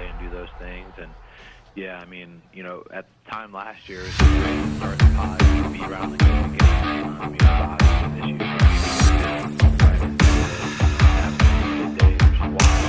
play and do those things. And yeah, I mean, at the time last year, it was great to start the pod to be around the game again. Obviously this year, right into it. Absolutely good day, which is wild.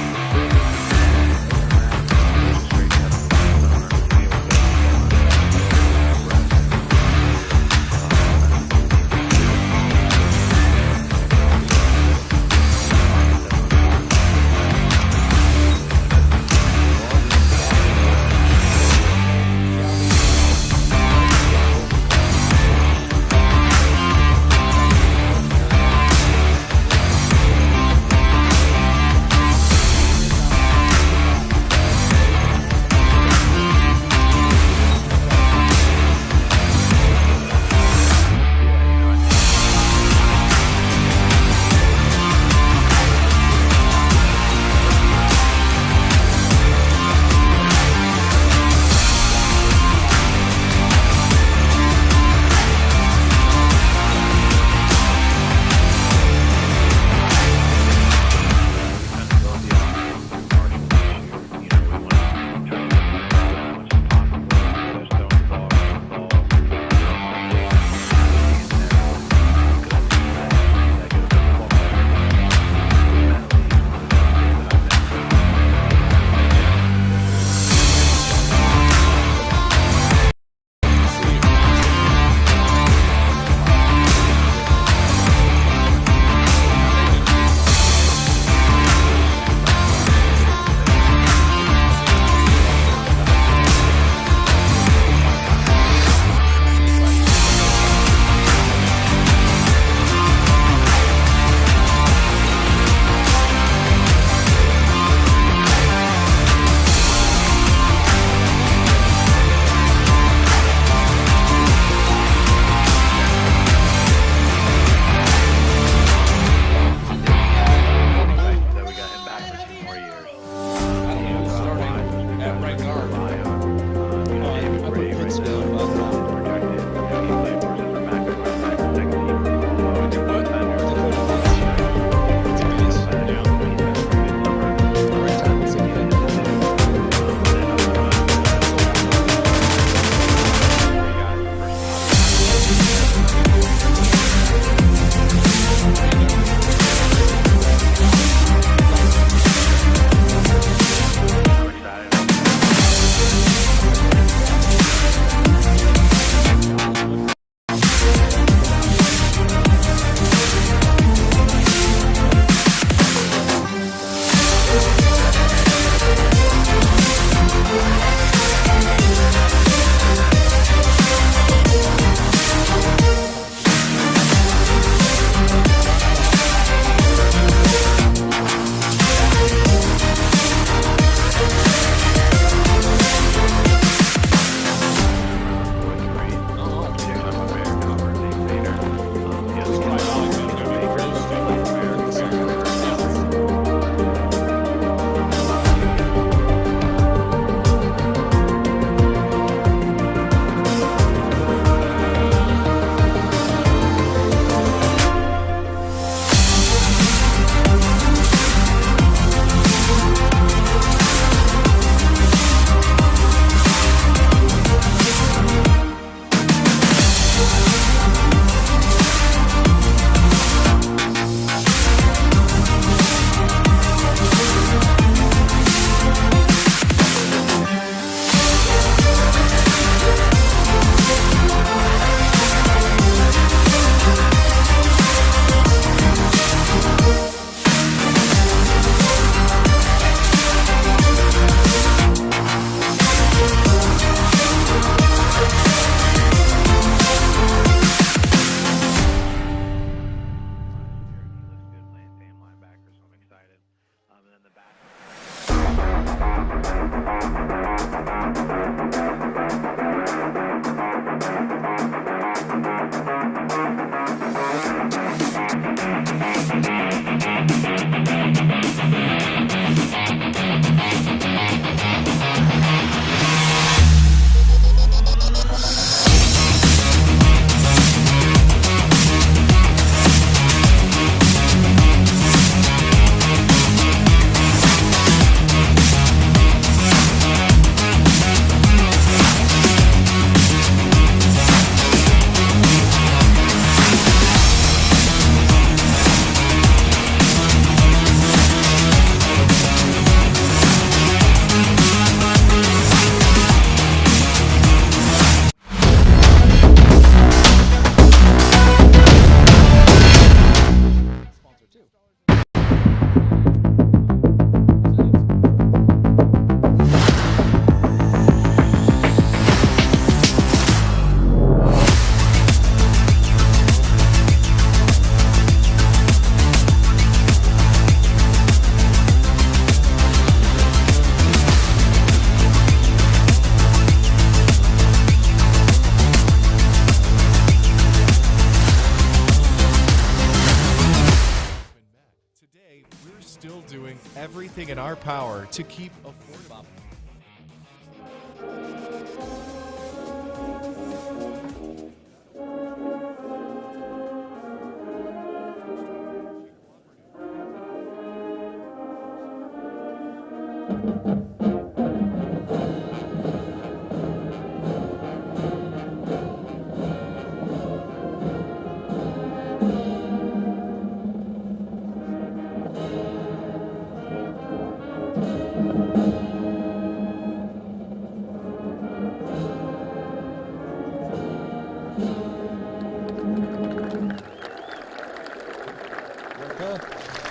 our power to keep affordable.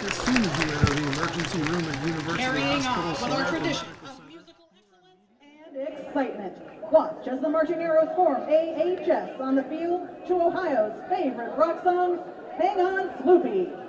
This team is here in the emergency room at University Carrying Hospital. on with our tradition of musical excellence And excitement. Watch as the Marching Arrows form AHS on the field to Ohio's favorite rock song, Hang On Sloopy.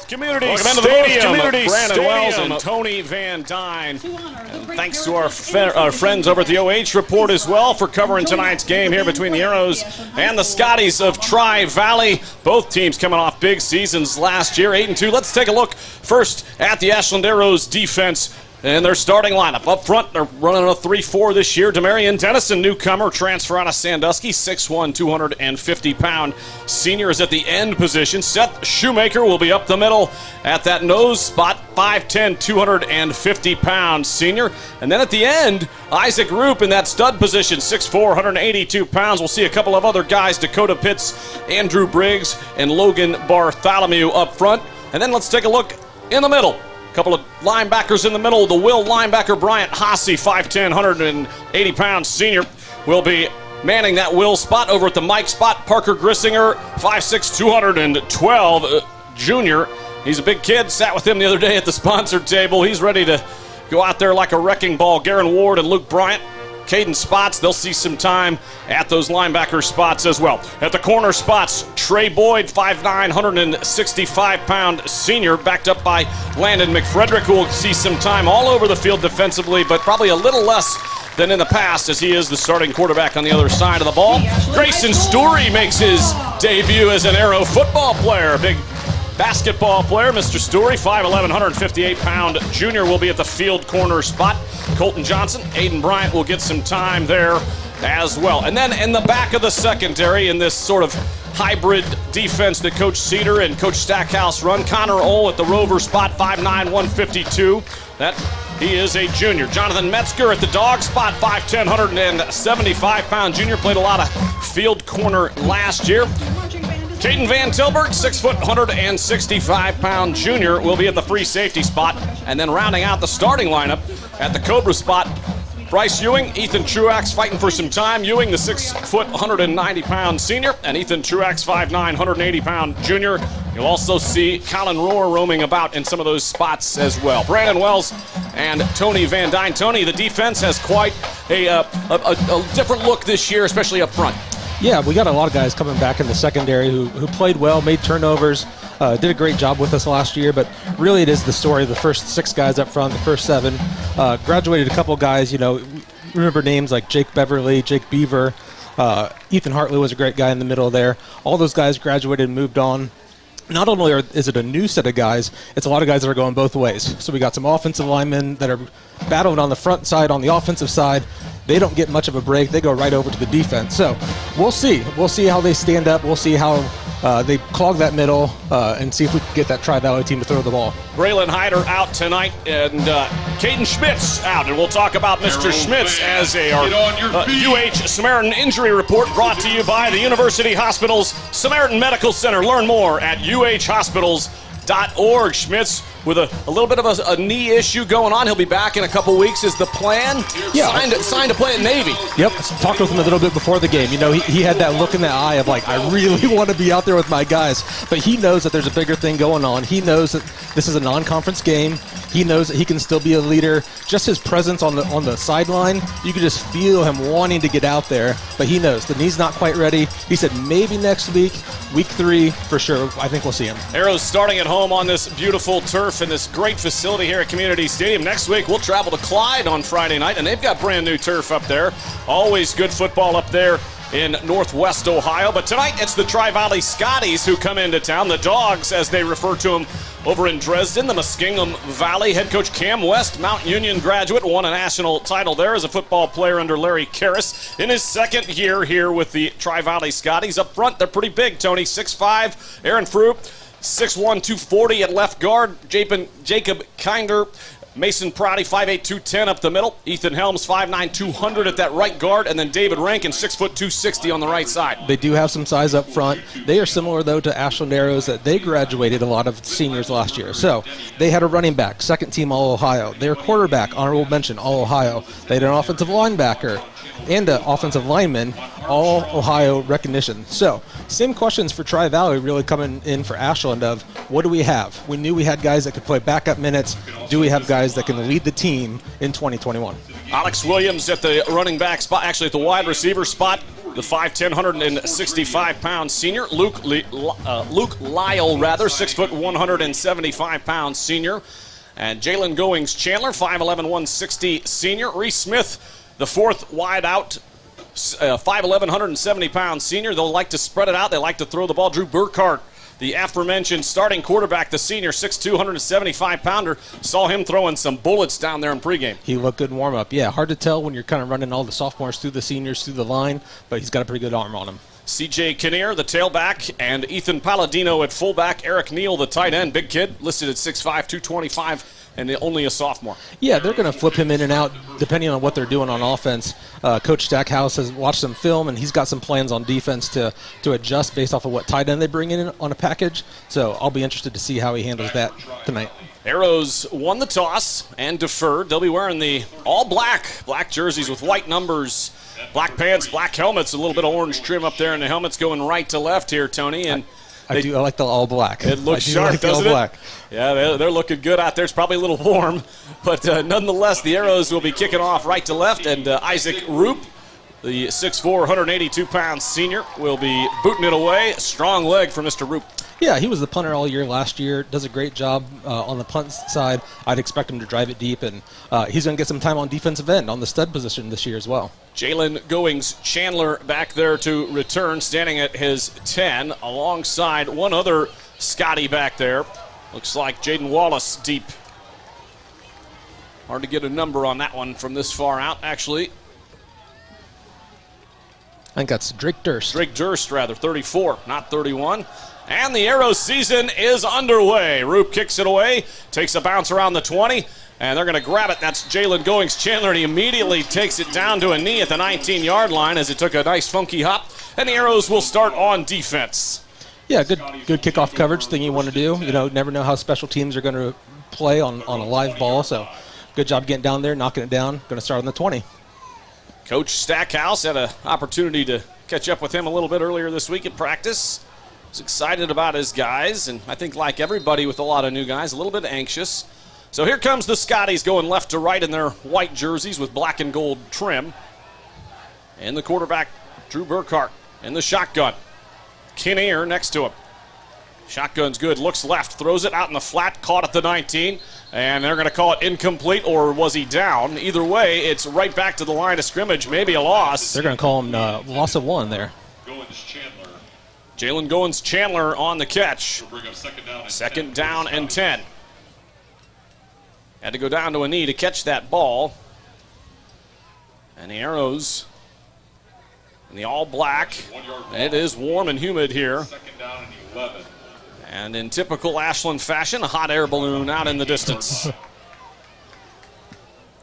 Community Stadium, Brandon Wells and Tony Van Dyne. Thanks to our friends over at the OH.REPORT as well for covering tonight's game here between the Arrows and the Scotties of Tri-Valley. Both teams coming off big seasons last year, 8-2. Let's take a look first at the Ashland Arrows defense. And their starting lineup up front, they're running a 3-4 this year. Demarion Dennison, newcomer, transfer out of Sandusky, 6'1", 250-pound senior, is at the end position. Seth Shoemaker will be up the middle at that nose spot, 5'10", 250-pound senior. And then at the end, Isaac Roop in that stud position, 6'4", 182 pounds. We'll see a couple of other guys, Dakota Pitts, Andrew Briggs, and Logan Bartholomew up front. And then let's take a look in the middle. Couple of linebackers in the middle. The Will linebacker, Bryant Haase, 5'10", 180-pound senior, will be manning that Will spot. Over at the Mike spot, Parker Grissinger, 5'6", 212, junior. He's a big kid. Sat with him the other day at the sponsor table. He's ready to go out there like a wrecking ball. Garen Ward and Luke Bryant, Caden spots. They'll see some time at those linebacker spots as well. At the corner spots, Trey Boyd, 5'9", 165-pound senior, backed up by Landon McFrederick, who will see some time all over the field defensively, but probably a little less than in the past, as he is the starting quarterback on the other side of the ball. Grayson Story makes his debut as an Arrow football player. Big basketball player, Mr. Story, 5'11", 158-pound junior, will be at the field corner spot. Colton Johnson, Aiden Bryant will get some time there as well. And then in the back of the secondary, in this sort of hybrid defense that Coach Cedar and Coach Stackhouse run, Connor Ohl at the rover spot, 5'9", 152. He is a junior. Jonathan Metzger at the dog spot, 5'10", 175-pound junior, played a lot of field corner last year. Caden Van Tilburg, 6', 165-pound junior, will be at the free safety spot. And then rounding out the starting lineup at the Cobra spot, Bryce Ewing, Ethan Truax fighting for some time. Ewing, the 6', 190-pound senior, and Ethan Truax, 5'9", 180-pound junior. You'll also see Colin Rohr roaming about in some of those spots as well. Brandon Wells and Tony Van Dyne. Tony, the defense has quite a different look this year, especially up front. Yeah, we got a lot of guys coming back in the secondary who played well, made turnovers, did a great job with us last year, but really it is the story of the first 6 guys up front, the first 7. Graduated a couple guys, remember names like Jake Beverly, Jake Beaver, Ethan Hartley was a great guy in the middle there. All those guys graduated and moved on. not only is it a new set of guys, it's a lot of guys that are going both ways. So we got some offensive linemen that are battling on the front side, on the offensive side. They don't get much of a break. They go right over to the defense. So we'll see. We'll see how they stand up. We'll see how they clog that middle and see if we can get that Tri-Valley team to throw the ball. Braylon Hyder out tonight, and Caden Schmitz out. And we'll talk about Mr. Schmitz as our UH Samaritan Injury Report brought to you by the University Hospitals Samaritan Medical Center. Learn more at uhhospitals.org. Schmitz with a little bit of a knee issue going on. He'll be back in a couple weeks is the plan. Yeah. Signed to play at Navy. Yep, talked with him a little bit before the game. You know, he had that look in the eye of like, I really want to be out there with my guys. But he knows that there's a bigger thing going on. He knows that this is a non-conference game. He knows that he can still be a leader. Just his presence on the sideline, you could just feel him wanting to get out there. But he knows the knee's not quite ready. He said maybe next week, week 3 for sure. I think we'll see him. Arrows starting at home on this beautiful turf in this great facility here at Community Stadium. Next week, we'll travel to Clyde on Friday night, and they've got brand new turf up there. Always good football up there in Northwest Ohio. But tonight, it's the Tri-Valley Scotties who come into town. The Dogs, as they refer to them over in Dresden. The Muskingum Valley head coach Cam West, Mount Union graduate, won a national title there as a football player under Larry Karras in his second year here with the Tri-Valley Scotties. Up front, they're pretty big, Tony. 6'5", Aaron Frupp, 6'1", 240 at left guard. Jacob Kinder, Mason Prouty, 5'8", 210 up the middle. Ethan Helms, 5'9", 200 at that right guard. And then David Rankin, 6', 260 on the right side. They do have some size up front. They are similar, though, to Ashland Arrows that they graduated a lot of seniors last year. So they had a running back, second team All-Ohio. Their quarterback, honorable mention, All-Ohio. They had an offensive linebacker and an offensive lineman, all Ohio recognition. So same questions for Tri-Valley really coming in for Ashland of what do we have? We knew we had guys that could play backup minutes. Do we have guys that can lead the team in 2021? Alex Williams at the running back spot, actually at the wide receiver spot. The 5'10", 165-pound senior. Luke Lyle, 6', 175-pound senior. And Jalen Goings-Chandler, 5'11", 160 senior. Reese Smith, the fourth wide out, 5'11", 170-pound senior. They'll like to spread it out. They like to throw the ball. Drew Burkhart, the aforementioned starting quarterback, the senior, 6'2", 175-pounder. Saw him throwing some bullets down there in pregame. He looked good in warm-up. Yeah, hard to tell when you're kind of running all the sophomores through the seniors through the line, but he's got a pretty good arm on him. C.J. Kinnear, the tailback, and Ethan Palladino at fullback. Eric Neal, the tight end, big kid, listed at 6'5", 225, and only a sophomore. Yeah, they're going to flip him in and out depending on what they're doing on offense. Coach Stackhouse has watched some film, and he's got some plans on defense to adjust based off of what tight end they bring in on a package. So I'll be interested to see how he handles that tonight. Arrows won the toss and deferred. They'll be wearing the all-black jerseys with white numbers, black pants, black helmets, a little bit of orange trim up there, and the helmet's going right to left here, Tony. And I like the all black. It looks sharp, doesn't it? Black. Yeah, they're looking good out there. It's probably a little warm, but nonetheless, the Arrows will be kicking off right to left, and Isaac Roop, the 6'4", 182-pound senior, will be booting it away. Strong leg for Mr. Roop. Yeah, he was the punter all year last year. Does a great job on the punt side. I'd expect him to drive it deep, and he's going to get some time on defensive end on the stud position this year as well. Jalen Goings-Chandler back there to return, standing at his 10, alongside one other Scotty back there. Looks like Jaden Wallace deep. Hard to get a number on that one from this far out, actually. I think that's Drake Durst. Drake Durst, rather, 34, not 31. And the Arrows season is underway. Roop kicks it away, takes a bounce around the 20, and they're going to grab it. That's Jalen Goings-Chandler, and he immediately takes it down to a knee at the 19-yard line as it took a nice funky hop. And the Arrows will start on defense. Yeah, good kickoff coverage, thing you want to do. You know, never know how special teams are going to play on a live ball, so good job getting down there, knocking it down. Going to start on the 20. Coach Stackhouse had an opportunity to catch up with him a little bit earlier this week at practice. He's excited about his guys, and I think like everybody with a lot of new guys, a little bit anxious. So here comes the Scotties going left to right in their white jerseys with black and gold trim. And the quarterback, Drew Burkhart, in the shotgun. Kinnear next to him. Shotgun's good, looks left, throws it out in the flat, caught at the 19, and they're going to call it incomplete, or was he down? Either way, it's right back to the line of scrimmage, maybe a loss. They're going to call him loss of one there. Jalen Goins-Chandler on the catch. Second down and 10. Had to go down to a knee to catch that ball. And the Arrows in the all black. It is warm and humid here. Second down and 11. And in typical Ashland fashion, a hot air balloon out in the distance.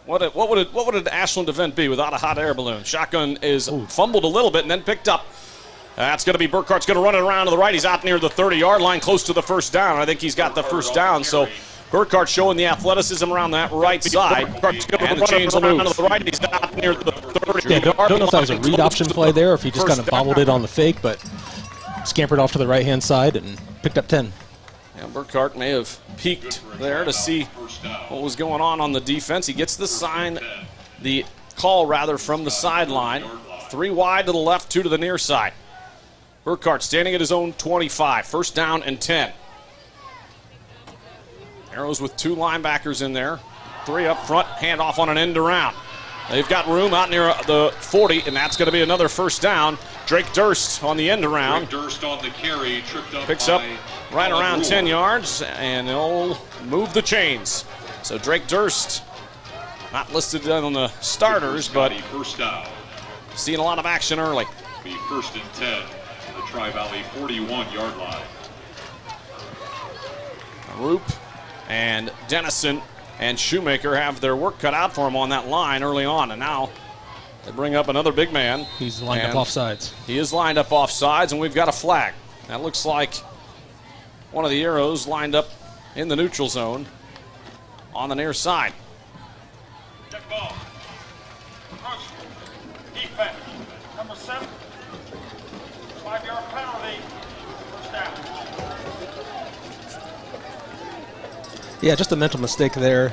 What would an Ashland event be without a hot air balloon? Shotgun is fumbled a little bit and then picked up. That's going to be Burkhart's going to run it around to the right. He's out near the 30-yard line, close to the first down. I think he's got the first down. So Burkhart showing the athleticism around that right side. And the chains will move to the right. He's out near the 30-yard line. Yeah, don't know if that was a read option play there or if he just kind of bobbled it on the fake, but scampered off to the right-hand side and picked up 10. Yeah, Burkhart may have peeked there to see what was going on the defense. He gets the call from the sideline. 3 wide to the left, 2 to the near side. Burkhart standing at his own 25. First down and 10. Arrows with 2 linebackers in there. 3 up front, handoff on an end around. They've got room out near the 40, and that's going to be another first down. Drake Durst on the end around. Durst on the carry, tripped up. Picks up right around 10 yards, and he'll move the chains. So Drake Durst, not listed on the starters, but first down. Seeing a lot of action early. Be first and 10 to the Tri-Valley 41-yard line. Roop and Dennison and Shoemaker have their work cut out for him on that line early on, and now they bring up another big man. He's lined up off sides. He is lined up off sides, and we've got a flag. That looks like one of the Arrows lined up in the neutral zone on the near side. Check ball. Approach. Defense. Number 7. 5-yard penalty. First down. Yeah, just a mental mistake there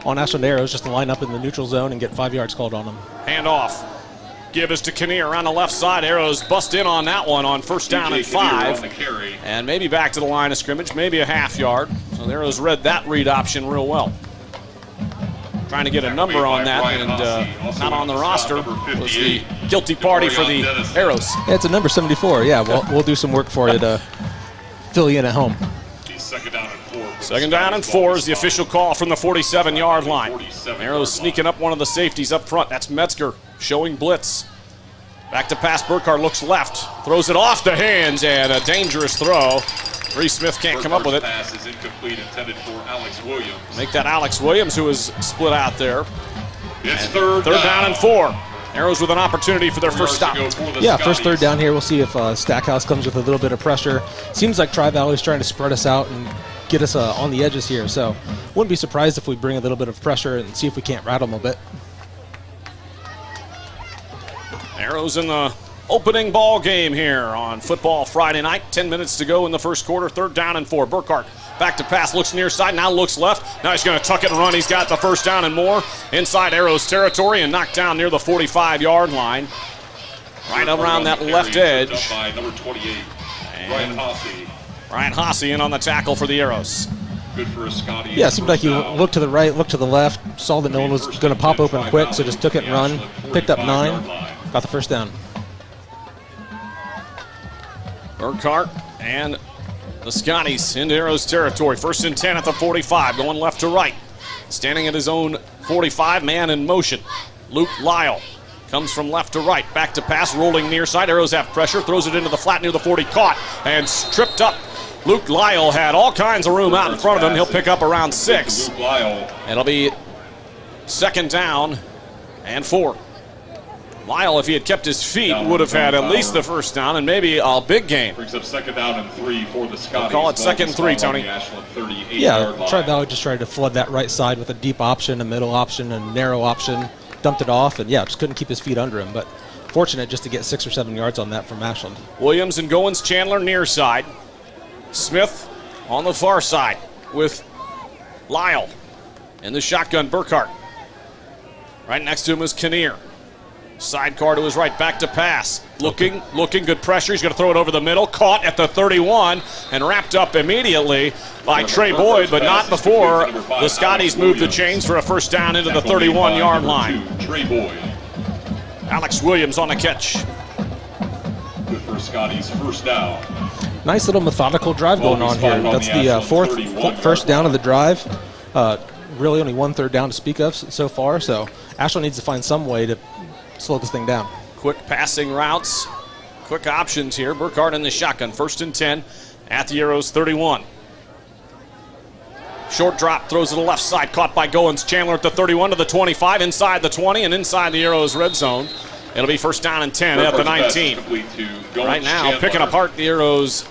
on Ashland Arrows, just to line up in the neutral zone and get 5 yards called on them. Hand off. Give us to Kinnear around the left side. Arrows bust in on that one on first down and 5. And maybe back to the line of scrimmage, maybe a half yard. So the Arrows read that read option real well. Trying to get a number on that, and not on the roster was the guilty party for the Arrows. Yeah, it's a number 74. Yeah, we'll do some work for you to fill you in at home. Second down and 4. Second down and 4 is the official call from the 47-yard line. Arrows sneaking up one of the safeties up front. That's Metzger showing blitz. Back to pass. Burkhart looks left, throws it off the hands, and a dangerous throw. Reese Smith can't come up with it. Pass is incomplete, intended for Alex Williams. Make that Alex Williams, who is split out there. It's third down and 4. Arrows with an opportunity for their first stop. Yeah, first third down here. We'll see if Stackhouse comes with a little bit of pressure. Seems like Tri-Valley's trying to spread us out and get us on the edges here. So wouldn't be surprised if we bring a little bit of pressure and see if we can't rattle them a bit. Arrows in the opening ball game here on Football Friday night. 10 minutes to go in the first quarter. Third down and 4. Burkhart back to pass, looks near side, now looks left. Now he's going to tuck it and run. He's got the first down and more inside Arrows territory and knocked down near the 45-yard line. Right around that left edge. By number 28, Ryan Hossey. Ryan Hossey in on the tackle for the Arrows. Good for a Scotty. Yeah, it seemed like he looked to the right, looked to the left, saw that no one was going to pop open quick, so just took it and run. Picked up 9, got the first down. Burkhart and the Scotties into Arrows territory. First and 10 at the 45, going left to right. Standing at his own 45, man in motion. Luke Lyle comes from left to right. Back to pass, rolling near side. Arrows have pressure, throws it into the flat near the 40, caught and tripped up. Luke Lyle had all kinds of room out in front of him. He'll pick up around 6. It'll be second down and 4. Lyle, if he had kept his feet, would have had at least the first down and maybe a big gain. Brings up second down and 3 for the Scotties. We'll call it second and 3, Tony. Yeah, Tri-Valley just tried to flood that right side with a deep option, a middle option, and a narrow option. Dumped it off, and yeah, just couldn't keep his feet under him. But fortunate just to get 6 or 7 yards on that from Ashland. Williams and Goins-Chandler near side. Smith on the far side with Lyle in the shotgun. Burkhart. Right next to him is Kinnear. Sidecar to his right, back to pass. Looking, good pressure. He's going to throw it over the middle. Caught at the 31 and wrapped up immediately by Trey Boyd, but not before the Scotties moved the chains for a first down into the 31-yard line. Trey Boyd. Alex Williams on the catch. Good for Scotty's first down. Nice little methodical drive going on here. That's the first down of the drive. Really only 1/3 down to speak of so far, so Ashland needs to find some way to slow this thing down. Quick passing routes, quick options here. Burkhardt in the shotgun, 1st and 10 at the Arrows 31. Short drop, throws to the left side, caught by Goins. Chandler at the 31 to the 25, inside the 20 and inside the Arrows red zone. It'll be 1st down and 10 at the 19. Right now, picking apart the Arrows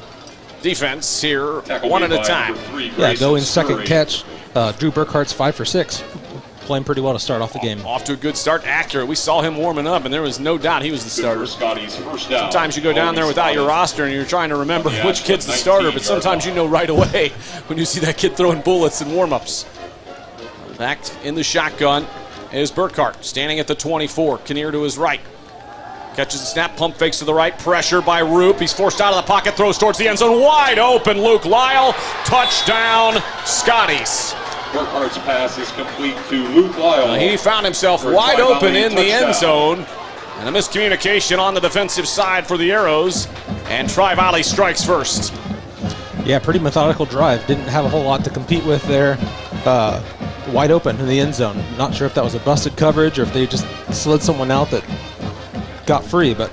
defense here, one at a time. Yeah, Goins' second catch. Drew Burkhardt's 5 for 6. Playing pretty well to start off the game. Off to a good start, accurate. We saw him warming up, and there was no doubt he was the starter. Sometimes you go down there without your roster, and you're trying to remember which kid's the starter, but sometimes you know right away when you see that kid throwing bullets in warm-ups. Back in the shotgun is Burkhardt, standing at the 24. Kinnear to his right. Catches the snap, pump fakes to the right, pressure by Roop. He's forced out of the pocket, throws towards the end zone, wide open, Luke Lyle. Touchdown, Scotties. Burkhardt's pass is complete to Luke Lyle. He found himself wide open in the end zone. And a miscommunication on the defensive side for the Arrows. And Tri-Valley strikes first. Yeah, pretty methodical drive. Didn't have a whole lot to compete with there. Wide open in the end zone. Not sure if that was a busted coverage or if they just slid someone out that got free, but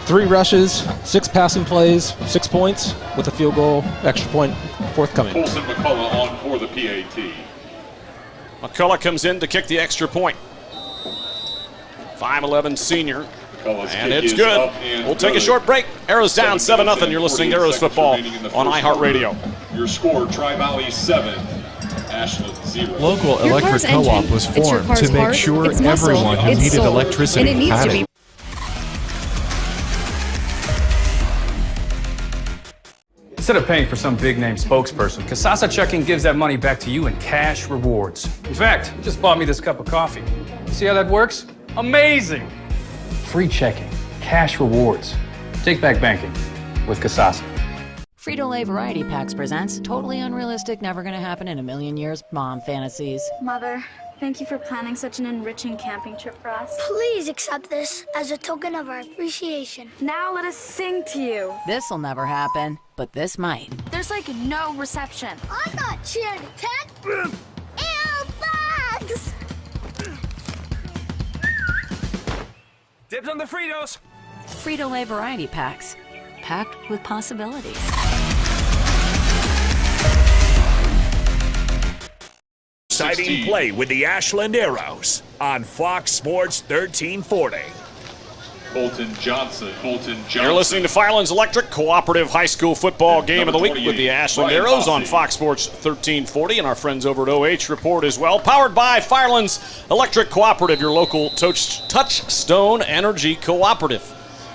3 rushes, 6 passing plays, 6 points with a field goal, extra point forthcoming. Colson McCullough on for the PAT. McCullough comes in to kick the extra point. 5'11 senior. And it's good. We'll take a short break. Arrows down 7-0. You're listening to Arrows football on iHeartRadio. Your score, Tri-Valley 7, Ashland 0. Local Electric Co-op was formed to make sure everyone who needed electricity had it. Instead of paying for some big-name spokesperson, Kasasa Checking gives that money back to you in cash rewards. In fact, you just bought me this cup of coffee. See how that works? Amazing! Free checking, cash rewards. Take back banking with Kasasa. Frito Lay Variety Packs presents Totally Unrealistic, Never Gonna Happen in a Million Years Mom Fantasies. Mother, thank you for planning such an enriching camping trip for us. Please accept this as a token of our appreciation. Now let us sing to you. This'll never happen, but this might. There's like no reception. I'm not cheering, Ted. Bags! Dibs on the Fritos! Frito Lay Variety Packs, packed with possibilities. Exciting play with the Ashland Arrows on Fox Sports 1340. Colton Johnson. You're listening to Firelands Electric, cooperative high school football game of the week with the Ashland Arrows on Fox Sports 1340 and our friends over at OH.REPORT as well. Powered by Firelands Electric Cooperative, your local touchstone energy cooperative.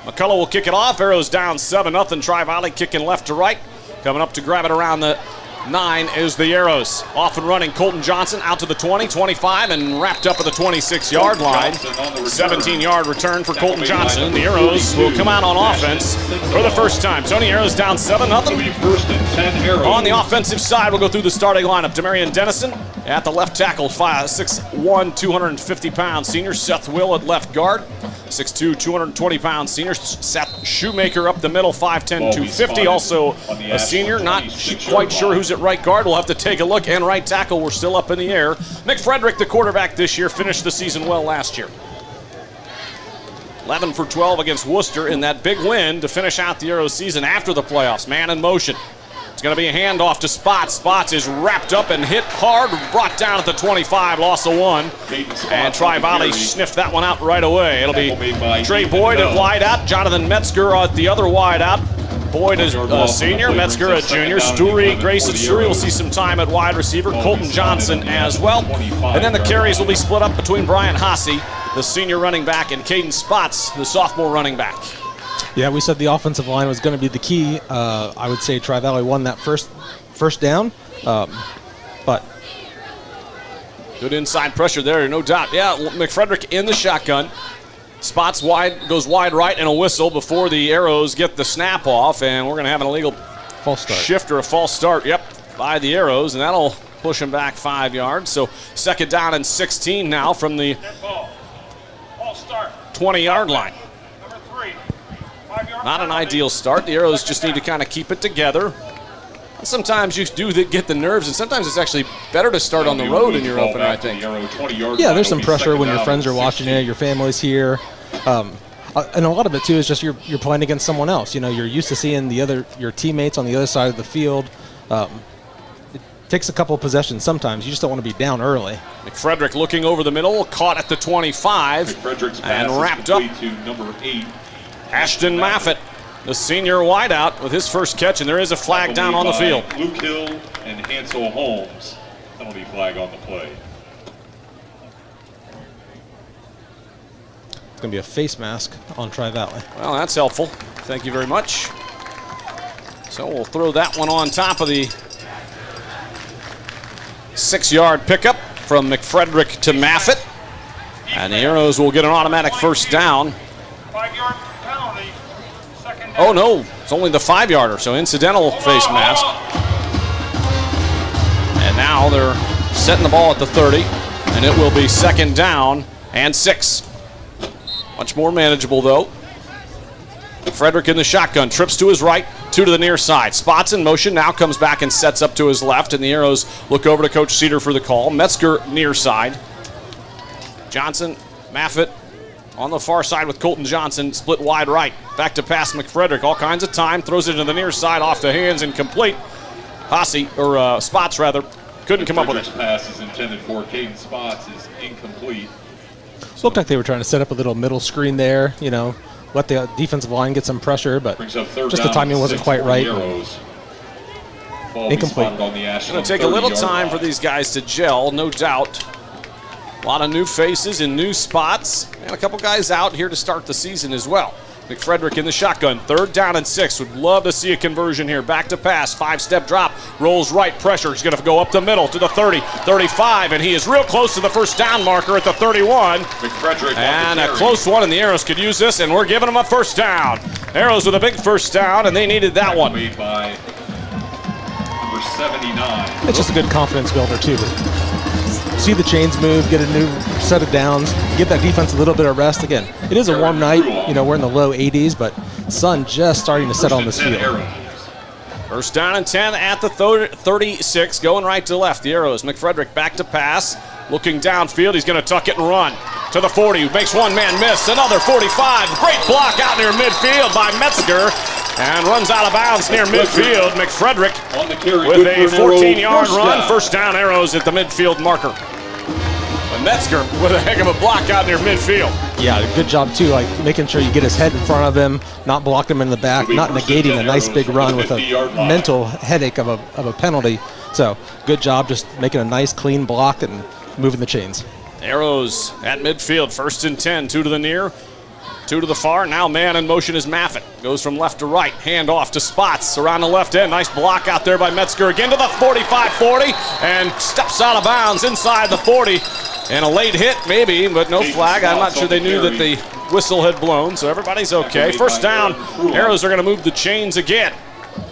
McCullough will kick it off. Arrows down 7-0. Tri-Valley kicking left to right. Coming up to grab it around the 9 is the Arrows. Off and running, Colton Johnson out to the 20, 25, and wrapped up at the 26-yard line. 17-yard return for Colton Johnson. The Arrows will come out on offense for the first time. Tony Arrows down 7-0. On the offensive side, we'll go through the starting lineup. Demarion Dennison at the left tackle, 6'1", 250-pound senior. Seth Will at left guard. 6'2", 220-pound senior. Seth Shoemaker up the middle, 5'10", 250. Also a senior. Not quite sure who's at right guard. We'll have to take a look. And right tackle, we're still up in the air. McFrederick, the quarterback this year, finished the season well last year. 11 for 12 against Worcester in that big win to finish out the Arrows season after the playoffs. Man in motion. It's going to be a handoff to Spots. Spots is wrapped up and hit hard, brought down at the 25, loss of 1. And Tri-Valley sniffed that one out right away. It'll be Trey Boyd at wide out, Jonathan Metzger at the other wide out. Boyd is a senior, Metzger a junior. Grayson Stewart will see some time at wide receiver. Colton Johnson as well. And then the carries will be split up between Brian Hasse, the senior running back, and Caden Spots, the sophomore running back. Yeah, we said the offensive line was going to be the key. I would say Tri-Valley won that first down, but good inside pressure there, no doubt. Yeah, McFrederick in the shotgun. Spots wide, goes wide right, and a whistle before the Arrows get the snap off, and we're going to have an illegal false start. Shift or a false start, by the Arrows, and that'll push them back 5 yards. So second down and 16 now from the 20-yard line. Number 3, 5 yards. not an ideal start. The Arrows just need to kind of keep it together. Sometimes you do get the nerves, and sometimes it's actually better to start on the road in your opener, I think. Yeah, there's some pressure when your friends are watching it, your family's here. And a lot of it, too, is just you're playing against someone else. You know, you're used to seeing your teammates on the other side of the field. It takes a couple of possessions sometimes. You just don't want to be down early. McFrederick looking over the middle, caught at the 25, and wrapped up. To number 8. Ashton Maffett, the senior wideout, with his first catch, and there is a flag down on the field. Luke Hill and Hansel Holmes. Penalty flag on the play. It's going to be a face mask on Tri-Valley. Well, that's helpful. Thank you very much. So we'll throw that one on top of the 6-yard pickup from McFrederick to Maffett. And the Arrows will get an automatic first down. 5-yard penalty. Oh, no, it's only the 5-yarder, so incidental face mask. And now they're setting the ball at the 30, and it will be 2nd down and 6. Much more manageable, though. Frederick in the shotgun, trips to his right, 2 to the near side. Spots in motion, now comes back and sets up to his left, and the Arrows look over to Coach Cedar for the call. Metzger near side. Johnson, Maffett on the far side with Colton Johnson, split wide right. Back to pass McFrederick, all kinds of time, throws it to the near side, off the hands, incomplete. Spots rather, couldn't come up with it. Pass is intended for Caden Spots is incomplete. Looked like they were trying to set up a little middle screen there, you know, let the defensive line get some pressure, but just the timing wasn't quite right. Incomplete. It's going to take a little time for these guys to gel, no doubt. A lot of new faces in new spots, and a couple guys out here to start the season as well. McFrederick in the shotgun, 3rd down and 6. Would love to see a conversion here. Back to pass, 5-step drop, rolls right, pressure. He's going to go up the middle to the 30, 35, and he is real close to the first down marker at the 31. McFrederick and a close one, and the Arrows could use this, and we're giving them a first down. Arrows with a big first down, and they needed that one. Made by number 79. It's just a good confidence builder, too. See the chains move, get a new set of downs, give that defense a little bit of rest. Again, it is a warm night. You know, we're in the low 80s, but sun just starting to set on this field. First down and 10 at the 36, going right to left. The Arrows, McFrederick back to pass, looking downfield. He's going to tuck it and run to the 40. Makes one man miss, another 45. Great block out near midfield by Metzger, and runs out of bounds near midfield. McFrederick with a 14-yard run. First down, Arrows at the midfield marker. And Metzger with a heck of a block out near midfield. Yeah, good job too, like making sure you get his head in front of him, not block him in the back, not negating a nice big run with a mental headache of a penalty. So good job just making a nice clean block and moving the chains. Arrows at midfield, 1st and 10, 2 to the near, 2 to the far. Now man in motion is Maffett. Goes from left to right, hand off to Spots around the left end. Nice block out there by Metzger again to the 45-40, and steps out of bounds inside the 40. And a late hit, maybe, but no flag. I'm not sure they knew that the whistle had blown, so everybody's okay. First down, Arrows are going to move the chains again.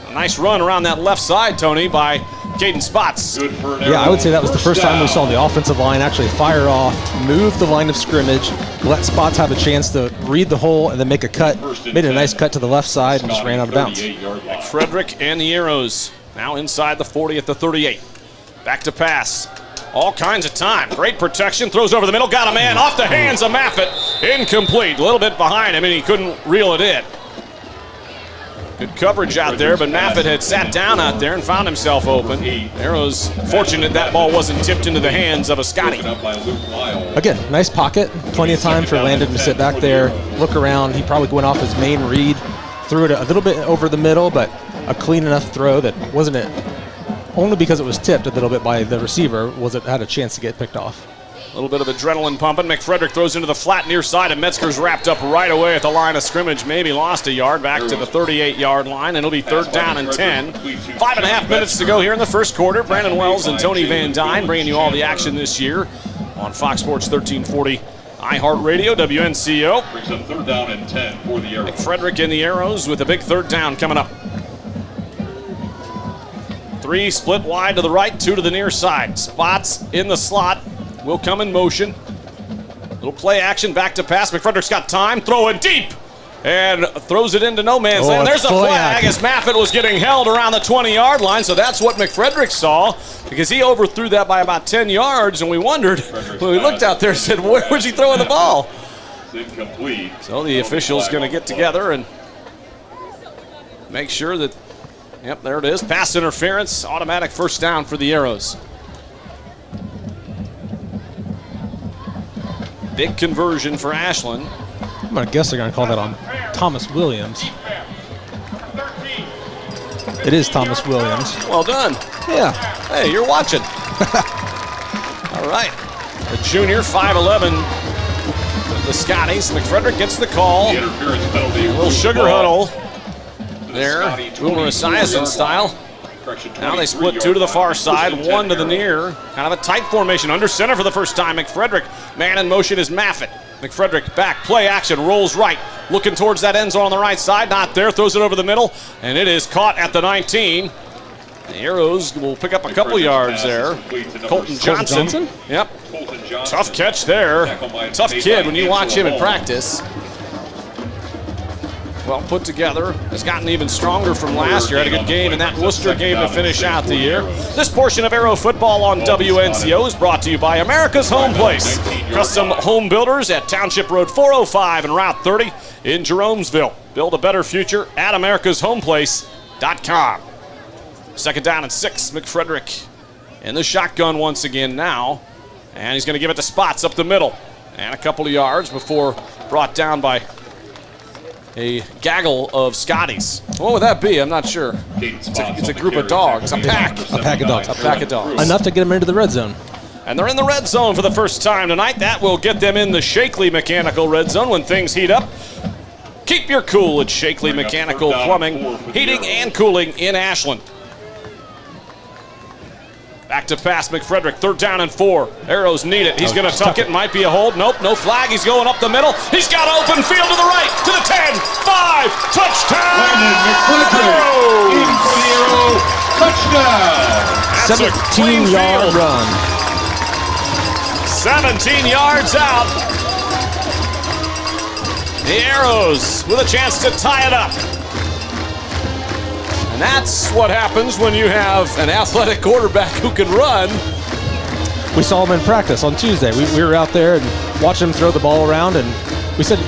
A nice run around that left side, Tony, by Caden Spots. Yeah, I would say that was the first time we saw the offensive line actually fire off, move the line of scrimmage, let Spots have a chance to read the hole and then make a cut. Made a nice cut to the left side and just ran out of bounds. Frederick and the Arrows now inside the 40 at the 38. Back to pass. All kinds of time. Great protection. Throws over the middle. Got a man off the hands of Maffett. Incomplete. A little bit behind him, and he couldn't reel it in. Good coverage out there, but Maffett had sat down out there and found himself open. Arrows fortunate that ball wasn't tipped into the hands of a Scotty. Again, nice pocket. Plenty of time for Landon to sit back there, look around. He probably went off his main read. Threw it a little bit over the middle, but a clean enough throw that wasn't it. Only because it was tipped a little bit by the receiver was it had a chance to get picked off. A little bit of adrenaline pumping. McFrederick throws into the flat near side, and Metzger's wrapped up right away at the line of scrimmage. Maybe lost a yard back to the 38-yard line, and it'll be 3rd down and 10. 5.5 minutes to go here in the first quarter. Brandon Wells and Tony Van Dyne bringing you all the action this year on Fox Sports 1340, iHeartRadio, WNCO. Brings up 3rd down and 10 for the Arrows. McFrederick and the Arrows with a big 3rd down coming up. 3 split wide to the right, 2 to the near side. Spots in the slot. Will come in motion. Little play action, back to pass. McFrederick's got time. Throw it deep. and throws it into no man's land. There's a flag as Maffett was getting held around the 20-yard line, so that's what McFrederick saw, because he overthrew that by about 10 yards, and we wondered, when we looked out there and said, where's he throwing the ball? Incomplete. So the official's going to get together and make sure that, yep, there it is. Pass interference, automatic first down for the Arrows. Big conversion for Ashland. I'm going to guess they're going to call that on Thomas Williams. It is Thomas Williams. Well done. Yeah. Hey, you're watching. All right. The junior, 5'11", the Scotties. McFrederick gets the call. The interference penalty. A little sugar huddle there. Boomer Esiason style. Now they split two to the far side, one to the near. Kind of a tight formation. Under center for the first time. McFrederick, man in motion is Maffett. McFrederick back, play action, rolls right. Looking towards that end zone on the right side. Not there, throws it over the middle. And it is caught at the 19. The Arrows will pick up a couple yards there. Colton Johnson. Yep. Tough catch there. Tough kid when you watch him in practice. Well put together. Has gotten even stronger from last year. Had a good game in that Worcester game to finish out the year. This portion of Arrow Football on WNCO is brought to you by America's Home Place. Custom home builders at Township Road 405 and Route 30 in Jeromesville. Build a better future at americashomeplace.com. Second down and 6. McFrederick in the shotgun once again now. And he's going to give it to Spots up the middle. And a couple of yards before brought down by a gaggle of Scotties. What would that be? I'm not sure. It's a group of dogs. A pack. A pack of dogs. A pack of dogs. Enough to get them into the red zone. And they're in the red zone for the first time tonight. That will get them in the Shakely Mechanical red zone when things heat up. Keep your cool at Shakely Mechanical Plumbing, Heating, and Cooling in Ashland. Back to pass, McFrederick, 3rd down and 4. Arrows need it. He's going to tuck it. Might be a hold. Nope, no flag. He's going up the middle. He's got open field to the right, to the 10, 5, touchdown! Touchdown! 17-yard run. 17 yards out. The Arrows with a chance to tie it up. And that's what happens when you have an athletic quarterback who can run. We saw him in practice on Tuesday. We were out there and watched him throw the ball around, and we said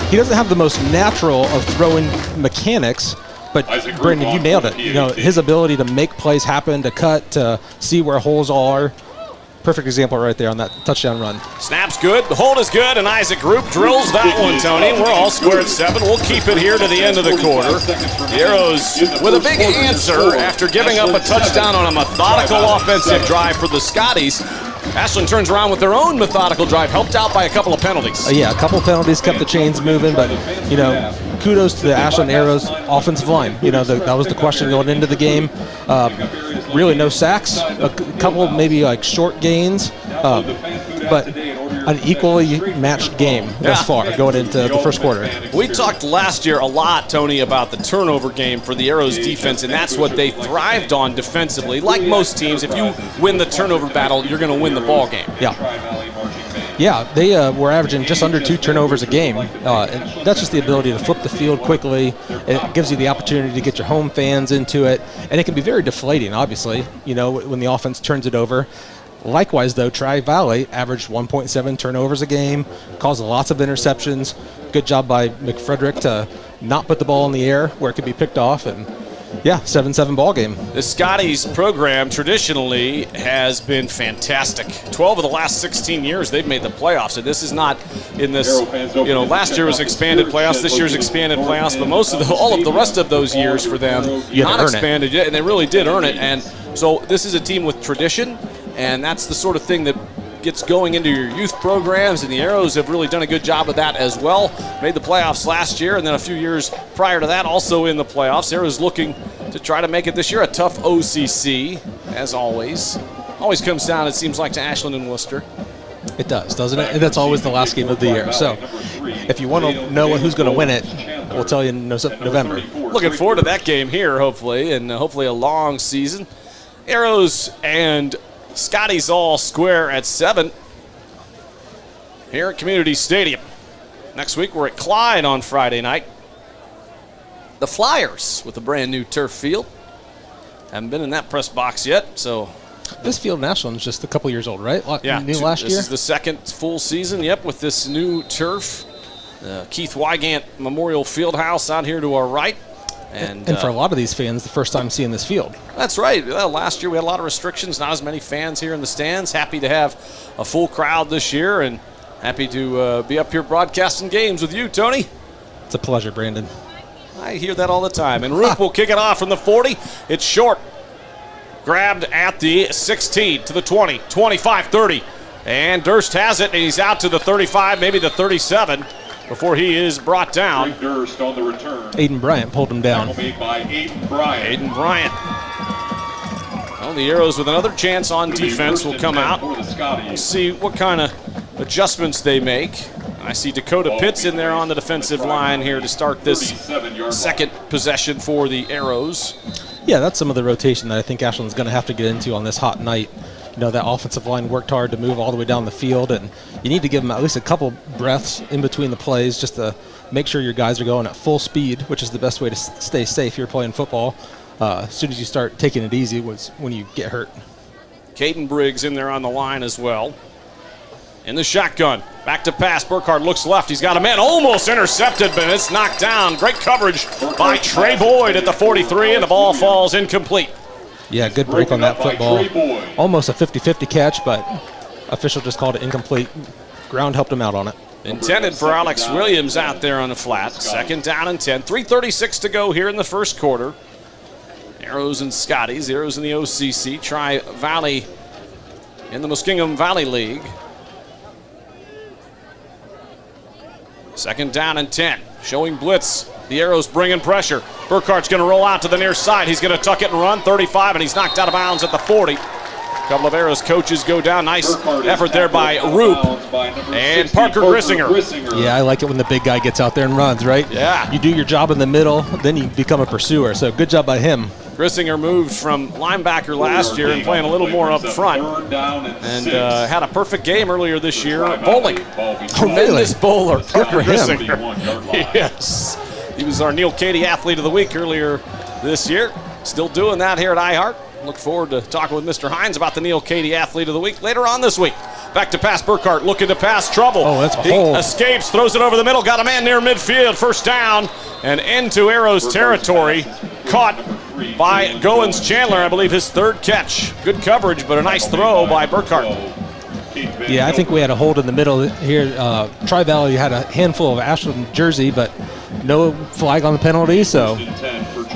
he doesn't have the most natural of throwing mechanics, but Brandon, you nailed it. You know, his ability to make plays happen, to cut, to see where holes are. Perfect example right there on that touchdown run. Snap's good, the hold is good, and Isaac Group drills that one, Tony. We're all square at 7. We'll keep it here to the end of the quarter. The Arrows with a big answer after giving up a touchdown on a methodical offensive drive for the Scotties. Ashland turns around with their own methodical drive, helped out by a couple of penalties. Yeah, a couple of penalties kept the chains moving, but, you know, kudos to the Ashland Arrows offensive line. You know, that was the question going into the game. Really no sacks, a couple maybe like short gains, but an equally matched game thus far going into the first quarter. We talked last year a lot, Tony, about the turnover game for the Arrows defense, and that's what they thrived on defensively. Like most teams, if you win the turnover battle, you're going to win the ball game. Yeah, they were averaging just under 2 turnovers a game. And that's just the ability to flip the field quickly. It gives you the opportunity to get your home fans into it, and it can be very deflating, obviously, you know, when the offense turns it over. Likewise, though, Tri-Valley averaged 1.7 turnovers a game, caused lots of interceptions. Good job by McFrederick to not put the ball in the air where it could be picked off, and yeah, 7-7 ball game. The Scotties program traditionally has been fantastic. 12 of the last 16 years they've made the playoffs, and this is not in this, you know, last year was expanded playoffs, this year's expanded playoffs, but most of all of the rest of those years for them not expanded yet, and they really did earn it. And so this is a team with tradition, and that's the sort of thing that gets going into your youth programs, and the Arrows have really done a good job of that as well. Made the playoffs last year, and then a few years prior to that also in the playoffs. Arrows looking to try to make it this year. A tough OCC, as always. Always comes down, it seems like, to Ashland and Worcester. It does, doesn't it? And that's always the last game of the year. So if you want to know who's going to win it, we'll tell you in November. Looking forward to that game here, hopefully, and hopefully a long season. Arrows and Scotties all square at 7 here at Community Stadium. Next week, we're at Clyde on Friday night. The Flyers with a brand new turf field. Haven't been in that press box yet, so. This field in Ashland is just a couple years old, right? Yeah, new last year? This is the second full season, yep, with this new turf. Keith Wygant Memorial Fieldhouse out here to our right. And for a lot of these fans, the first time seeing this field. That's right. Well, last year we had a lot of restrictions, not as many fans here in the stands. Happy to have a full crowd this year, and happy to be up here broadcasting games with you, Tony. It's a pleasure, Brandon. I hear that all the time. And Roop will kick it off from the 40. It's short. Grabbed at the 16 to the 20, 25, 30. And Durst has it, and he's out to the 35, maybe the 37, before he is brought down. Durst on the return. Aiden Bryant pulled him down. Made by Aiden Bryant. Aiden Bryant. Well, the Arrows with another chance on defense will come out. We'll see what kind of adjustments they make. I see Dakota Pitts in there on the defensive line here to start this second possession for the Arrows. Yeah, that's some of the rotation that I think Ashland's going to have to get into on this hot night. You know, that offensive line worked hard to move all the way down the field, and you need to give them at least a couple breaths in between the plays just to make sure your guys are going at full speed, which is the best way to stay safe here playing football. As soon as you start taking it easy was when you get hurt. Caden Briggs in there on the line as well. In the shotgun, back to pass. Burkhardt looks left. He's got a man almost intercepted, but it's knocked down. Great coverage by Trey Boyd at the 43, and the ball falls incomplete. Yeah, good break on that football. Almost a 50-50 catch, but official just called it incomplete. Ground helped him out on it. Intended for Alex Williams out there on the flat. Second down and 10. 3:36 to go here in the first quarter. Arrows and Scotties. The Arrows in the OCC. Tri-Valley in the Muskingum Valley League. Second down and 10. Showing blitz. The Arrows bringing pressure. Burkhardt's going to roll out to the near side. He's going to tuck it and run. 35, and he's knocked out of bounds at the 40. A couple of Arrows coaches go down. Nice effort there by Roop and Parker Grissinger. Yeah, I like it when the big guy gets out there and runs, right? Yeah. You do your job in the middle, then you become a pursuer. So good job by him. Grissinger moved from linebacker last year and playing a little more up front, and had a perfect game earlier this year bowling. Tremendous bowler, Parker Grissinger. Yes, he was our Neil Cady Athlete of the Week earlier this year. Still doing that here at iHeart. Look forward to talking with Mr. Hines about the Neil Cady Athlete of the Week later on this week. Back to pass, Burkhart looking to pass, trouble. Oh, that's a he hole. Escapes, throws it over the middle, got a man near midfield, first down, and into Arrows territory. Caught by Goins Chandler, I believe his third catch. Good coverage, but a nice throw by Burkhart. Yeah, I think we had a hold in the middle here. Tri-Valley had a handful of Ashland jersey, but no flag on the penalty, so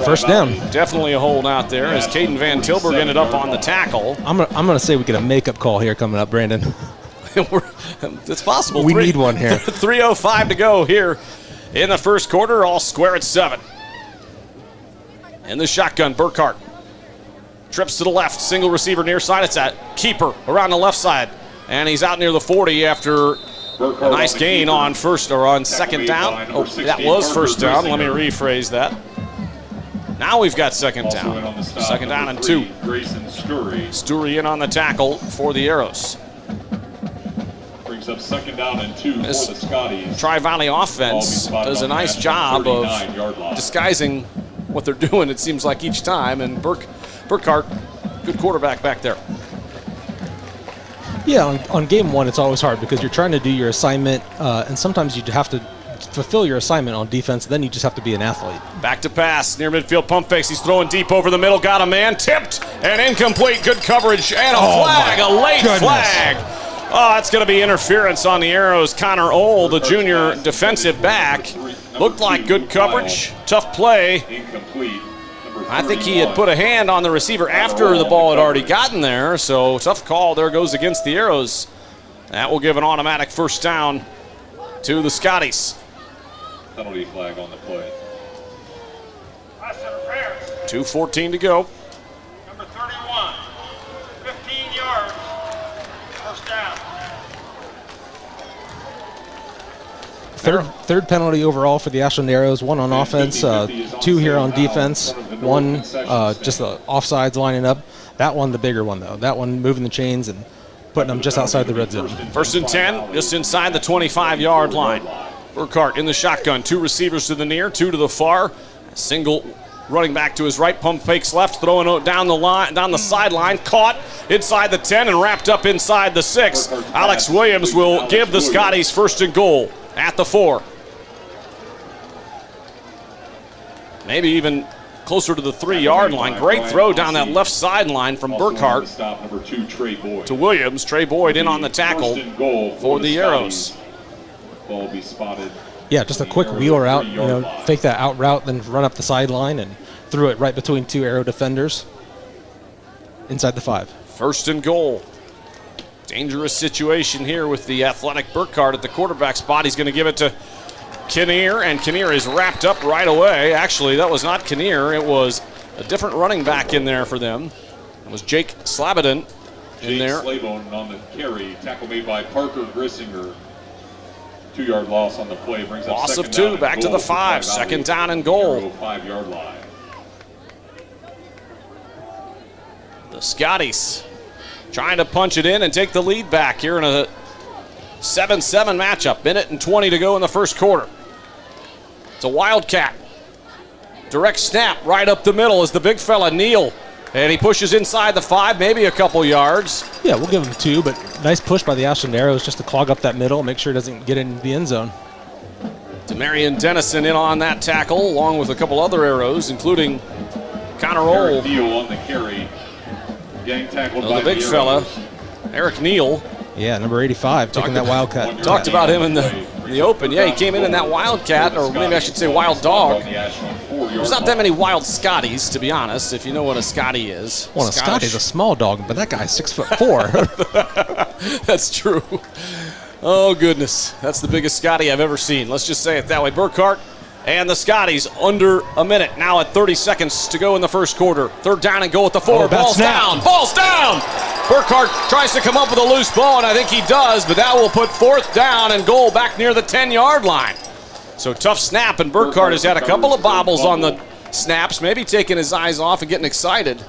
first down. Definitely a hold out there as Caden Van Tilburg ended up on the tackle. I'm gonna say we get a makeup call here coming up, Brandon. It's possible. We need one here. 3:05 to go here in the first quarter, all square at 7. In the shotgun, Burkhart trips to the left, single receiver near side. It's at keeper around the left side, and he's out near the 40 after a nice gain on second down. Oh, that was first down. Let me rephrase that. Now we've got second down. Second down and 2. Stoury in on the tackle for the Arrows. Brings up second down and 2 for the Scotties. Tri-Valley offense does a nice job of disguising what they're doing, it seems like, each time. And Burkhart, good quarterback back there. Yeah, on game one, it's always hard because you're trying to do your assignment, and sometimes you have to fulfill your assignment on defense, then you just have to be an athlete. Back to pass, near midfield, pump fakes. He's throwing deep over the middle, got a man, tipped, and incomplete. Good coverage, and a flag, a late flag. Oh, that's going to be interference on the Arrows. Connor Ohl, the junior defensive back. Looked like good coverage, tough play. I think he had put a hand on the receiver after the ball had already gotten there, so tough call. There goes against the Arrows. That will give an automatic first down to the Scotties. Penalty flag on the play. 2:14 to go. Number 31, 15 yards, first down. Third penalty overall for the Ashland Arrows. 1 on offense, 2 here on defense. 1 just the offsides lining up. That one, the bigger one, though. That one moving the chains and putting them just outside the red zone. First and 10, just inside the 25-yard line. Burkhart in the shotgun. 2 receivers to the near, 2 to the far. Single running back to his right, pump fakes left, throwing down the line, down the sideline, caught inside the 10 and wrapped up inside the 6. Alex Williams will give the Scotties 1st and goal at the 4. Maybe even closer to the 3-yard line. Great throw down that left sideline from Burkhart to Williams. Trey Boyd in on the tackle for the Arrows. Ball be spotted. Yeah, just a quick wheeler out, fake that out route, then run up the sideline and threw it right between 2 Arrow defenders inside the 5. 1st and goal. Dangerous situation here with the athletic Burkhart at the quarterback spot. He's going to give it to Kinnear, and Kinnear is wrapped up right away. Actually, that was not Kinnear. It was a different running back in there for them. It was Jake Slabadon in there. Slabone on the carry. Tackle made by Parker Grissinger. 2-yard loss on the play. Brings up loss of 2, back to the 5. 2nd down and goal. 5-yard line. The Scotties trying to punch it in and take the lead back here in a 7-7 matchup. Minute and 20 to go in the 1st quarter. It's a Wildcat. Direct snap right up the middle is the big fella, Neal. And he pushes inside the 5, maybe a couple yards. Yeah, we'll give him 2, but nice push by the Ashland Arrows just to clog up that middle, make sure it doesn't get into the end zone. Demarion Dennison in on that tackle, along with a couple other Arrows, including Connor Ohl. Neal on the carry. Gang tackled by the big fella, Eric Neal. Yeah, number 85, taking that Wildcat. Talked about him in the open. Yeah, he came in that Wildcat, or maybe I should say Wild Dog. There's not that many Wild Scotties, to be honest, if you know what a Scottie is. Well, a Scottie's a small dog, but that guy's 6'4". That's true. Oh, goodness. That's the biggest Scottie I've ever seen. Let's just say it that way. Burkhart and the Scotties under a minute. Now at 30 seconds to go in the 1st quarter. 3rd down and goal at the 4. Ball's down. Ball's down. Burkhart tries to come up with a loose ball, and I think he does, but that will put 4th down and goal back near the 10-yard line. So tough snap, and Burkhart has had a couple of bobbles on the snaps, maybe taking his eyes off and getting excited.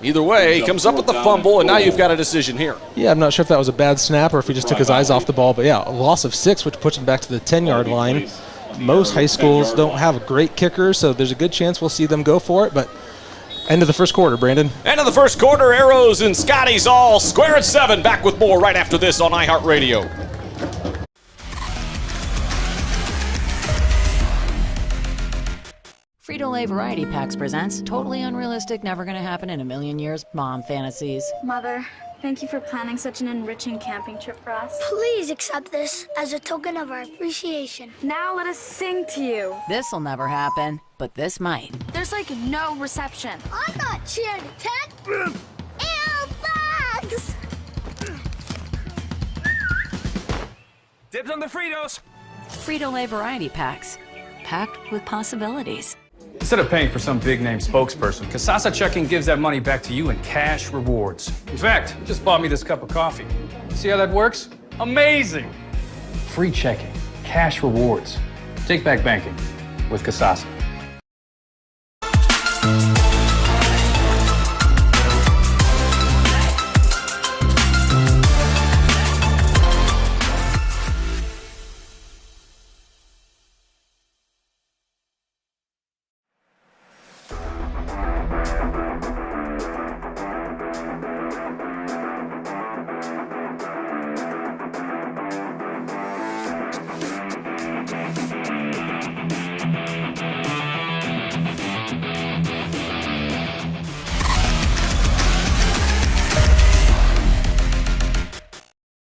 Either way, he comes up with the fumble, and now you've got a decision here. Yeah, I'm not sure if that was a bad snap or if he just took his eyes off the ball, but yeah, a loss of 6, which puts him back to the 10-yard line. Most high schools don't have a great kicker, so there's a good chance we'll see them go for it, but end of the 1st quarter, Brandon. End of the 1st quarter, Arrows and Scotties all square at 7. Back with more right after this on iHeartRadio. Frito Lay Variety Packs presents totally unrealistic, never gonna happen in a million years mom fantasies. Mother, thank you for planning such an enriching camping trip for us. Please accept this as a token of our appreciation. Now let us sing to you. This'll never happen, but this might. There's like no reception. I'm not cheering to 10. Ew, bugs! Dibs on the Fritos. Frito Lay Variety Packs, packed with possibilities. Instead of paying for some big-name spokesperson, Kasasa Checking gives that money back to you in cash rewards. In fact, you just bought me this cup of coffee. See how that works? Amazing! Free checking, cash rewards. Take back banking with Kasasa.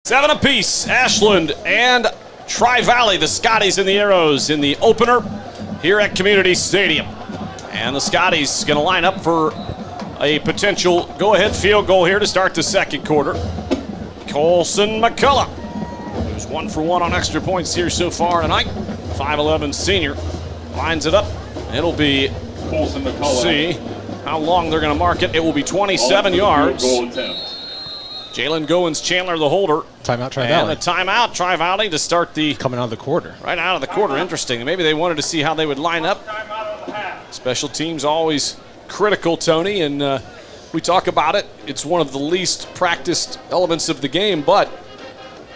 Seven apiece, Ashland and Tri-Valley, the Scotties and the Arrows in the opener here at Community Stadium. And the Scotties going to line up for a potential go-ahead field goal here to start the 2nd quarter. Colson McCullough, who's 1 for 1 on extra points here so far tonight. 5'11" senior, lines it up. It'll be, Colson McCullough. See how long they're going to mark it. It will be 27 yards. Jalen Goins Chandler, the holder. Timeout, Tri-Valley. And the timeout, Tri-Valley to start the... Coming out of the quarter. Right out of the quarter. Interesting. Maybe they wanted to see how they would line up. Special teams always critical, Tony, and we talk about it. It's one of the least practiced elements of the game, but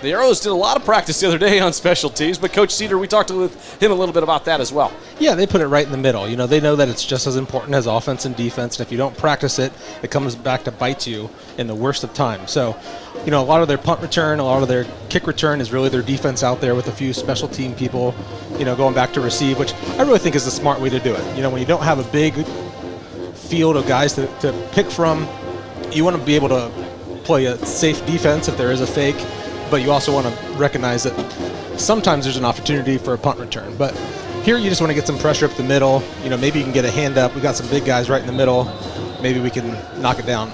The Arrows did a lot of practice the other day on special teams, but Coach Cedar, we talked with him a little bit about that as well. Yeah, they put it right in the middle. You know, they know that it's just as important as offense and defense, and if you don't practice it, it comes back to bite you in the worst of times. So, you know, a lot of their punt return, a lot of their kick return is really their defense out there with a few special team people, you know, going back to receive, which I really think is the smart way to do it. You know, when you don't have a big field of guys to pick from, you want to be able to play a safe defense if there is a fake, but you also want to recognize that sometimes there's an opportunity for a punt return. But here you just want to get some pressure up the middle. You know, maybe you can get a hand up. We got some big guys right in the middle. Maybe we can knock it down.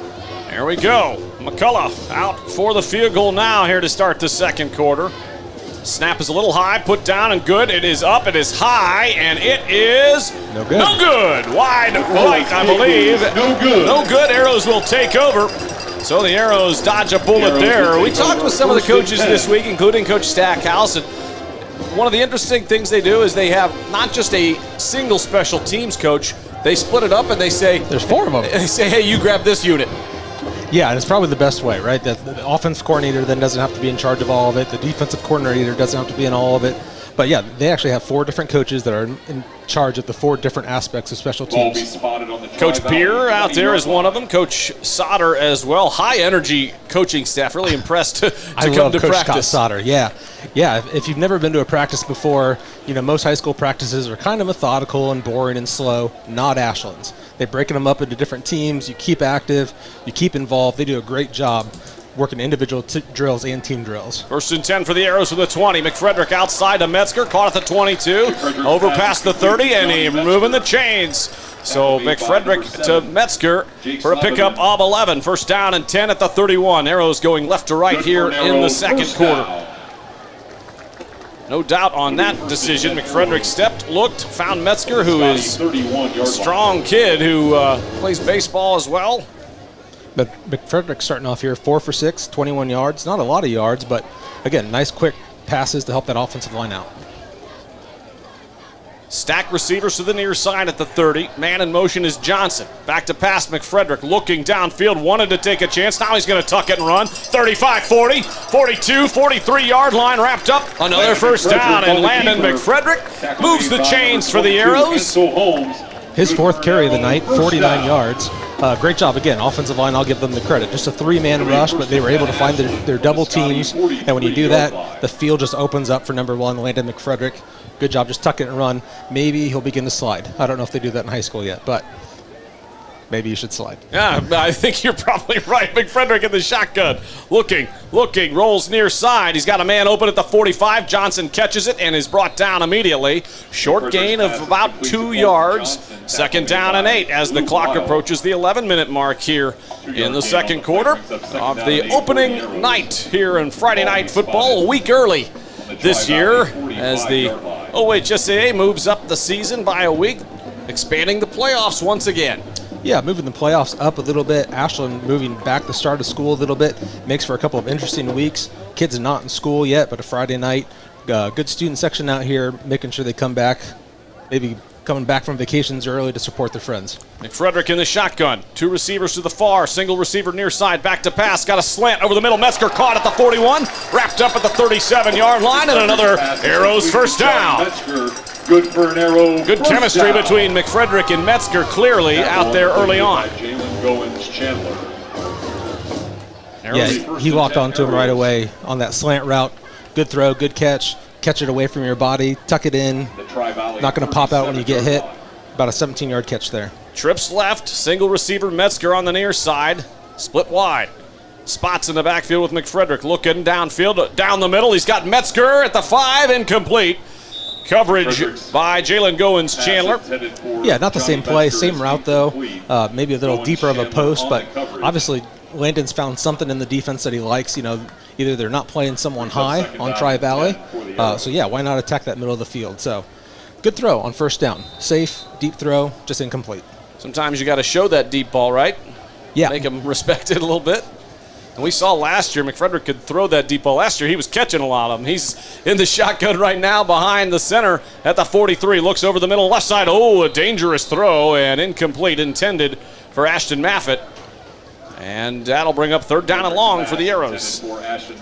There we go. McCullough out for the field goal now here to start the second quarter. Snap is a little high, put down and good. It is up, it is high, and it is no good. No good. Wide right, I believe. No good. No good. Arrows will take over. So the Arrows dodge a bullet there. We talked with some of the coaches this week, including Coach Stackhouse, and one of the interesting things they do is they have not just a single special teams coach. They split it up and they say, there's 4 of them. They say, hey, you grab this unit. Yeah, and it's probably the best way, right? The offense coordinator then doesn't have to be in charge of all of it. The defensive coordinator doesn't have to be in all of it. But yeah, they actually have 4 different coaches that are in charge of the 4 different aspects of special teams. Coach Peer out there is one of them. Coach Sauter as well. High energy coaching staff. Really impressed to I come love to Coach practice. Scott Sauter. Yeah. If you've never been to a practice before, you know most high school practices are kind of methodical and boring and slow. Not Ashland's. They're breaking them up into different teams. You keep active. You keep involved. They do a great job working individual drills and team drills. 1st and 10 for the Arrows from the 20. McFrederick outside to Metzger, caught at the 22, over past the 30, and he's moving the chains. So McFrederick to Metzger for a pickup of 11. 1st down and 10 at the 31. Arrows going left to right here in the second quarter. No doubt on that decision. McFrederick stepped, looked, found Metzger, who is a strong kid who plays baseball as well. But McFrederick starting off here 4 for 6, 21 yards. Not a lot of yards, but again, nice quick passes to help that offensive line out. Stack receivers to the near side at the 30. Man in motion is Johnson. Back to pass, McFrederick looking downfield, wanted to take a chance. Now he's going to tuck it and run. 35, 40, 42, 43-yard line wrapped up. Another 1st down, and Landon McFrederick moves the chains for the Arrows. His 4th carry of the night, 49 yards. Great job again, offensive line, I'll give them the credit. Just a 3-man rush, but they were able to find their double teams. And when you do that, the field just opens up for number 1, Landon McFrederick. Good job, just tuck it and run. Maybe he'll begin to slide. I don't know if they do that in high school yet, but maybe you should slide. Yeah, I think you're probably right. McFrederick in the shotgun. Looking, rolls near side. He's got a man open at the 45. Johnson catches it and is brought down immediately. Short gain of about 2 yards. 2nd down and 8 as the clock approaches the 11-minute mark here in the second quarter of the opening night here in Friday Night Football, a week early this year as the OH.REPORT moves up the season by a week, expanding the playoffs once again. Yeah, moving the playoffs up a little bit. Ashland moving back the start of school a little bit. Makes for a couple of interesting weeks. Kids are not in school yet, but a Friday night. Good student section out here, making sure they come back, maybe coming back from vacations early to support their friends. McFrederick in the shotgun. 2 receivers to the far. Single receiver near side. Back to pass. Got a slant over the middle. Metzger caught at the 41. Wrapped up at the 37-yard line. And another Arrows 1st down. Good for an Arrow. Good chemistry between McFrederick and Metzger clearly out there early on. Yeah, he walked onto him right away on that slant route. Good throw, good catch. Catch it away from your body, tuck it in. Not going to pop out when you get hit. About a 17-yard catch there. Trips left, single receiver Metzger on the near side. Split wide. Spots in the backfield with McFrederick looking downfield, down the middle. He's got Metzger at the 5, incomplete. Coverage by Jalen Goins-Chandler. Yeah, not the same play, same route though. Maybe a little deeper of a post, but obviously Landon's found something in the defense that he likes. You know, either they're not playing someone high on Tri-Valley. So yeah, why not attack that middle of the field? So good throw on 1st down. Safe, deep throw, just incomplete. Sometimes you got to show that deep ball, right? Yeah. Make him respect it a little bit. And we saw last year McFrederick could throw that deep ball. Last year he was catching a lot of them. He's in the shotgun right now behind the center at the 43. Looks over the middle left side. Oh, a dangerous throw and incomplete, intended for Ashton Maffitt. And that'll bring up 3rd down and long for the Arrows.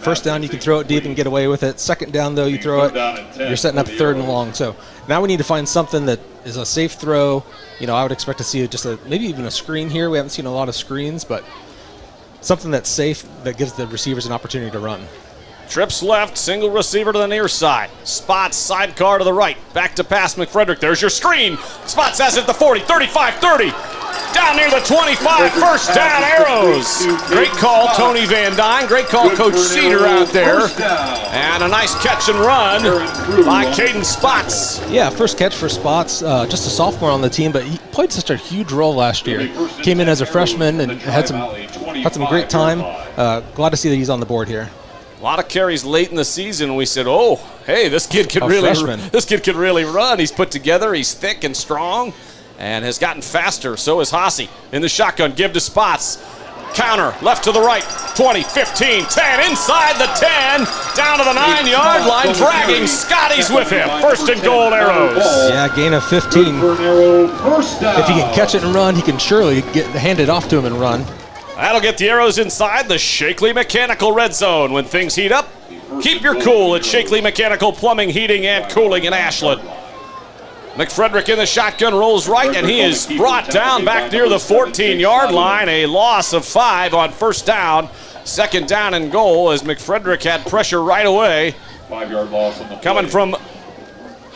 First down, you can throw it deep and get away with it. Second down, though, you throw it, you're setting up 3rd and long. So now we need to find something that is a safe throw. You know, I would expect to see just maybe even a screen here. We haven't seen a lot of screens, but something that's safe that gives the receivers an opportunity to run. Trips left, single receiver to the near side. Spots sidecar to the right. Back to pass McFrederick. There's your screen. Spots has it at the 40, 35, 30. Down near the 25, 1st down, Arrows. Great call, Tony Van Dyne. Great call, Coach Cedar out there. And a nice catch and run by Caden Spots. Yeah, first catch for Spots. Just a sophomore on the team, but he played such a huge role last year. Came in as a freshman and had some great time. Glad to see that he's on the board here. A lot of carries late in the season. We said, "Oh, hey, this kid can really run. He's put together. He's thick and strong, and has gotten faster. So is Haase in the shotgun. Give to Spots. Counter left to the right. 20, 15, 10 inside the 10, down to the 9-yard line, dragging Scotty's with him. 1st and goal, Arrows. Yeah, gain of 15. If he can catch it and run, he can surely hand it off to him and run. That'll get the Arrows inside the Shakely Mechanical red zone. When things heat up, keep your cool at Shakely Mechanical Plumbing, Heating, and Cooling in Ashland. McFrederick in the shotgun rolls right, and he is brought down back near the 14-yard line. A loss of 5 on 1st down. 2nd down and goal as McFrederick had pressure right away. 5-yard loss on the coming from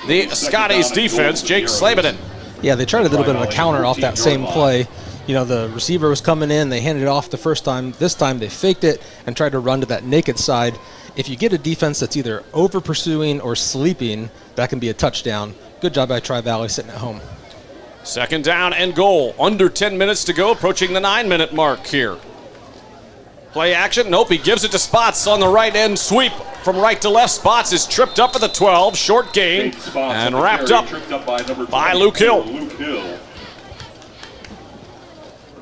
the Scotty's defense, Jake Slabeden. Yeah, they tried a little bit of a counter off that same play. You know, the receiver was coming in, they handed it off the first time. This time they faked it and tried to run to that naked side. If you get a defense that's either over pursuing or sleeping, that can be a touchdown. Good job by Tri-Valley sitting at home. 2nd down and goal. Under 10 minutes to go, approaching the 9-minute mark here. Play action. Nope, he gives it to Spots on the right end sweep from right to left. Spots is tripped up at the 12, short gain, and wrapped up by Luke Hill.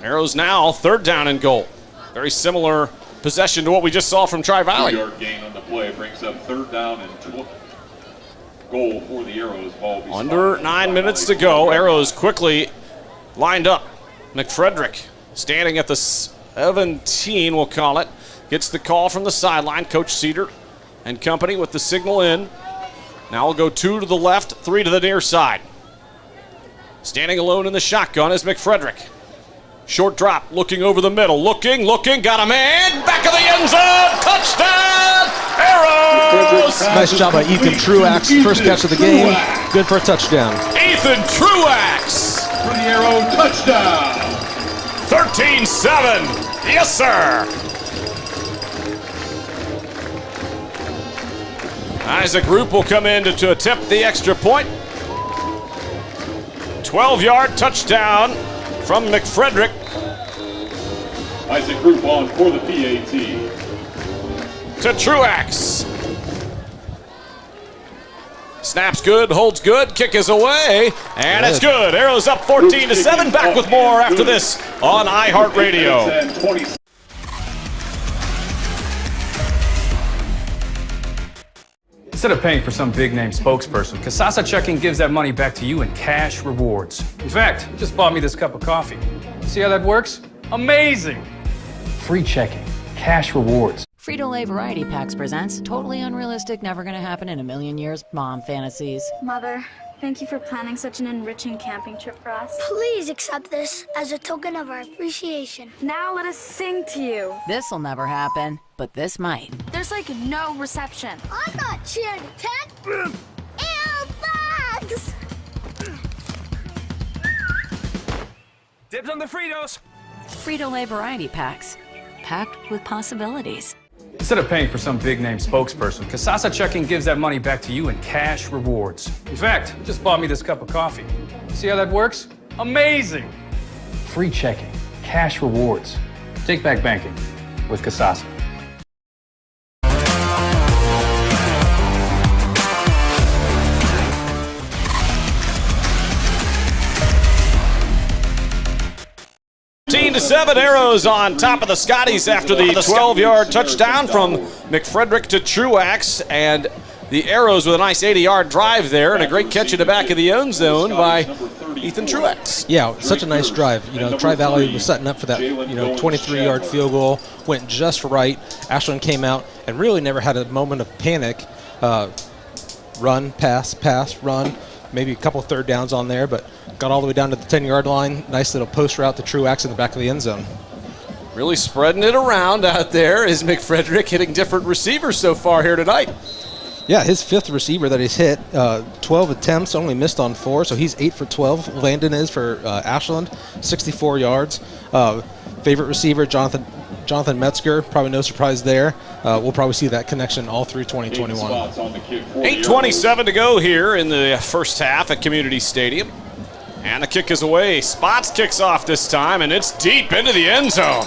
Arrows now 3rd down and goal. Very similar possession to what we just saw from Tri-Valley. 2-yard gain on the play brings up 3rd down and goal for the Arrows. Under 9 minutes to go. Arrows quickly lined up. McFrederick standing at the 17, we'll call it. Gets the call from the sideline. Coach Cedar and company with the signal in. Now we'll go 2 to the left, 3 to the near side. Standing alone in the shotgun is McFrederick. Short drop, looking over the middle, looking, got a man, back of the end zone, touchdown, Arrows! Nice job by Ethan Truax, 1st catch of the game, good for a touchdown. Ethan Truax! For the Arrow touchdown! 13-7, yes sir! Isaac Roop will come in to attempt the extra point. 12-yard touchdown from McFrederick. Isaac Roop on for the PAT. To Truax. Snaps good, holds good, kick is away, and it's good. Arrows up 14-7. Back with more after this on iHeartRadio. Instead of paying for some big-name spokesperson, Kasasa Checking gives that money back to you in cash rewards. In fact, you just bought me this cup of coffee. See how that works? Amazing! Free checking. Cash rewards. Frito Lay Variety Packs presents totally unrealistic, never gonna happen in a million years mom fantasies. Mother, thank you for planning such an enriching camping trip for us. Please accept this as a token of our appreciation. Now let us sing to you. This'll never happen, but this might. There's like no reception. I'm not cheering attack. Ew, bugs! Dibs on the Fritos! Frito Lay Variety Packs, packed with possibilities. Instead of paying for some big-name spokesperson, Kasasa Checking gives that money back to you in cash rewards. In fact, you just bought me this cup of coffee. See how that works? Amazing! Free checking. Cash rewards. Take back banking with Kasasa. To 7 Arrows on top of the Scotties after the 12-yard touchdown from McFrederick to Truax, and the Arrows with a nice 80-yard drive there and a great catch in the back of the end zone by Ethan Truex. Yeah, such a nice drive. You know, Tri-Valley was setting up for that, 23-yard field goal. Went just right. Ashland came out and really never had a moment of panic. Run, pass, run. Maybe a couple third downs on there, but got all the way down to the 10-yard line. Nice little post route to Truex in the back of the end zone. Really spreading it around out there is McFrederick, hitting different receivers so far here tonight. Yeah, his 5th receiver that he's hit, 12 attempts, only missed on 4, so he's 8 for 12. Landon is for Ashland, 64 yards. Favorite receiver, Jonathan Metzger, probably no surprise there. We'll probably see that connection all through 2021. 8:27 to go here in the first half at Community Stadium. And the kick is away. Spots kicks off this time, and it's deep into the end zone.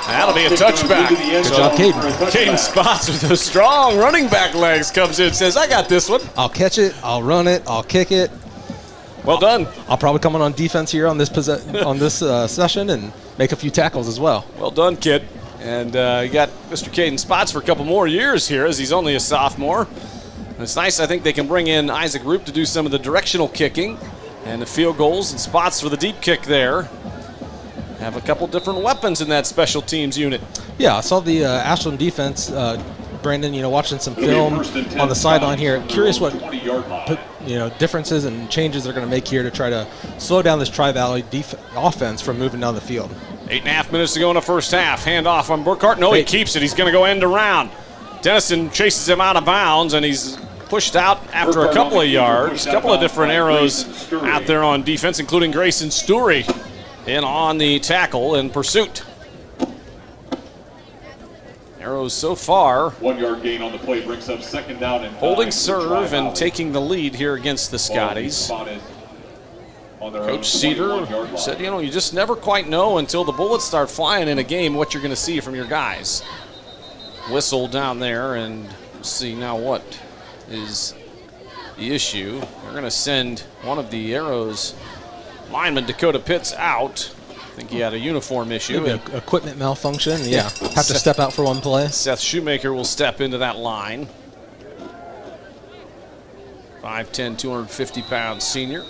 That'll be a touchback. Good job, Caden. Caden Spots with those strong running back legs comes in, says, I got this one. I'll catch it, I'll run it, I'll kick it. Well done. I'll probably come on defense here on this session and make a few tackles as well. Well done, kid. And you got Mr. Caden Spots for a couple more years here as he's only a sophomore. And it's nice, I think they can bring in Isaac Roop to do some of the directional kicking and the field goals, and Spots for the deep kick there. Have a couple different weapons in that special teams unit. Yeah, I saw the Ashland defense, Brandon, watching some film on the sideline here. Curious what differences and changes they're going to make here to try to slow down this Tri-Valley offense from moving down the field. 8.5 minutes to go in the first half. Hand off on Burkhart. No, he keeps it. He's going to go end around. Dennison chases him out of bounds, and he's pushed out after a couple of yards. A couple of different arrows out there on defense, including Grayson Story in on the tackle in pursuit. Arrows so far 1 yard gain on the play brings up 2nd down and holding serve and taking the lead here against the Scotties. Coach Cedar said, you just never quite know until the bullets start flying in a game what you're going to see from your guys. Whistle down there, and see now what is the issue. We're going to send one of the Arrows lineman, Dakota Pitts, out. I think he had a uniform issue. Maybe an equipment malfunction. Yeah, have to step out for one play. Seth Shoemaker will step into that line. 5'10", 250-pound senior.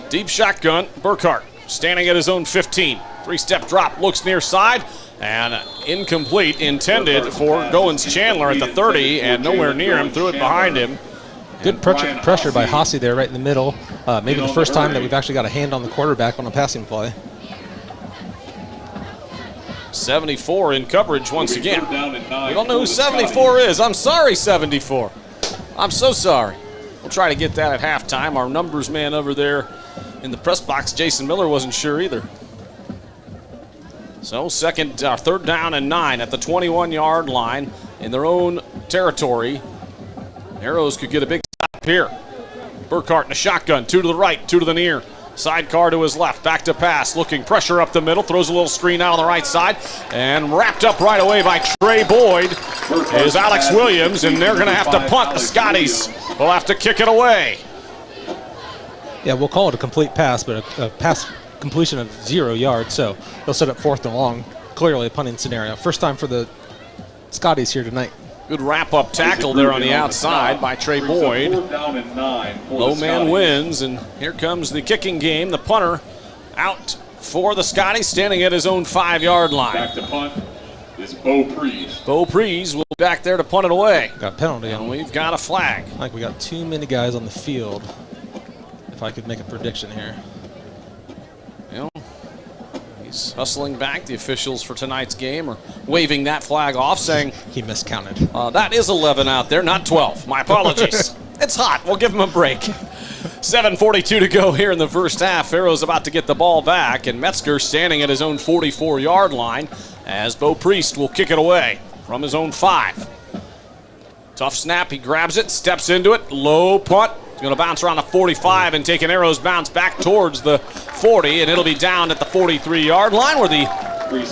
Deep shotgun, Burkhart standing at his own 15. 3-step drop, looks near side, and incomplete, intended for Goins Chandler at the 30, and nowhere near him, threw it behind him. Good pressure by Hossie there right in the middle. Maybe the first time that we've actually got a hand on the quarterback on a passing play. 74 in coverage once again. We don't know who 74 is. I'm sorry, 74. I'm so sorry. We'll try to get that at halftime. Our numbers man over there in the press box, Jason Miller, wasn't sure either. So 3rd down and 9 at the 21-yard line in their own territory. Arrows could get a big stop here. Burkhart in a shotgun, 2 to the right, 2 to the near. Sidecar to his left, back to pass, looking pressure up the middle, throws a little screen out on the right side, and wrapped up right away by Trey Boyd is Alex Williams, and they're going to have to punt. The Scotties will have to kick it away. Yeah, we'll call it a complete pass, but a pass completion of 0 yards, so they'll set up 4th and long. Clearly a punting scenario. First time for the Scotties here tonight. Good wrap-up tackle there on the outside by Trey Boyd. Low man wins, and here comes the kicking game. The punter out for the Scotties, standing at his own 5-yard line. Back to punt is Bo Prees. Bo Prees will be back there to punt it away. Got a penalty. And we've got a flag. I think we got too many guys on the field, if I could make a prediction here. He's hustling back. The officials for tonight's game are waving that flag off, saying he miscounted. That is 11 out there, not 12. My apologies. It's hot. We'll give him a break. 7:42 to go here in the first half. Arrows about to get the ball back, and Metzger standing at his own 44-yard line as Bo Priest will kick it away from his own 5. Tough snap. He grabs it, steps into it. Low punt. He's going to bounce around the 45 and take an Arrows bounce back towards the 40, and it'll be down at the 43-yard line where the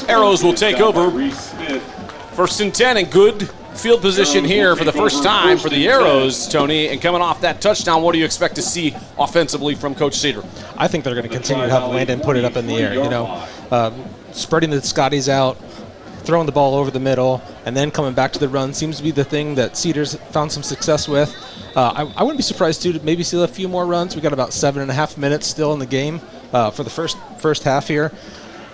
Arrows will take over. 1st and 10, and good field position here for the first time for the Arrows, Tony. And coming off that touchdown, what do you expect to see offensively from Coach Cedar? I think they're going to continue to have Landon put it up in the air. Spreading the Scotties out, throwing the ball over the middle and then coming back to the run seems to be the thing that Cedars found some success with. I wouldn't be surprised to maybe see a few more runs. We got about 7.5 minutes still in the game for the first half here.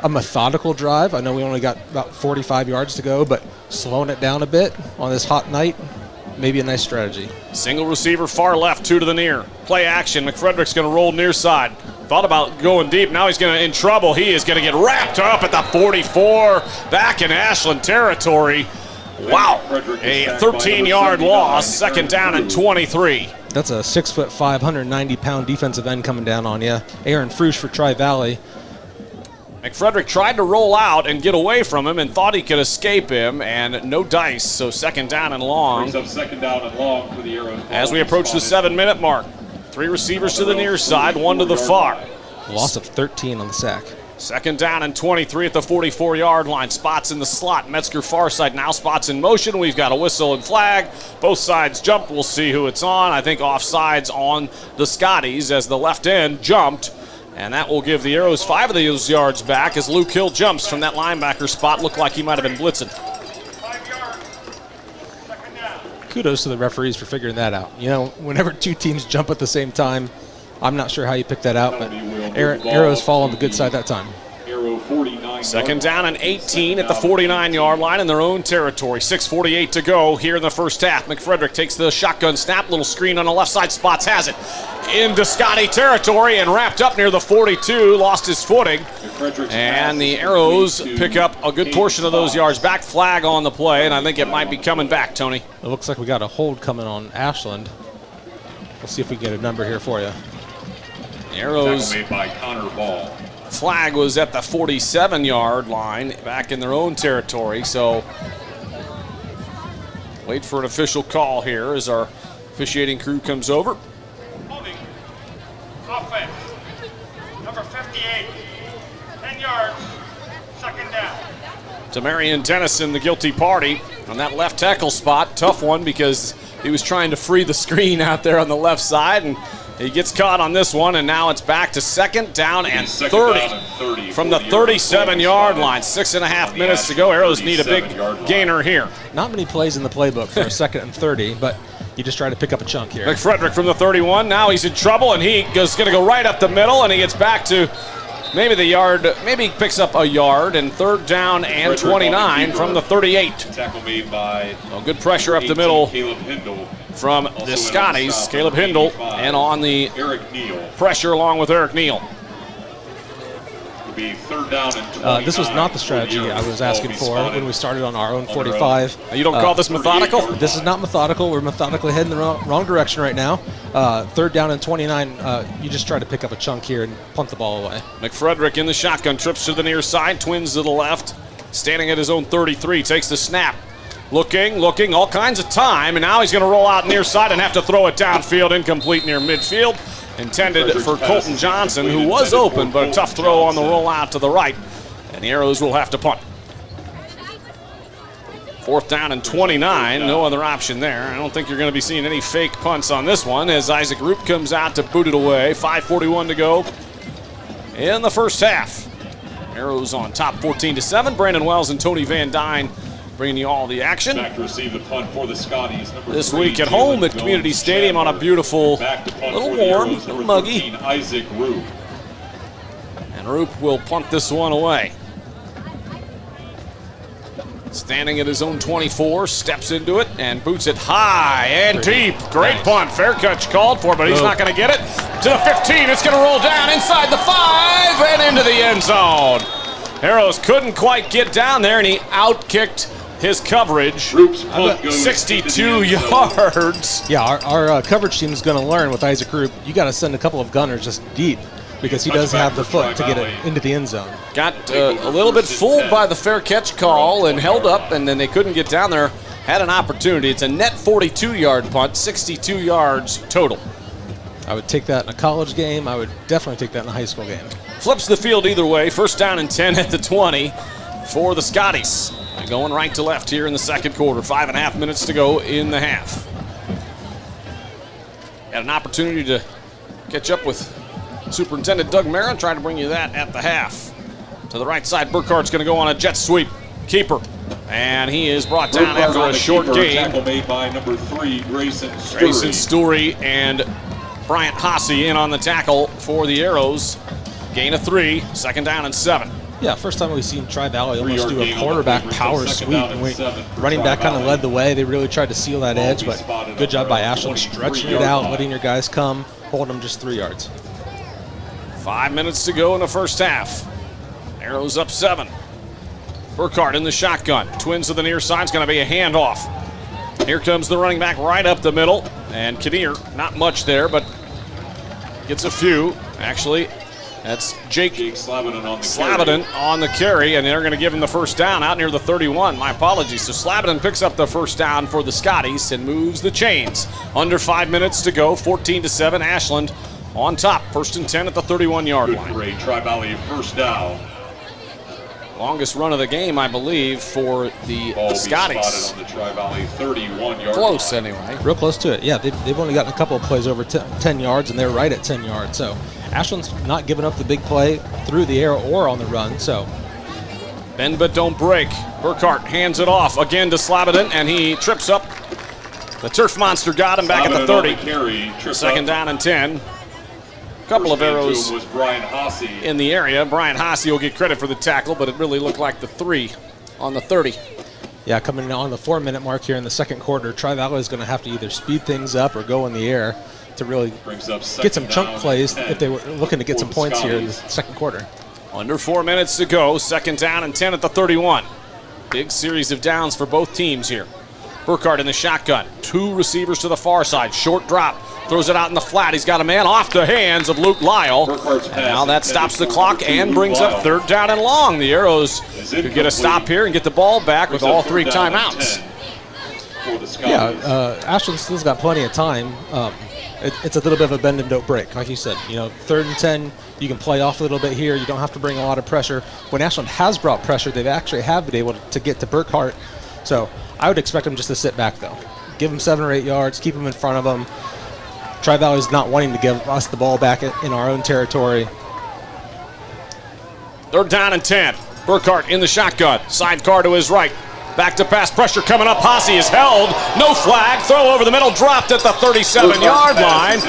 A methodical drive. I know we only got about 45 yards to go, but slowing it down a bit on this hot night, maybe a nice strategy. Single receiver far left, 2 to the near. Play action. McFrederick's going to roll near side. Thought about going deep. Now he's in trouble. He is going to get wrapped up at the 44 back in Ashland territory. Wow. A 13-yard loss. Second down and 23. That's a 6'5", 190-pound defensive end coming down on you. Aaron Frusch for Tri-Valley. McFrederick tried to roll out and get away from him and thought he could escape him, and no dice, so second down and long. Brings up second down and long for the Arrows. As we approach the 7-minute mark. 3 receivers to the near side, 1 to the far. Loss of 13 on the sack. Second down and 23 at the 44-yard line. Spots in the slot. Metzger far side now. Spots in motion. We've got a whistle and flag. Both sides jumped. We'll see who it's on. I think offsides on the Scotties as the left end jumped. And that will give the Arrows 5 of those yards back as Luke Hill jumps from that linebacker spot. Looked like he might have been blitzing. Kudos to the referees for figuring that out. You know, whenever 2 teams jump at the same time, I'm not sure how you pick that out, but Arrows fall on the good side that time. Second down and 18 at the 49-yard line in their own territory. 6:48 to go here in the first half. McFrederick takes the shotgun snap. Little screen on the left side. Spots has it into Scotty territory and wrapped up near the 42. Lost his footing. And the Arrows pick up a good portion of those yards back. Flag on the play, and I think it might be coming back, Tony. It looks like we got a hold coming on Ashland. We'll see if we can get a number here for you. The Arrows. Made by Connor Ball. Flag was at the 47-yard line back in their own territory, so wait for an official call here as our officiating crew comes over. Holding. Offense. Number 58. 10 yards. Second down. To Marion Dennison, the guilty party, on that left tackle spot. Tough one because he was trying to free the screen out there on the left side, and he gets caught on this one, and now it's back to second down and 30 from the 37-yard line. 6.5 minutes to go. Arrows need a big gainer here. Not many plays in the playbook for a second and 30, but you just try to pick up a chunk here. McFrederick from the 31. Now he's in trouble, and he is going to go right up the middle, and he gets back to maybe the yard. Maybe he picks up a yard, and third down and 29 from the 38. Tackle made by good pressure up the middle Caleb Hindle from the Scotties. Caleb Hindle, and on the Eric Neal. Pressure along with Eric Neal. Will be third down and 29. This was not the strategy I was asking for when we started on our own 45. You don't call this methodical? This is not methodical. We're methodically heading the wrong direction right now. Third down and 29. You just try to pick up a chunk here and punt the ball away. McFrederick in the shotgun, trips to the near side, twins to the left. Standing at his own 33, takes the snap. Looking, all kinds of time, and now he's going to roll out near side and have to throw it downfield, incomplete near midfield. Intended for Colton Johnson, who was open, but a tough throw on the rollout to the right, and the Arrows will have to punt. Fourth down and 29, no other option there. I don't think you're going to be seeing any fake punts on this one as Isaac Roop comes out to boot it away. 5:41 to go in the first half. Arrows on top 14-7. Brandon Wells and Tony Van Dyne bringing you all the action. Back to receive the punt for the Scotties. This week at home at Community Stadium on a beautiful, little warm, little muggy. Isaac Roop. And Roop will punt this one away. Standing at his own 24, steps into it and boots it high and deep. Great punt. Fair catch called for, but he's not going to get it. To the 15, it's going to roll down inside the 5 and into the end zone. Arrows couldn't quite get down there, and he outkicked his coverage. 62 yards. Yeah, our coverage team is going to learn with Isaac Roop. You got to send a couple of gunners just deep because he does have the foot to get it into the end zone. Got a little bit fooled by the fair catch call and held up, and then they couldn't get down there. Had an opportunity. It's a net 42-yard punt, 62 yards total. I would take that in a college game. I would definitely take that in a high school game. Flips the field either way. First down and 10 at the 20 for the Scotties. Going right to left here in the second quarter. 5.5 minutes to go in the half. Had an opportunity to catch up with Superintendent Doug Marin. Trying to bring you that at the half. To the right side, Burkhart's going to go on a jet sweep. Keeper And he is brought down after a short game. Tackle made by number 3, Grayson Story. Grayson Story and Bryant Hasse in on the tackle for the Arrows. Gain of 3, second down and 7. Yeah, first time we've seen Tri-Valley almost do a quarterback power sweep. And running back kind of led the way. They really tried to seal that edge, but good job by Ashland stretching it out, letting your guys come, holding them just 3 yards. 5 minutes to go in the first half. Arrows up 7. Burkhardt in the shotgun. Twins to the near side. It's going to be a handoff. Here comes the running back right up the middle. And Kinnear, not much there, but gets a few. Actually, that's Jake Slavinen on the carry, and they're going to give him the first down out near the 31. My apologies. So Slavinen picks up the first down for the Scotties and moves the chains. Under 5 minutes to go, 14-7. Ashland on top. First and 10 at the 31-yard line. Great Tri-Valley first down. Longest run of the game, I believe, for the Scotties. On the Tri-Valley 31-yard close, line. anyway. Real close to it. Yeah, they've only gotten a couple of plays over 10 yards, and they're right at 10 yards. So Ashland's not giving up the big play through the air or on the run. So bend but don't break. Burkhardt hands it off again to Slavinen, and he trips up. The Turf Monster got him back at the 30. Second down and 10. Couple of Arrows in the area. Brian Hasse will get credit for the tackle, but it really looked like the 3 on the 30. Yeah, coming on the 4-minute mark here in the second quarter, Tri-Valley is going to have to either speed things up or go in the air to really get some chunk plays if they were looking to get some points here in the second quarter. Under 4 minutes to go, second down and 10 at the 31. Big series of downs for both teams here. Burkhardt in the shotgun. 2 receivers to the far side. Short drop. Throws it out in the flat. He's got a man off the hands of Luke Lyle. And now that stops the clock and brings up third down and long. The Arrows could get a stop here and get the ball back with all 3 timeouts. Yeah, Ashland still's got plenty of time. It's a little bit of a bend and don't break. Like you said, third and 10, you can play off a little bit here. You don't have to bring a lot of pressure. When Ashland has brought pressure, they've actually have been able to get to Burkhardt. So I would expect them just to sit back, though. Give them 7 or 8 yards, keep them in front of them. Tri-Valley's not wanting to give us the ball back in our own territory. Third down and 10. Burkhardt in the shotgun. Sidecar to his right. Back to pass. Pressure coming up. Hasse is held. No flag. Throw over the middle. Dropped at the 37-yard line.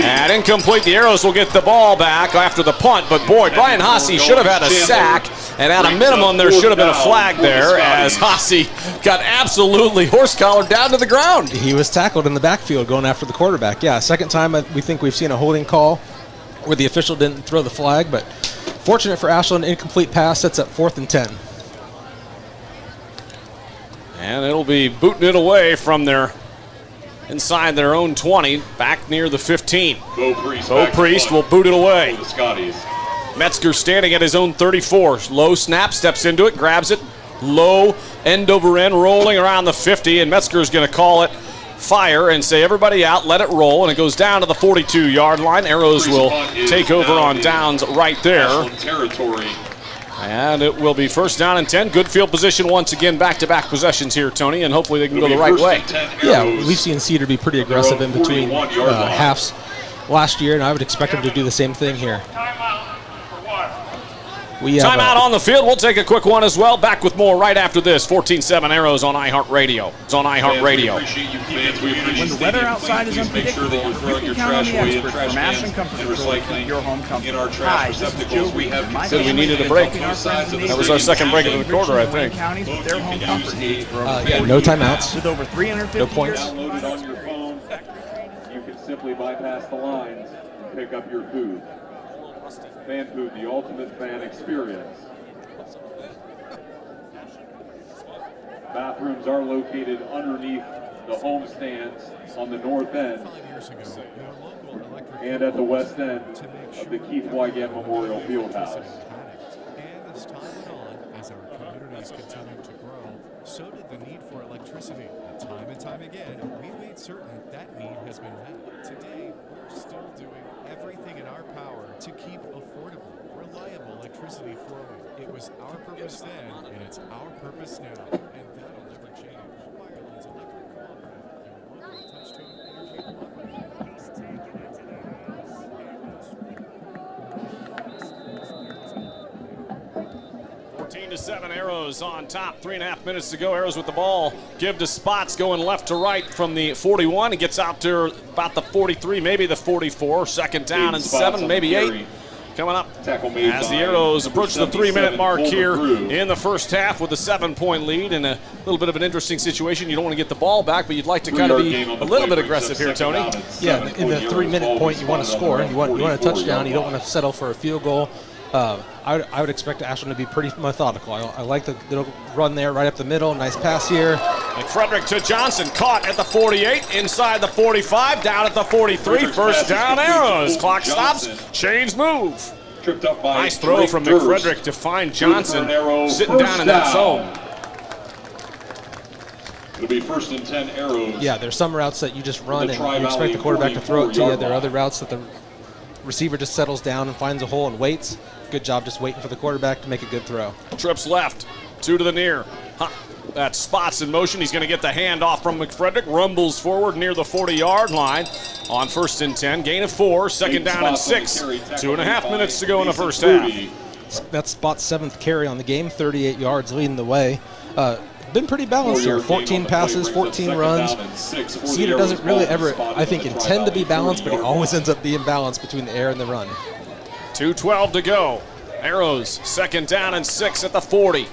And incomplete. The Arrows will get the ball back after the punt. But boy, Brian Hasse should have had a sack. And at a minimum, there should have been a flag there as Hasse got absolutely horse-collared down to the ground. He was tackled in the backfield going after the quarterback. Yeah, second time we think we've seen a holding call where the official didn't throw the flag. But fortunate for Ashland, incomplete pass sets up 4th and 10. And it'll be booting it away from inside their own 20, back near the 15. Bo Priest will boot it away. Metzger standing at his own 34. Low snap, steps into it, grabs it. Low, end over end, rolling around the 50, and Metzger's going to call it fire and say everybody out, let it roll, and it goes down to the 42-yard line. Arrows will take over on downs right there. And it will be first down and 10. Good field position once again, back-to-back possessions here, Tony, and hopefully they can go the right way. Yeah, we've seen Cedar be pretty aggressive in between halves last year, and I would expect them to do the same thing here. Timeout on the field. We'll take a quick one as well. Back with more right after this. 14-7 Arrows on iHeartRadio. It's on iHeartRadio. When the weather outside is unpredictable, you can count on the experts from Ashland Comfort Control to keep your home comfortable. Hi, this is Joe Reed. Said we needed a break. That was our second break of the quarter, I think. Yeah, no timeouts. With over 350 no points. Downloaded on your phone, you can simply bypass the lines and pick up your food. Fan Food, the ultimate fan experience. Bathrooms are located underneath the home stands on the north end and at the west end of the Keith Wygant Memorial Fieldhouse. And as time went on, as our communities continue to grow, so did the need for electricity. And time again, we've made certain that need has been met. Today, we're still doing everything in our power to keep affordable, reliable electricity flowing. It was our purpose then, and it's our purpose now, and that'll never change. Wireland's electric cooperative, your local touchstone energy cooperative. He's taking it to the house. 14 9-7, Arrows on top. 3.5 minutes to go. Arrows with the ball. Give to Spots going left to right from the 41. He gets out to about the 43, maybe the 44. Second down and 7, maybe 8. Coming up as the Arrows approach the 3-minute mark here in the first half with a 7-point lead and a little bit of an interesting situation. You don't want to get the ball back, but you'd like to kind of be a little bit aggressive here, Tony. Yeah, in the 3-minute point, you want to score. You want a touchdown. You don't want to settle for a field goal. I would expect Ashland to be pretty methodical. I like the little run there right up the middle. Nice pass here. McFrederick to Johnson, caught at the 48, inside the 45, down at the 43. First down, Arrows. Clock stops, chains move. Tripped up by nice throw from McFrederick to find Johnson sitting down in that zone. It'll be 1st and 10 Arrows. Yeah, there's some routes that you just run and you expect the quarterback to throw it to you. There are other routes that the receiver just settles down and finds a hole and waits. Good job just waiting for the quarterback to make a good throw. Trips left, 2 to the near. That Spots in motion. He's going to get the handoff from McFrederick. Rumbles forward near the 40-yard line on 1st and 10. Gain of 4, second down and 6. 2.5 minutes to go in the first half. That's Spots' 7th carry on the game, 38 yards leading the way. Been pretty balanced here. 14 passes, 14 runs. Cedar doesn't really ever, I think, intend to be balanced, but he always ends up being balanced between the air and the run. 2:12 to go. Arrows, second down and 6 at the 40.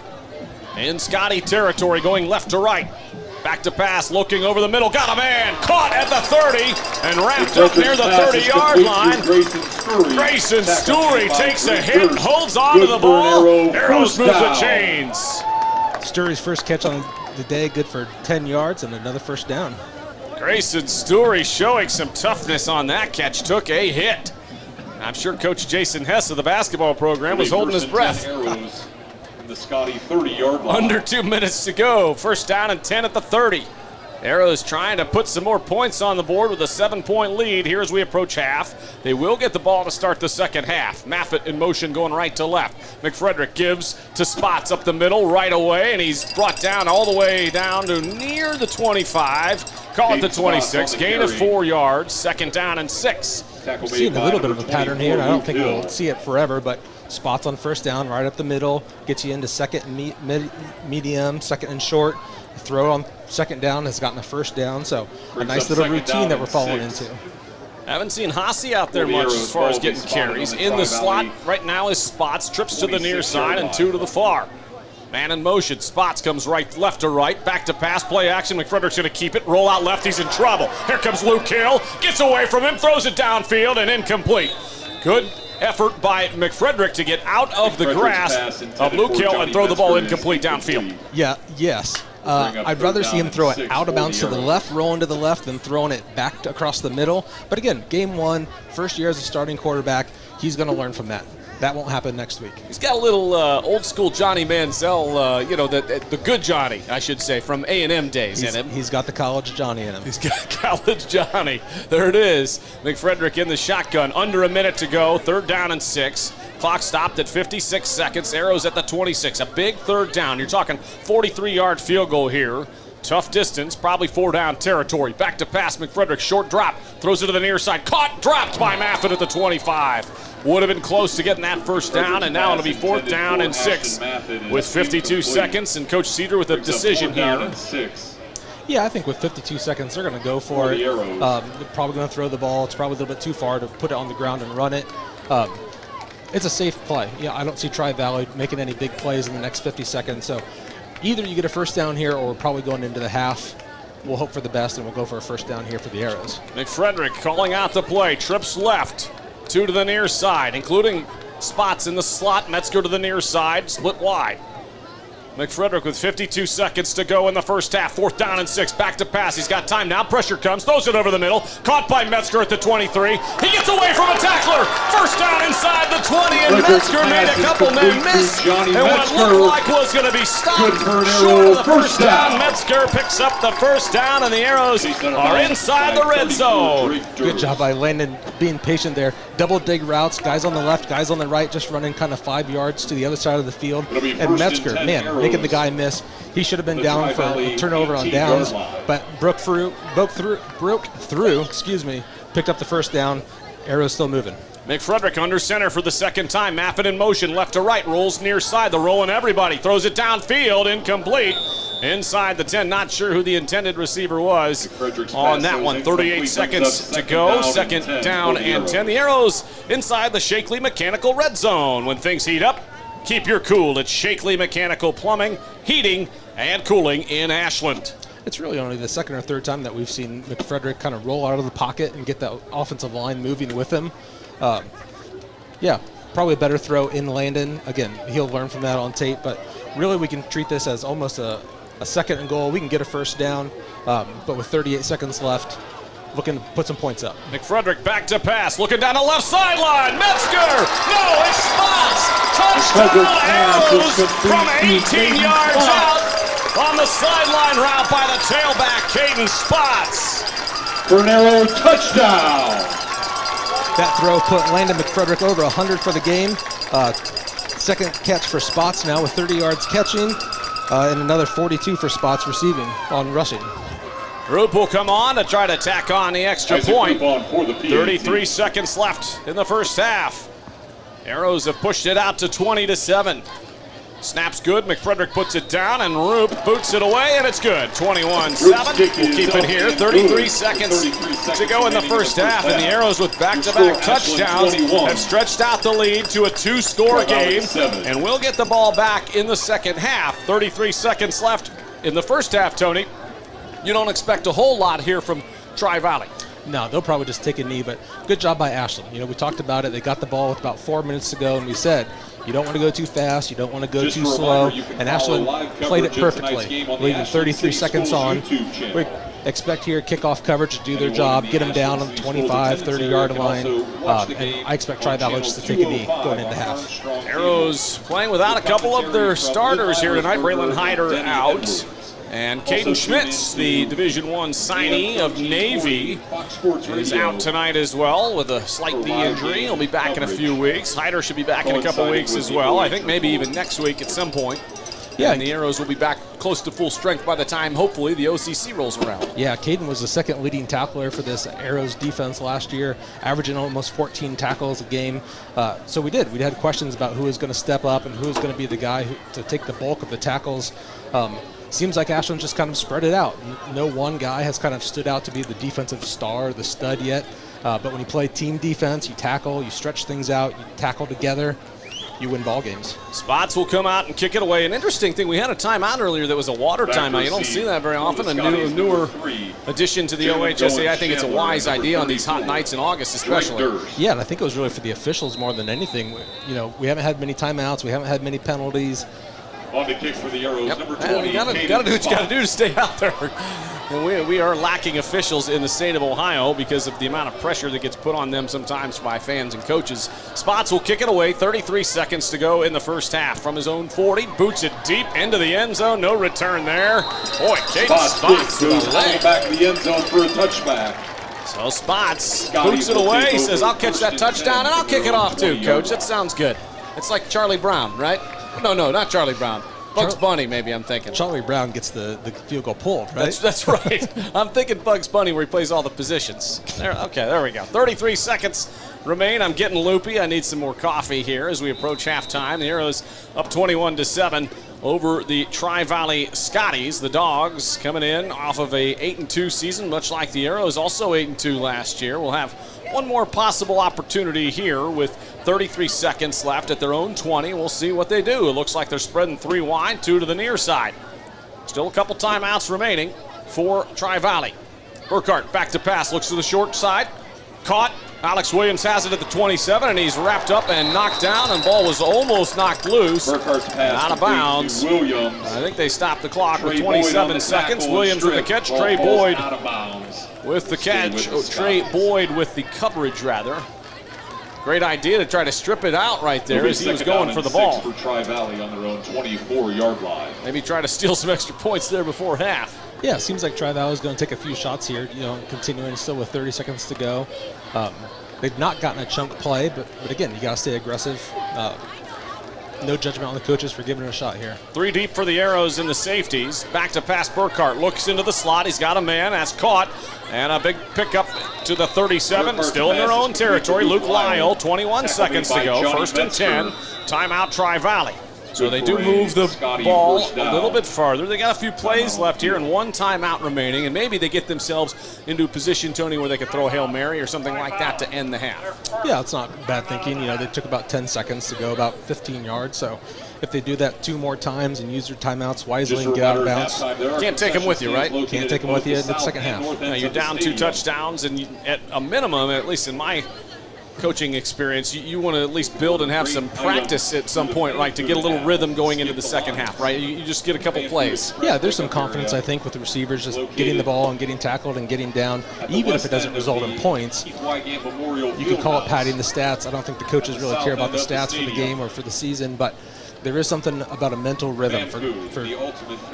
In Scotty territory, going left to right. Back to pass, looking over the middle. Got a man, caught at the 30 and wrapped up near the 30-yard line. Grayson Story takes a hit, holds on to the ball. Arrows move the chains. Story's first catch on the day, good for 10 yards and another first down. Grayson Story showing some toughness on that catch, took a hit. I'm sure Coach Jason Hess of the basketball program was holding his breath. The Scotty 30-yard line. Under 2 minutes to go. First down and 10 at the 30. Arrows trying to put some more points on the board with a 7-point lead here as we approach half. They will get the ball to start the second half. Maffitt in motion going right to left. McFrederick gives to Spots up the middle right away, and he's brought down all the way down to near the 25. Call it the 26. Gain of 4 yards. Second down and 6. We're seeing a little bit of a pattern here. I don't think we'll see it forever, but Spots on first down, right up the middle, gets you into second and medium, second and short. The throw on second down has gotten a first down, so a nice little routine that we're falling into. Haven't seen Hossie out there much as far as getting carries. In the slot right now is Spots, trips to the near side and 2 to the far. Man in motion, Spots comes right, left to right, back to pass, play action. McFrederick's going to keep it, roll out left, he's in trouble. Here comes Luke Hill, gets away from him, throws it downfield and incomplete. Good effort by McFrederick to get out of the grasp of Luke Hill and throw the ball incomplete downfield. Yeah, yes. I'd rather see him throw it out of bounds to the left, rolling to the left, than throwing it back across the middle. But again, game 1, first year as a starting quarterback, he's going to learn from that. That won't happen next week. He's got a little old school Johnny Manziel, the good Johnny, I should say, from A&M days in him. He's got the college Johnny in him. He's got college Johnny. There it is. McFrederick in the shotgun. Under a minute to go. Third down and 6. Clock stopped at 56 seconds. Arrows at the 26. A big third down. You're talking 43-yard field goal here. Tough distance, probably 4 down territory. Back to pass, McFrederick, short drop. Throws it to the near side. Caught, dropped by Maffitt at the 25. Would have been close to getting that first down, and now it'll be 4th down and 6 with 52 seconds, and Coach Cedar with a decision here. Yeah, I think with 52 seconds, they're going to go for it. They're probably going to throw the ball. It's probably a little bit too far to put it on the ground and run it. It's a safe play. Yeah, I don't see Tri-Valley making any big plays in the next 50 seconds. So either you get a first down here or we're probably going into the half. We'll hope for the best, and we'll go for a first down here for the Arrows. McFrederick calling out the play. Trips left. 2 to the near side, including Spots in the slot. Metzger to the near side, split wide. McFrederick with 52 seconds to go in the first half. 4th down and 6. Back to pass. He's got time now. Pressure comes. Throws it over the middle. Caught by Metzger at the 23. He gets away from a tackler. First down inside the 20. And Metzger made a couple men miss. And what looked like was going to be stopped short of the first down. Metzger picks up the first down, and the Arrows are inside the red zone. Good job by Landon being patient there. Double dig routes. Guys on the left, guys on the right, just running kind of 5 yards to the other side of the field. And Metzger, man, making the guy miss. He should have been down for a turnover on downs, but broke through, picked up the first down, Arrows still moving. McFrederick under center for the second time. Maffin in motion, left to right, rolls near side. The rolling everybody, throws it downfield, incomplete. Inside the 10, not sure who the intended receiver was on that one. 38 seconds to go, second down and 10. The Arrows inside the Shakely Mechanical red zone. When things heat up, keep your cool. It's Shakely Mechanical Plumbing, Heating, and Cooling in Ashland. It's really only the second or third time that we've seen McFrederick kind of roll out of the pocket and get that offensive line moving with him. Yeah, probably a better throw in Landon. Again, he'll learn from that on tape, but really we can treat this as almost a second and goal. We can get a first down, but with 38 seconds left, looking to put some points up. McFrederick back to pass, looking down the left sideline. Metzger! No, it's Spots! Touchdown Arrows from 18 yards out on the sideline route by the tailback, Caden Spots. For an Arrow touchdown. That throw put Landon McFrederick over 100 for the game. Second catch for Spots now with 30 yards catching, and another 42 for Spots receiving on rushing. Roop will come on to try to tack on the extra point. 33 seconds left in the first half. Arrows have pushed it out to 20-7. Snap's good. McFrederick puts it down, and Roop boots it away, and it's good. 21-7. We'll keep it here. 33 seconds to go in the first half, and the Arrows with back-to-back touchdowns have stretched out the lead to a two-score game, and we'll get the ball back in the second half. 33 seconds left in the first half, Tony. You don't expect a whole lot here from Tri-Valley. No, they'll probably just take a knee, but good job by Ashland. You know, we talked about it. They got the ball with about 4 minutes to go, and we said, you don't want to go too fast, you don't want to go too slow, and Ashland played it perfectly, leaving 33 seconds on. We expect here kickoff coverage to do their job, get them down on the 25, 30-yard line, and I expect Tri-Valley just to take a knee going into half. Arrows playing without a couple of their starters here tonight. Braylon Hyder out. And Caden Schmitz, the Division I signee of Navy, is out tonight as well with a slight knee injury. He'll be back in a few weeks. Hyder should be back in a couple weeks as well. I think maybe even next week at some point. Yeah, and the Arrows will be back close to full strength by the time, hopefully, the OCC rolls around. Yeah, Caden was the second leading tackler for this Arrows defense last year, averaging almost 14 tackles a game. So we had questions about who was going to step up and who was going to be the guy to take the bulk of the tackles. Seems like Ashland just kind of spread it out. No one guy has kind of stood out to be the defensive star, the stud yet. But when you play team defense, you tackle, you stretch things out, you tackle together, you win ball games. Spots will come out and kick it away. An interesting thing, we had a timeout earlier that was a water timeout. You don't see that very often. A newer addition to the OHSA. I think it's a wise idea on these hot nights in August especially. Yeah, and I think it was really for the officials more than anything. You know, we haven't had many timeouts. We haven't had many penalties. On the kick for the Arrows, number 20. You got to do what you got to do to stay out there. And we are lacking officials in the state of Ohio because of the amount of pressure that gets put on them sometimes by fans and coaches. Spots will kick it away. 33 seconds to go in the first half. From his own 40, boots it deep into the end zone. No return there. Boy, Caden Spots goes back in the end zone for a touchback. So Spots boots it away. He says, I'll catch that touchdown, and I'll kick it off too, Coach. That sounds good. It's like Charlie Brown, right? No, not Charlie Brown. Bugs Bunny, maybe I'm thinking. Charlie Brown gets the field goal pulled, right? That's right. I'm thinking Bugs Bunny where he plays all the positions. There we go. 33 seconds remain. I'm getting loopy. I need some more coffee here as we approach halftime. The Arrows up 21-7 over the Tri-Valley Scotties. The Dogs coming in off of a 8-2 season, much like the Arrows, also 8-2 last year. We'll have one more possible opportunity here with 33 seconds left at their own 20. We'll see what they do. It looks like they're spreading 3 wide, 2 to the near side. Still a couple timeouts remaining for Tri-Valley. Burkhart back to pass, looks to the short side. Caught. Alex Williams has it at the 27, and he's wrapped up and knocked down, and ball was almost knocked loose. Burkhart's pass out of bounds. Williams. I think they stopped the clock with 27 seconds. Williams with the catch. Trey Boyd out of bounds. with the catch. Trey Boyd with the coverage, rather. Great idea to try to strip it out right there as he was going for the ball. For Tri-Valley on their own 24-yard line. Maybe try to steal some extra points there before half. Yeah, it seems like Tri-Valley is going to take a few shots here, continuing still with 30 seconds to go. They've not gotten a chunk play, but again, you got to stay aggressive. no judgment on the coaches for giving it a shot here. 3 deep for the Arrows in the safeties. Back to pass Burkhart. Looks into the slot. He's got a man. That's caught. And a big pickup to the 37. Still in their own territory. Luke Lyle, 21 seconds to go. 1st and 10. Timeout Tri-Valley. So they do move the ball a little bit farther. They got a few plays left here and 1 timeout remaining, and maybe they get themselves into a position, Tony, where they could throw a Hail Mary or something like that to end the half. Yeah, it's not bad thinking. You know, they took about 10 seconds to go, about 15 yards. So if they do that 2 more times and use their timeouts wisely and get out of bounds. Can't take them with you, right? Can't take them with you in the second half. Now you're down 2 touchdowns, and at a minimum, at least in my coaching experience, you want to at least build and have some practice at some point, right, to get a little rhythm going into the second half, right? You just get a couple plays. Yeah, there's some confidence, I think, with the receivers just getting the ball and getting tackled and getting down, even if it doesn't result in points. You can call it padding the stats. I don't think the coaches really care about the stats for the game or for the season, but there is something about a mental rhythm for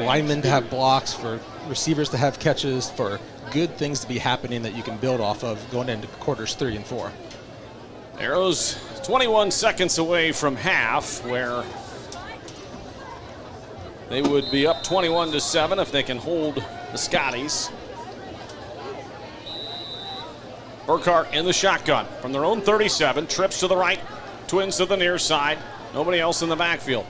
linemen to have blocks, for receivers to have catches, for good things to be happening that you can build off of going into quarters 3 and 4. Arrows 21 seconds away from half, where they would be up 21-7 if they can hold the Scotties. Burkhart in the shotgun from their own 37, trips to the right, twins to the near side. Nobody else in the backfield.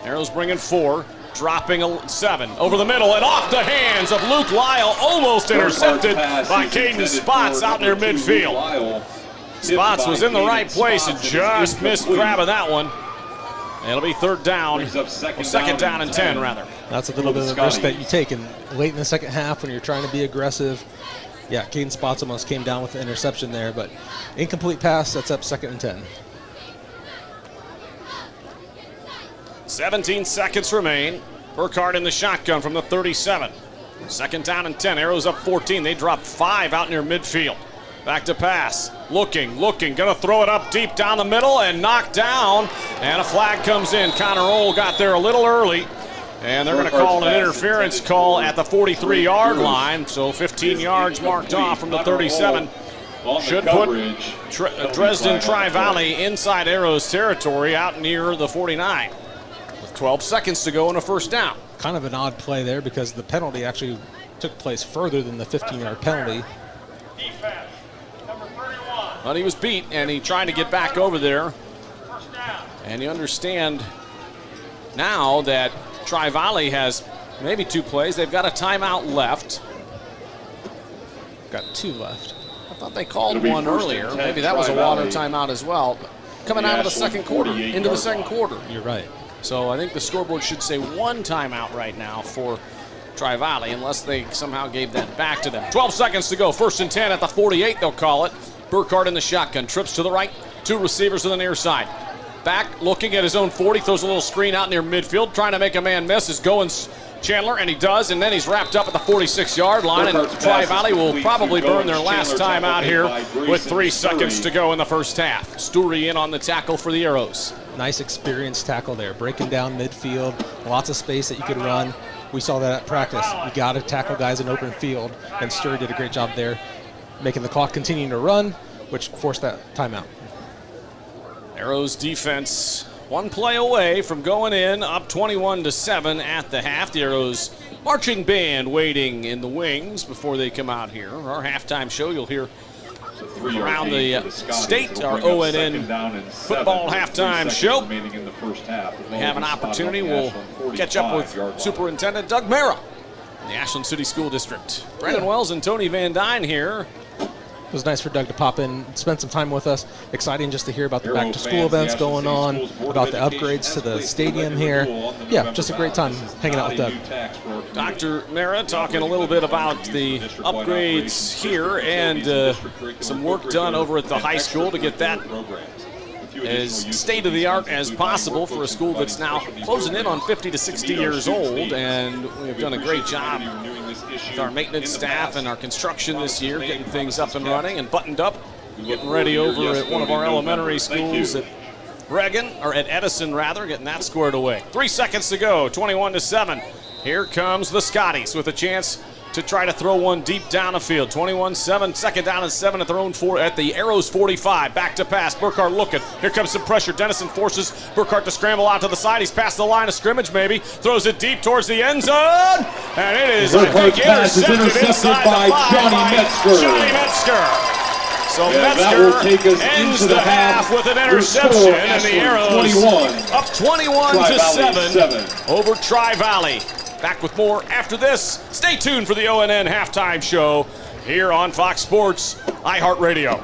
Arrows bringing 4, dropping 7 over the middle and off the hands of Luke Lyle, almost intercepted by Caden Spots out near midfield. Spots was in the right place and just missed grabbing that one. It'll be 3rd down, or 2nd down and 10 rather. That's a little bit of a risk that you take, and late in the second half when you're trying to be aggressive. Yeah, Caden Spots almost came down with the interception there, but incomplete pass, that's up 2nd and 10. 17 seconds remain. Burkhart in the shotgun from the 37. 2nd down and 10. Arrows up 14. They drop 5 out near midfield. Back to pass. Looking. Gonna throw it up deep down the middle and knocked down. And a flag comes in. Connor Ohl got there a little early. And they're going to call an interference call at the 43-yard line. So 15 yards marked off from the 37. Should put Dresden Tri-Valley inside Arrows territory out near the 49. With 12 seconds to go in a 1st down. Kind of an odd play there because the penalty actually took place further than the 15-yard penalty. But he was beat, and he tried to get back over there. And you understand now that Tri-Valley has maybe 2 plays. They've got a timeout left. Got 2 left. I thought they called one earlier. Maybe that was a water timeout as well. Coming out of the second quarter, into the second quarter. You're right. So I think the scoreboard should say 1 timeout right now for Tri-Valley, unless they somehow gave that back to them. 12 seconds to go. 1st and 10 at the 48, they'll call it. Burkhart in the shotgun, trips to the right, 2 receivers to the near side. Back, looking at his own 40, throws a little screen out near midfield, trying to make a man miss. Is Goins Chandler, and he does, and then he's wrapped up at the 46-yard line, and Tri-Valley will probably burn their last time out here with 3 seconds to go in the 1st half. Story in on the tackle for the Arrows. Nice experienced tackle there, breaking down midfield, lots of space that you could run. We saw that at practice. You got to tackle guys in open field, and Sturry did a great job there, making the clock continue to run, which forced that timeout. Arrows defense 1 play away from going in, up 21-7 at the half. The Arrows marching band waiting in the wings before they come out here. Our halftime show, you'll hear around the state, our ONN football halftime show. We have an opportunity. We'll catch up with Superintendent Doug Mara in the Ashland City School District. Brandon Wells and Tony Van Dyne here. It was nice for Doug to pop in, spend some time with us. Exciting just to hear about the back-to-school events going on, about the upgrades to the stadium here. Yeah, just a great time hanging out with Doug. Dr. Mara talking a little bit about the upgrades here and some work done over at the high school to get that as state-of-the-art as possible for a school that's now closing in on 50 to 60 years old, and we've done a great job with our maintenance staff and our construction this year, getting things up and running and buttoned up, getting ready over at one of our elementary schools at Edison, getting that squared away. 3 seconds to go, 21-7. Here comes the Scotties with a chance to try to throw one deep down the field. 21-7, second down and 7 at their own at the Arrows 45. Back to pass. Burkhart looking. Here comes some pressure. Dennison forces Burkhart to scramble out to the side. He's past the line of scrimmage maybe. Throws it deep towards the end zone. And it is, I think, intercepted inside by the 5 Johnny Metzger. Johnny Metzger. So that will take us Metzger ends into the half with an interception, and the Arrows 21. up 21-7 over Tri-Valley. Back with more after this. Stay tuned for the ONN halftime show here on Fox Sports iHeartRadio.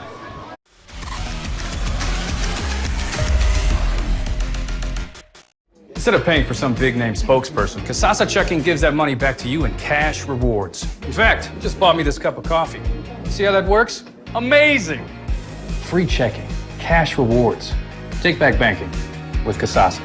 Instead of paying for some big-name spokesperson, Kasasa Checking gives that money back to you in cash rewards. In fact, you just bought me this cup of coffee. See how that works? Amazing! Free checking, cash rewards. Take back banking with Kasasa.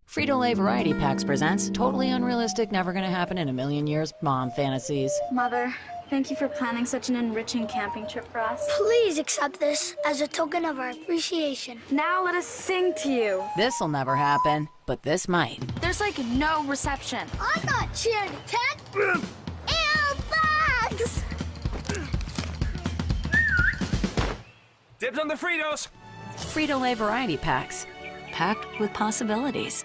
Frito Lay Variety Packs presents totally unrealistic, never gonna happen in a million years mom fantasies. Mother, thank you for planning such an enriching camping trip for us. Please accept this as a token of our appreciation. Now let us sing to you. This'll never happen, but this might. There's like no reception. I'm not cheering attack. Ew, bugs! Dibs on the Fritos! Frito Lay Variety Packs, packed with possibilities.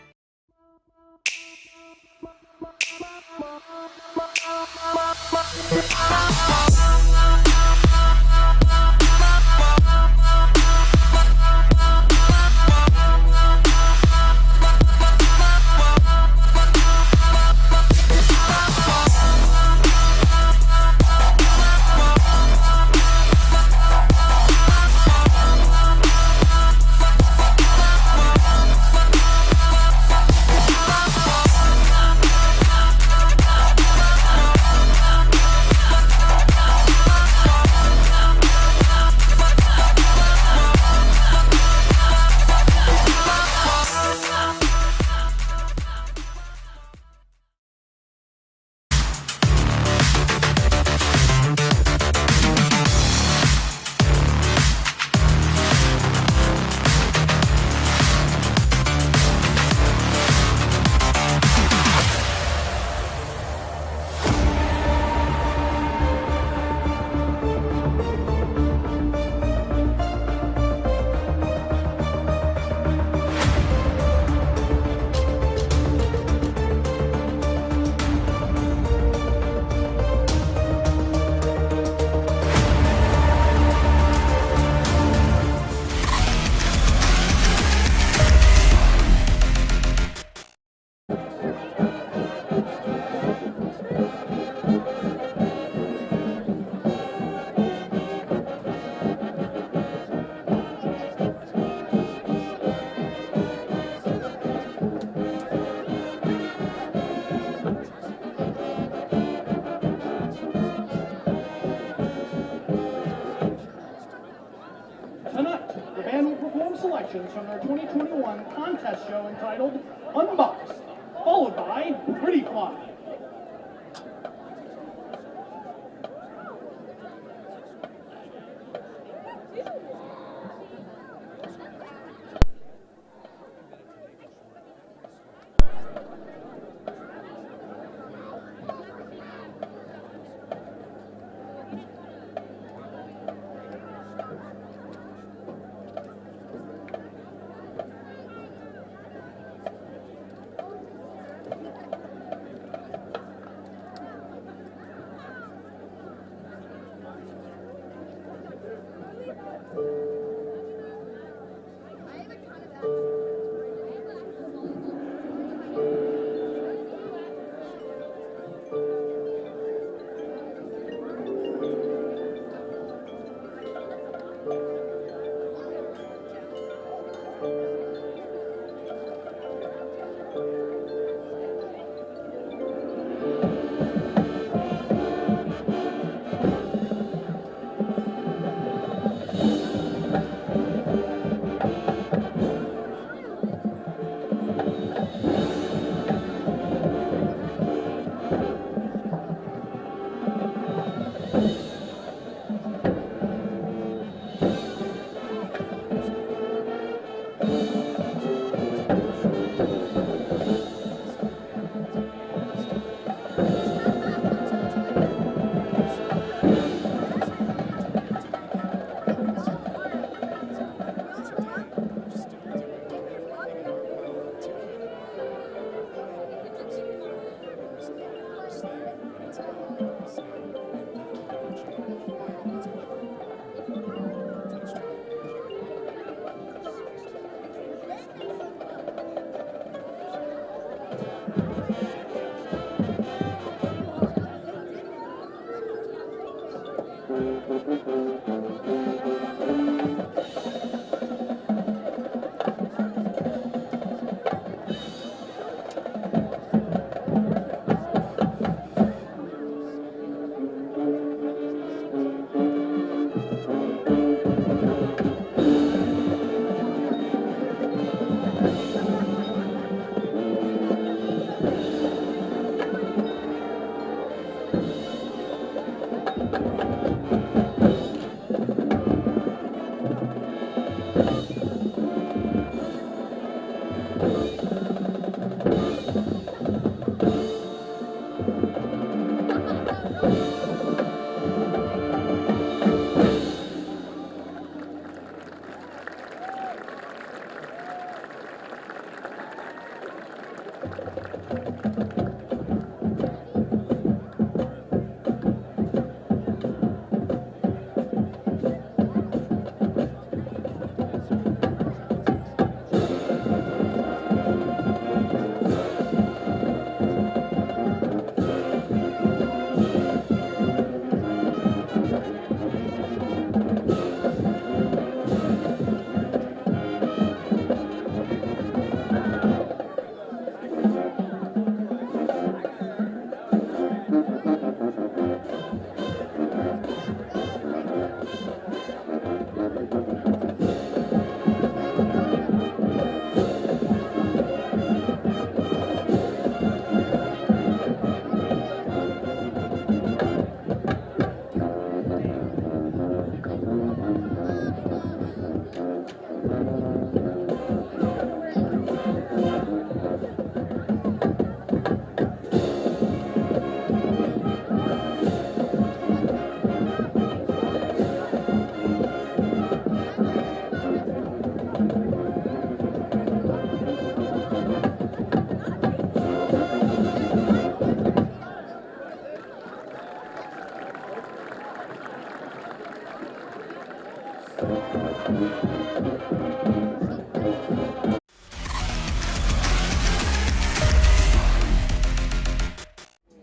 Tonight, the band will perform selections from their 2021 contest show entitled Unboxed, followed by Pretty Fly.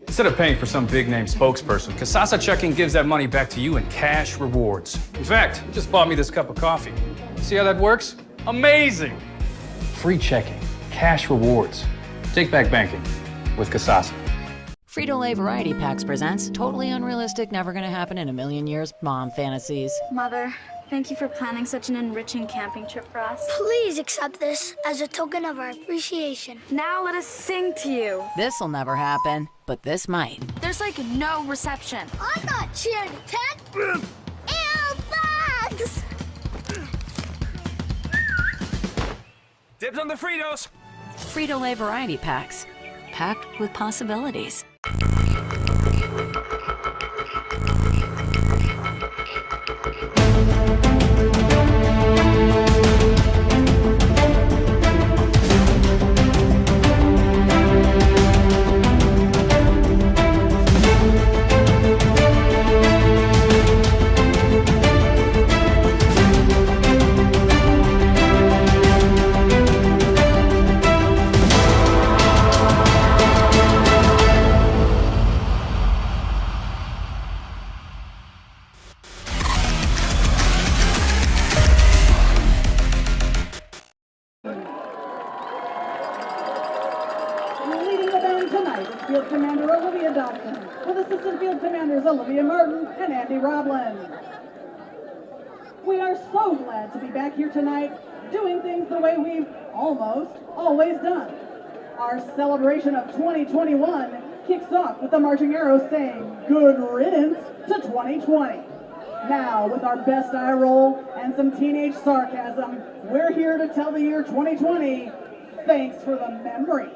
Instead of paying for some big-name spokesperson, Kasasa Checking gives that money back to you in cash rewards. In fact, you just bought me this cup of coffee. See how that works? Amazing! Free checking, cash rewards. Take back banking with Kasasa. Frito Lay Variety Packs presents totally unrealistic, never gonna happen in a million years mom fantasies. Mother, thank you for planning such an enriching camping trip for us. Please accept this as a token of our appreciation. Now let us sing to you. This'll never happen, but this might. There's like no reception. I'm not cheering, Ted. Ew, bugs! Dibs on the Fritos. Frito Lay Variety Packs, packed with possibilities. Field Commander Olivia Dobson, with Assistant Field Commanders Olivia Martin and Andy Roblin. We are so glad to be back here tonight, doing things the way we've almost always done. Our celebration of 2021 kicks off with the Marching Arrows saying, "Good riddance to 2020." Now, with our best eye roll and some teenage sarcasm, we're here to tell the year 2020, thanks for the memories.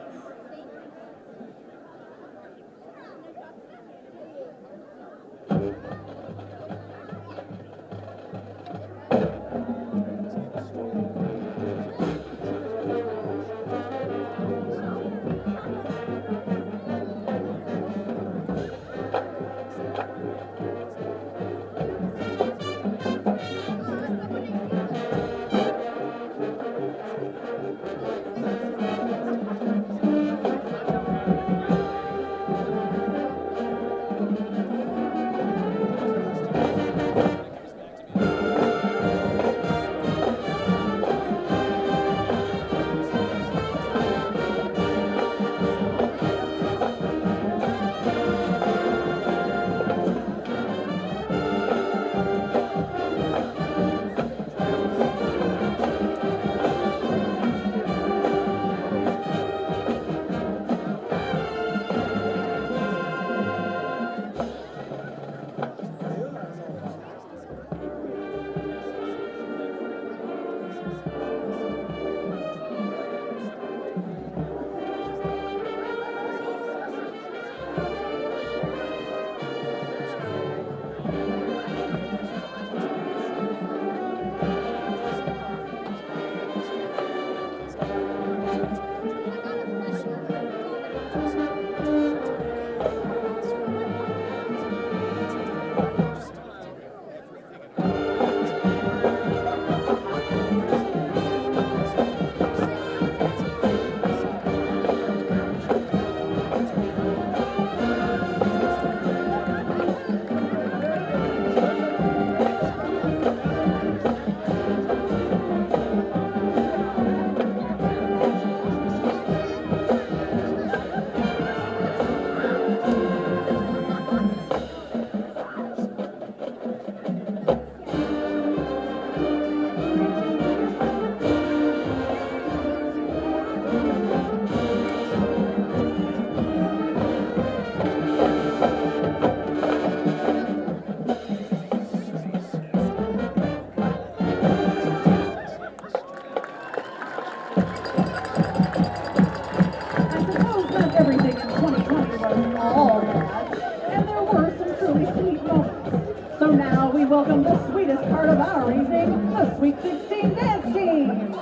welcome the sweetest part of our evening, the Sweet 16 dance team.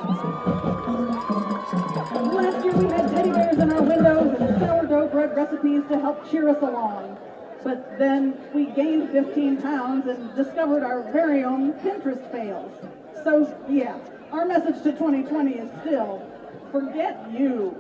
Last year we had teddy bears in our windows and sourdough bread recipes to help cheer us along. But then we gained 15 pounds and discovered our very own Pinterest fails. So yeah, our message to 2020 is still, forget you.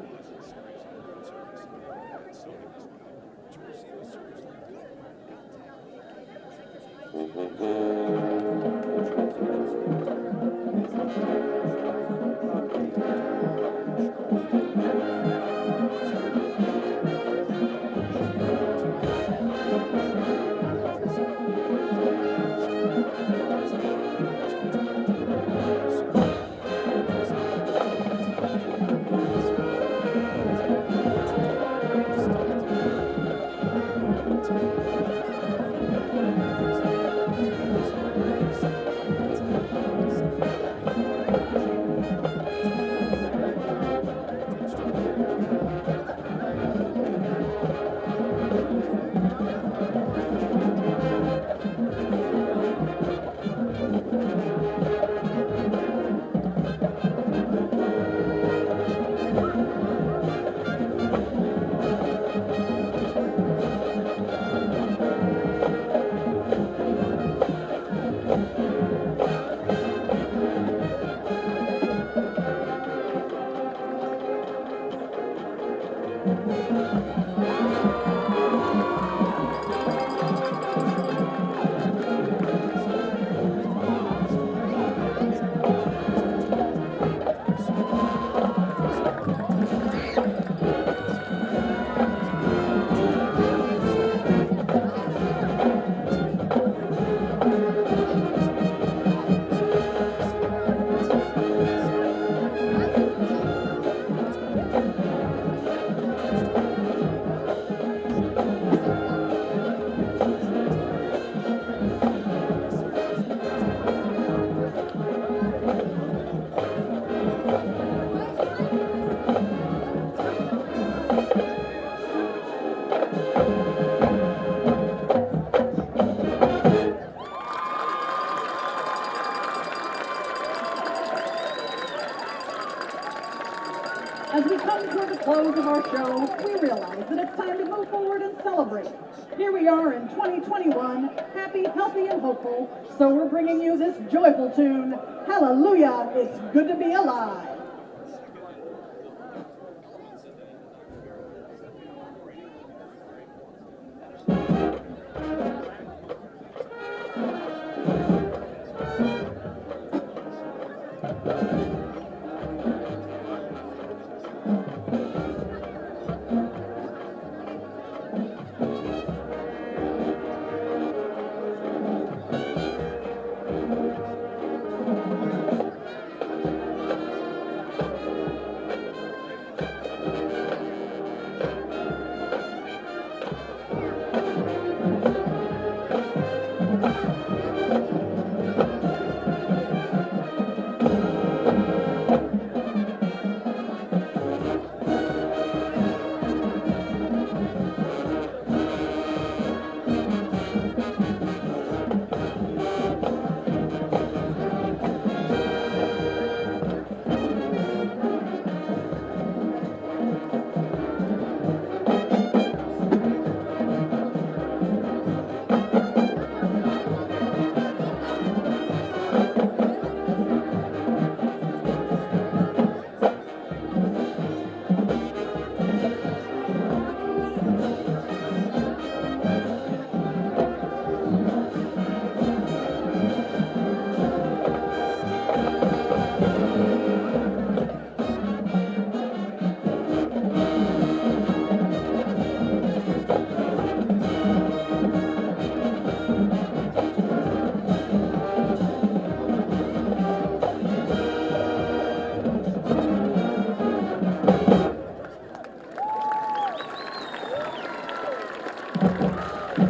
As we come toward the close of our show, we realize that it's time to move forward and celebrate. Here we are in 2021, happy, healthy, and hopeful, so we're bringing you this joyful tune, Hallelujah, It's Good to Be Alive.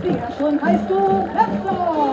The Ashland High School Pep Song.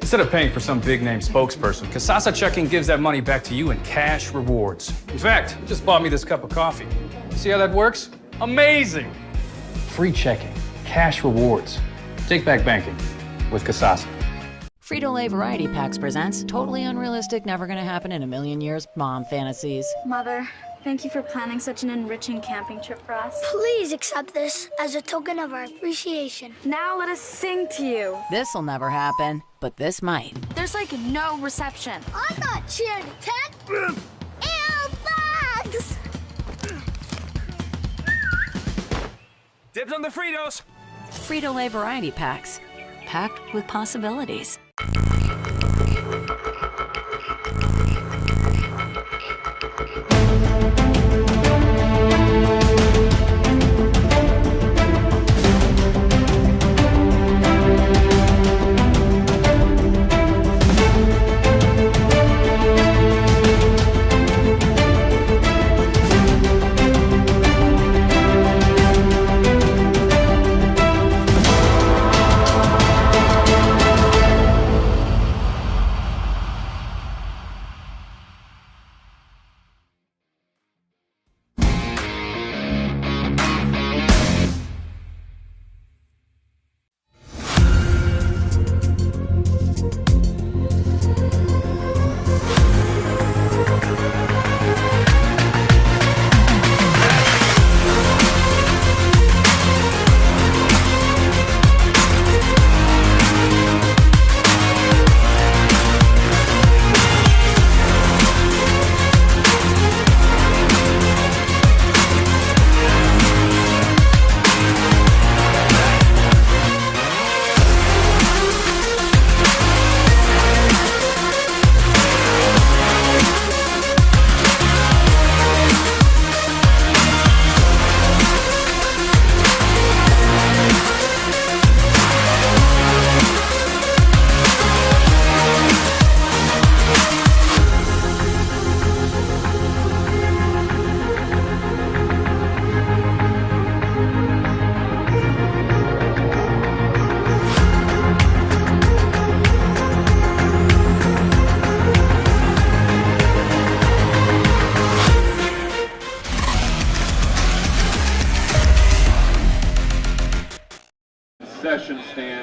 Instead of paying for some big-name spokesperson, Kasasa Checking gives that money back to you in cash rewards. In fact, you just bought me this cup of coffee. See how that works? Amazing! Free checking, cash rewards. Take back banking with Kasasa. Frito Lay Variety Packs presents Totally Unrealistic, Never Gonna Happen in a Million Years Mom Fantasies. Mother, thank you for planning such an enriching camping trip for us. Please accept this as a token of our appreciation. Now let us sing to you. This'll never happen, but this might. There's like no reception. I'm not cheering, Ted. Ew, bugs! Dibs on the Fritos. Frito Lay Variety Packs, packed with possibilities.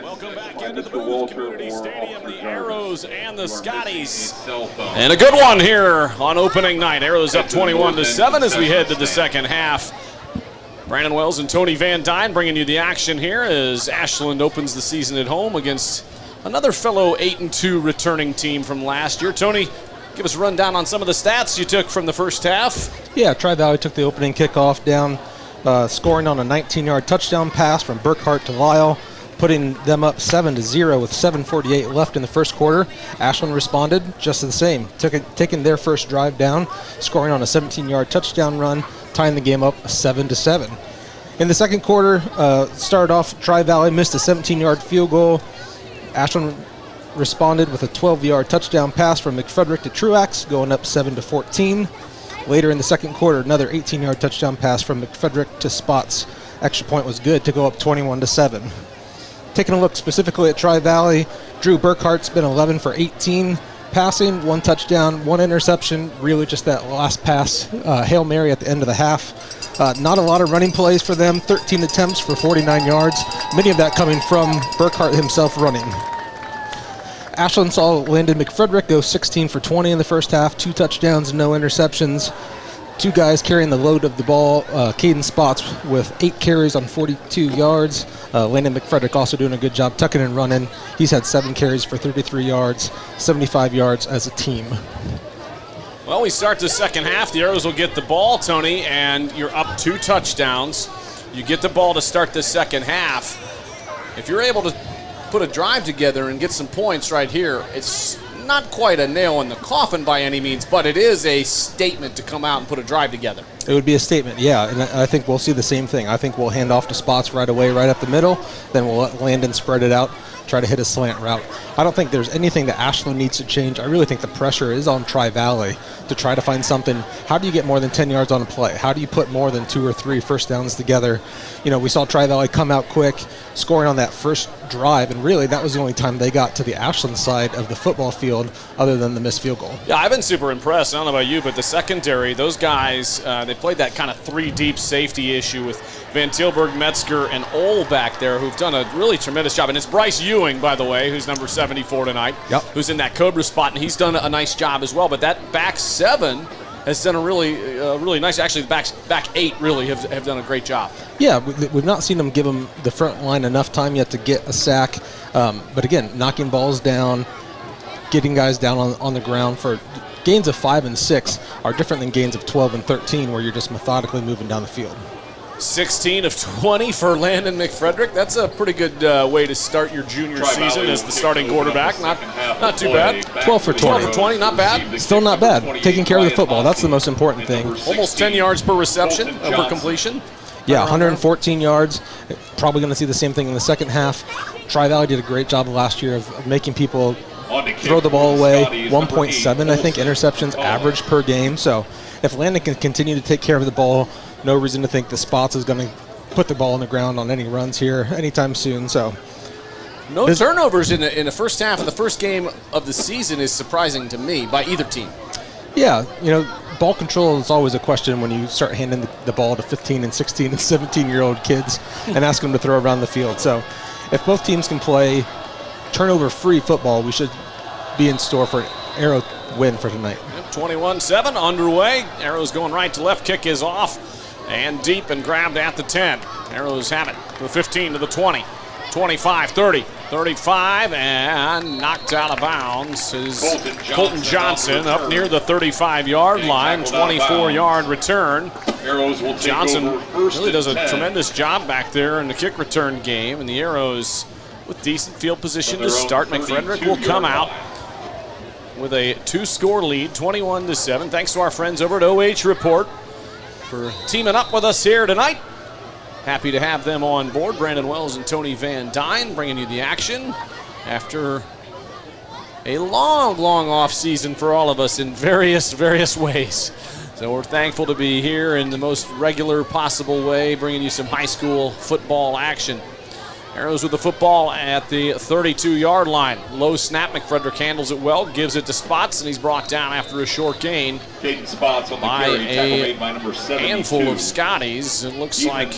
Welcome back into the Booth Community Stadium, the Arrows and the Scotties. And a good one here on opening night. Arrows up 21-7 as we head to the second half. Brandon Wells and Tony Van Dyne bringing you the action here as Ashland opens the season at home against another fellow 8-2 returning team from last year. Tony, give us a rundown on some of the stats you took from the first half. Yeah, Tri-Valley took the opening kickoff down, scoring on a 19-yard touchdown pass from Burkhart to Lyle, putting them up 7-0 with 7:48 left in the first quarter. Ashland responded just the same, taking their first drive down, scoring on a 17-yard touchdown run, tying the game up 7-7. In the second quarter, started off, Tri-Valley missed a 17-yard field goal. Ashland responded with a 12-yard touchdown pass from McFrederick to Truax, going up 7-14. Later in the second quarter, another 18-yard touchdown pass from McFrederick to Spots. Extra point was good to go up 21-7. Taking a look specifically at Tri-Valley, Drew Burkhart's been 11 for 18 passing, 1 touchdown, 1 interception, really just that last pass, Hail Mary at the end of the half. Not a lot of running plays for them, 13 attempts for 49 yards, many of that coming from Burkhart himself running. Ashland saw Landon McFrederick go 16 for 20 in the first half, 2 touchdowns, no interceptions. 2 guys carrying the load of the ball, Caden Spots with 8 carries on 42 yards. Landon McFrederick also doing a good job tucking and running. He's had 7 carries for 33 yards, 75 yards as a team. Well, we start the second half. The Arrows will get the ball, Tony, and you're up 2 touchdowns. You get the ball to start the second half. If you're able to put a drive together and get some points right here, it's not quite a nail in the coffin by any means, but it is a statement to come out and put a drive together. It would be a statement, yeah, and I think we'll see the same thing. I think we'll hand off to Spots right away, right up the middle, then we'll let Landon spread it out, try to hit a slant route. I don't think there's anything that Ashland needs to change. I really think the pressure is on Tri-Valley to try to find something. How do you get more than 10 yards on a play? How do you put more than 2 or 3 first downs together? You know, we saw Tri-Valley come out quick, scoring on that first drive, and really that was the only time they got to the Ashland side of the football field other than the missed field goal. Yeah, I've been super impressed. I don't know about you, but the secondary, those guys, they played that kind of 3-deep safety issue with Van Tilburg, Metzger, and Ole back there, who've done a really tremendous job. And it's Bryce Ewing, by the way, who's number 74 tonight, who's in that Cobra spot, and he's done a nice job as well. But that back 7 has done a really nice. Actually, the back 8 really have done a great job. Yeah, we've not seen them give them the front line enough time yet to get a sack. But again, knocking balls down, getting guys down on the ground for gains of 5 and 6 are different than gains of 12 and 13, where you're just methodically moving down the field. 16 of 20 for Landon McFrederick. That's a pretty good way to start your junior season as the starting quarterback. Not too bad. 12 for 20. 12 for 20, not bad. Still not bad. Taking care of the football, that's the most important thing. Almost 10 yards per reception, per completion. Yeah, 114 yards. Probably going to see the same thing in the second half. Tri-Valley did a great job last year of making people throw the ball away. 1.7, I think, interceptions average per game. So if Landon can continue to take care of the ball, no reason to think the Spots is going to put the ball on the ground on any runs here anytime soon. So no turnovers in the first half of the first game of the season is surprising to me by either team. Yeah, ball control is always a question when you start handing the ball to 15 and 16 and 17-year-old kids and ask them to throw around the field. So if both teams can play turnover-free football, we should be in store for an Arrow win for tonight. 21-7 underway. Arrows going right to left. Kick is off and deep and grabbed at the 10. Arrows have it to the 15 to the 20. 25, 30, 35, and knocked out of bounds is Colton Johnson up near the 35-yard line. 24-yard return. Johnson really does a tremendous job back there in the kick return game, and the Arrows with decent field position to start. McFrederick will come out with a 2-score lead, 21-7. Thanks to our friends over at OH.REPORT for teaming up with us here tonight. Happy to have them on board. Brandon Wells and Tony Van Dyne bringing you the action after a long off season for all of us in various ways. So we're thankful to be here in the most regular possible way, bringing you some high school football action. Arrows with the football at the 32-yard line. Low snap. McFrederick handles it well, gives it to Spots, and he's brought down after a short gain by a handful of Scotties. It looks like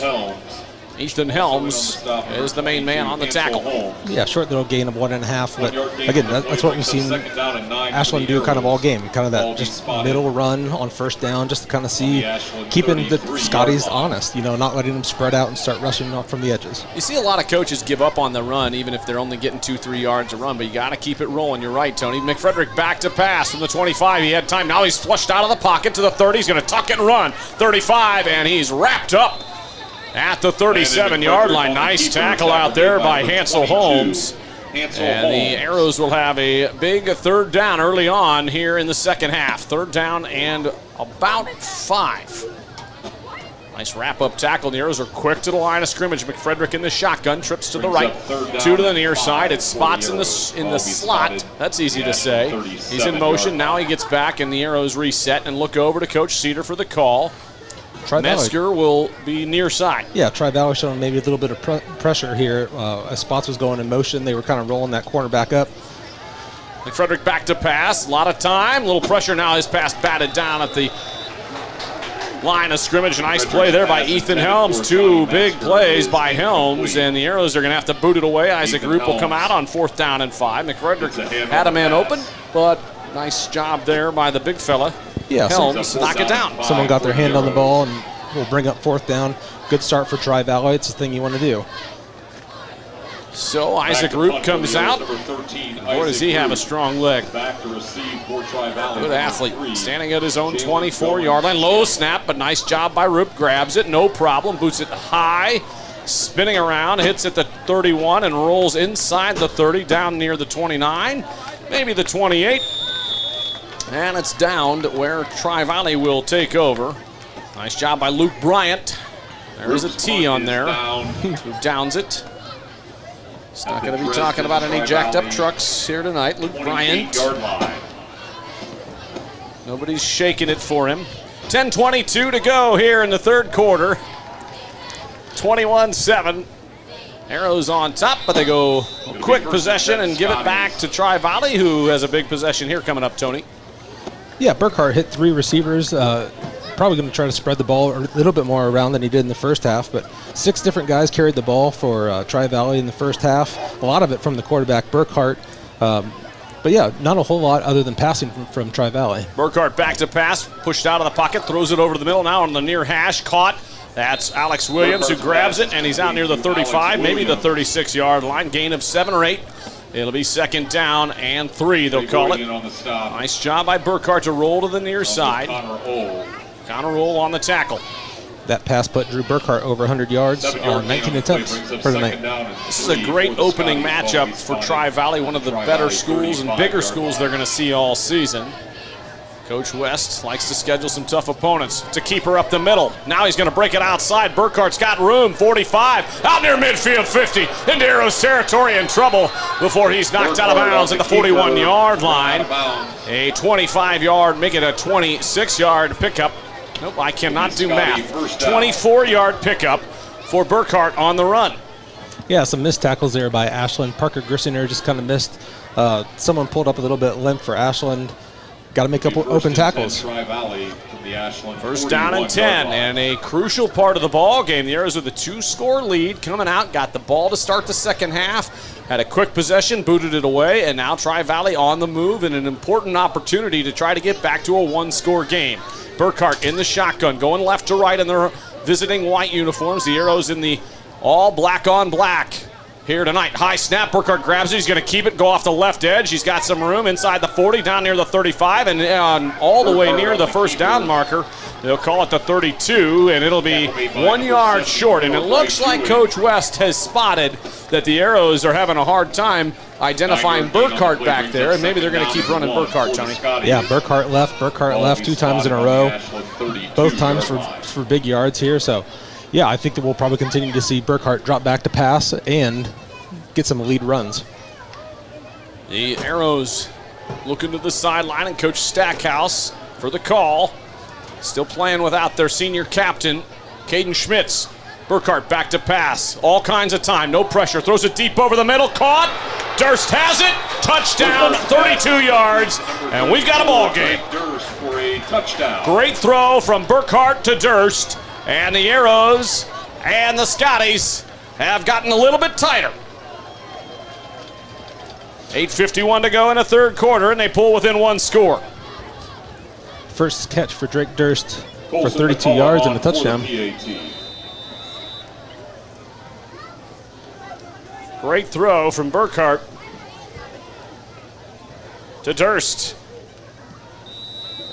Ethan Helms is the main man on the tackle. Yeah, short little gain of 1.5. But again, that's what we've seen Ashland do kind of all game. Kind of that just middle run on first down, just to kind of see, keeping the Scotties honest, not letting them spread out and start rushing off from the edges. You see a lot of coaches give up on the run, even if they're only getting 2-3 yards a run, but you got to keep it rolling. You're right, Tony. McFrederick back to pass from the 25. He had time. Now he's flushed out of the pocket to the 30. He's going to tuck it and run. 35, and he's wrapped up at the 37-yard line. Nice tackle out there by Hansel Holmes. And the Arrows will have a big third down early on here in the second half. Third down and about 5. Nice wrap-up tackle. The Arrows are quick to the line of scrimmage. McFrederick in the shotgun, trips to the right, 2 to the near side. It Spots in the slot. That's easy to say. He's in motion. Now he gets back, and the Arrows reset and look over to Coach Cedar for the call. Metzger will be near side. Yeah, Tri-Valley showing maybe a little bit of pressure here. As Spots was going in motion, they were kind of rolling that corner back up. McFrederick back to pass. A lot of time. A little pressure now. His pass batted down at the line of scrimmage. Nice play there by Ethan Helms. 2 big plays by Helms, and the Arrows are going to have to boot it away. Isaac Roop will come out on 4th down and 5. McFrederick had a man open, but nice job there by the big fella. Yeah, Helms knock it down. Someone got their hand on the ball and will bring up 4th down. Good start for Tri-Valley. It's the thing you want to do. So Isaac Roop comes out. Boy, does he have a strong leg. Good athlete. Standing at his own 24-yard line. Low snap, but nice job by Roop. Grabs it, no problem. Boots it high. Spinning around, hits at the 31 and rolls inside the 30, down near the 29, maybe the 28. And it's down to where Tri-Valley will take over. Nice job by Luke Bryant. There's a T on there. Who downs it. He's not going to be talking about any jacked up trucks here tonight. Luke Bryant. Nobody's shaking it for him. 10:22 to go here in the third quarter. 21-7. Arrows on top, but they go a quick possession and give it back to Tri-Valley, who has a big possession here coming up, Tony. Yeah, Burkhart hit 3 receivers. Probably going to try to spread the ball a little bit more around than he did in the first half, but 6 different guys carried the ball for Tri-Valley in the first half. A lot of it from the quarterback, Burkhart. But yeah, not a whole lot other than passing from Tri-Valley. Burkhart back to pass, pushed out of the pocket, throws it over to the middle now on the near hash, caught. That's Alex Williams who grabs it, and he's out near the 35, maybe the 36-yard line. Gain of 7 or 8. It'll be 2nd down and 3, they'll call it. Nice job by Burkhart to roll to the near side. Connor Roll on the tackle. That pass put Drew Burkhart over 100 yards on 19 attempts for the night. This is a great opening matchup for Tri-Valley, one of the better schools and bigger schools they're going to see all season. Coach West likes to schedule some tough opponents to keep her up the middle. Now he's going to break it outside. Burkhart's got room, 45, out near midfield, 50, into Arrows territory, in trouble before he's knocked out of bounds at the 41-yard line. A 25-yard, make it a 26-yard pickup. Nope, I cannot do math. 24-yard pickup for Burkhart on the run. Yeah, some missed tackles there by Ashland. Parker Grissinger just kind of missed. Someone pulled up a little bit limp for Ashland. Got to make up open tackles. First down and 10, and a crucial part of the ball game. The Arrows with a 2-score lead coming out, got the ball to start the second half, had a quick possession, booted it away, and now Tri-Valley on the move and an important opportunity to try to get back to a 1-score game. Burkhart in the shotgun, going left to right in their visiting white uniforms. The Arrows in the all black on black here tonight. High snap, Burkhart grabs it. He's going to keep it, go off the left edge. He's got some room inside the 40, down near the 35, and all the way near the first down marker. They'll call it the 32, and it'll be 1 yard short. And it looks like Coach West has spotted that the Arrows are having a hard time identifying Burkhart back there, and maybe they're going to keep running Burkhart, Tony. Yeah, Burkhart left 2 times in a row, both times for big yards here. So, yeah, I think that we'll probably continue to see Burkhart drop back to pass and get some lead runs. The Arrows looking to the sideline, and Coach Stackhouse for the call. Still playing without their senior captain, Caden Schmitz. Burkhart back to pass. All kinds of time, no pressure. Throws it deep over the middle, caught. Durst has it. Touchdown, 32 yards, and we've got a ball game. Great throw from Burkhart to Durst. And the Arrows and the Scotties have gotten a little bit tighter. 8:51 to go in the third quarter, and they pull within 1 score. First catch for Drake Durst for 32 yards and a touchdown. Great throw from Burkhart to Durst.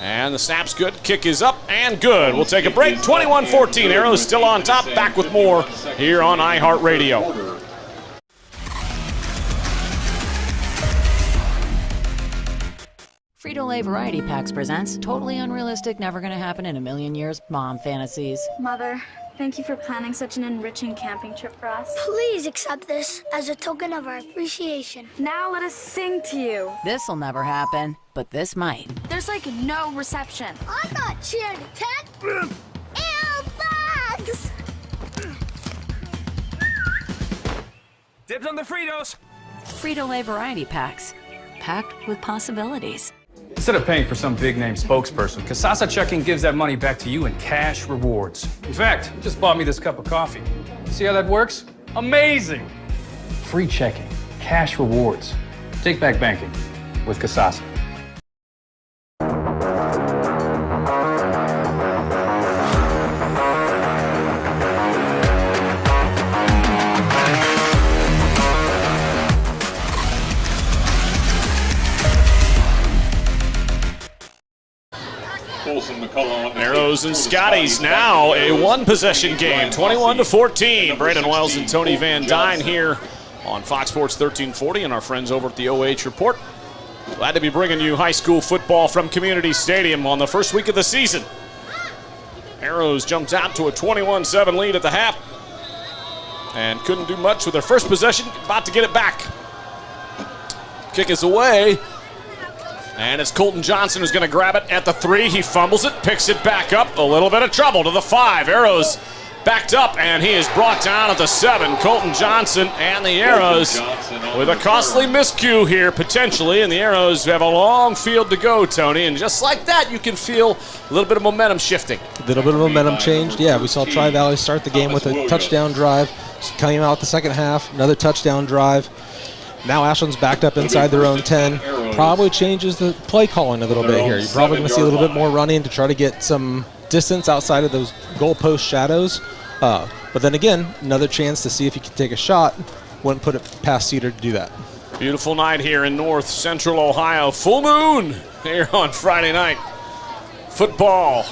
And the snap's good, kick is up and good. We'll take a break. 21-14, Arrows still on top. Back with more here on iHeartRadio. Frito Lay Variety Packs presents totally unrealistic, never gonna happen in a million years mom fantasies. Mother, thank you for planning such an enriching camping trip for us. Please accept this as a token of our appreciation. Now let us sing to you. This'll never happen, but this might. There's like no reception. I'm not cheering attack. Ew, bugs! Dibs on the Fritos. Frito Lay Variety Packs, packed with possibilities. Instead of paying for some big-name spokesperson, Kasasa Checking gives that money back to you in cash rewards. In fact, you just bought me this cup of coffee. See how that works? Amazing! Free checking, cash rewards. Take back banking with Kasasa. Arrows and Scotties now a 1-possession game, 21-14. Brandon Wells and Tony Van Dyne here on Fox Sports 1340 and our friends over at the OH Report. Glad to be bringing you high school football from Community Stadium on the first week of the season. Arrows jumped out to a 21-7 lead at the half and couldn't do much with their first possession, about to get it back. Kick is away. And it's Colton Johnson who's going to grab it at the 3. He fumbles it, picks it back up. A little bit of trouble to the 5. Arrows backed up, and he is brought down at the 7. Colton Johnson and the Arrows with a costly miscue here, potentially, and the Arrows have a long field to go, Tony, and just like that, you can feel a little bit of momentum shifting. A little bit of momentum changed. Yeah, we saw Tri-Valley start the game with a touchdown drive, came out the second half, another touchdown drive. Now Ashland's backed up inside their own 10. Probably changes the play calling a little bit here. You're probably going to see a little bit more running to try to get some distance outside of those goalpost shadows. But then again, another chance to see if you can take a shot. Wouldn't put it past Cedar to do that. Beautiful night here in north central Ohio. Full moon here on Friday night. Football.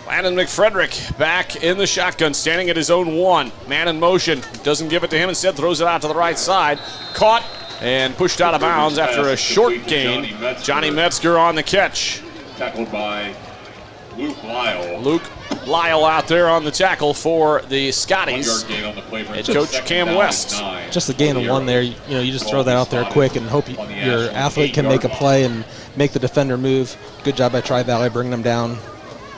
Landon McFrederick back in the shotgun, standing at his own 1. Man in motion. Doesn't give it to him. Instead, throws it out to the right side. Caught and pushed out of bounds after a short gain. Johnny Metzger on the catch. Tackled by Luke Lyle. Luke Lyle out there on the tackle for the Scotties. Head coach Cam West. Just a gain of 1 there. You just throw that out there quick and hope your athlete can make a play and make the defender move. Good job by Tri-Valley bringing them down.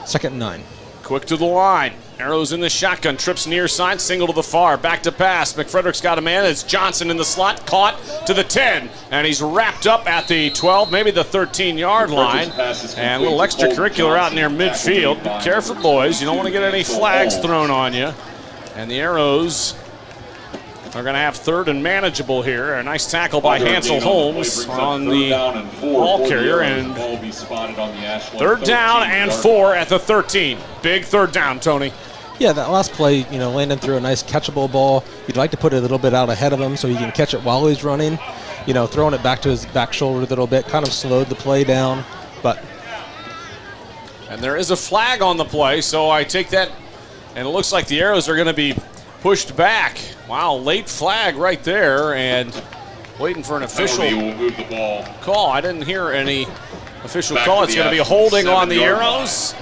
2nd and 9. Quick to the line. Arrows in the shotgun. Trips near side. Single to the far. Back to pass. McFrederick's got a man. It's Johnson in the slot. Caught to the 10. And he's wrapped up at the 12, maybe the 13-yard line. And a little extracurricular out near midfield. Be careful, boys. You don't want to get any flags thrown on you. And the Arrows are going to have 3rd and manageable here. A nice tackle by Hansel Holmes on the ball carrier. And 3rd down and 4 at the 13. Big 3rd down, Tony. Yeah, that last play, Landon threw a nice catchable ball. You'd like to put it a little bit out ahead of him so he can catch it while he's running. Throwing it back to his back shoulder a little bit kind of slowed the play down. And there is a flag on the play, so I take that, and it looks like the Arrows are going to be pushed back. Wow, late flag right there, and waiting for an official call. I didn't hear any official call. It's going to be a holding on the Arrows.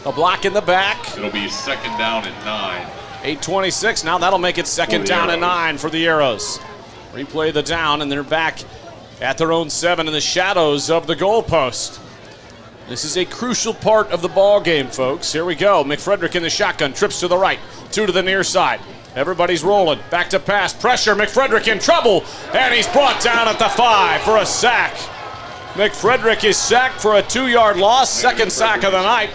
A block in the back. It'll be 2nd down and 9. 8:26. Now that'll make it 2nd down and 9 for the Arrows. Replay the down, and they're back at their own 7 in the shadows of the goalpost. This is a crucial part of the ball game, folks. Here we go. McFrederick in the shotgun. Trips to the right. 2 to the near side. Everybody's rolling. Back to pass. Pressure. McFrederick in trouble. And he's brought down at the 5 for a sack. McFrederick is sacked for a 2-yard loss. 2nd sack of the night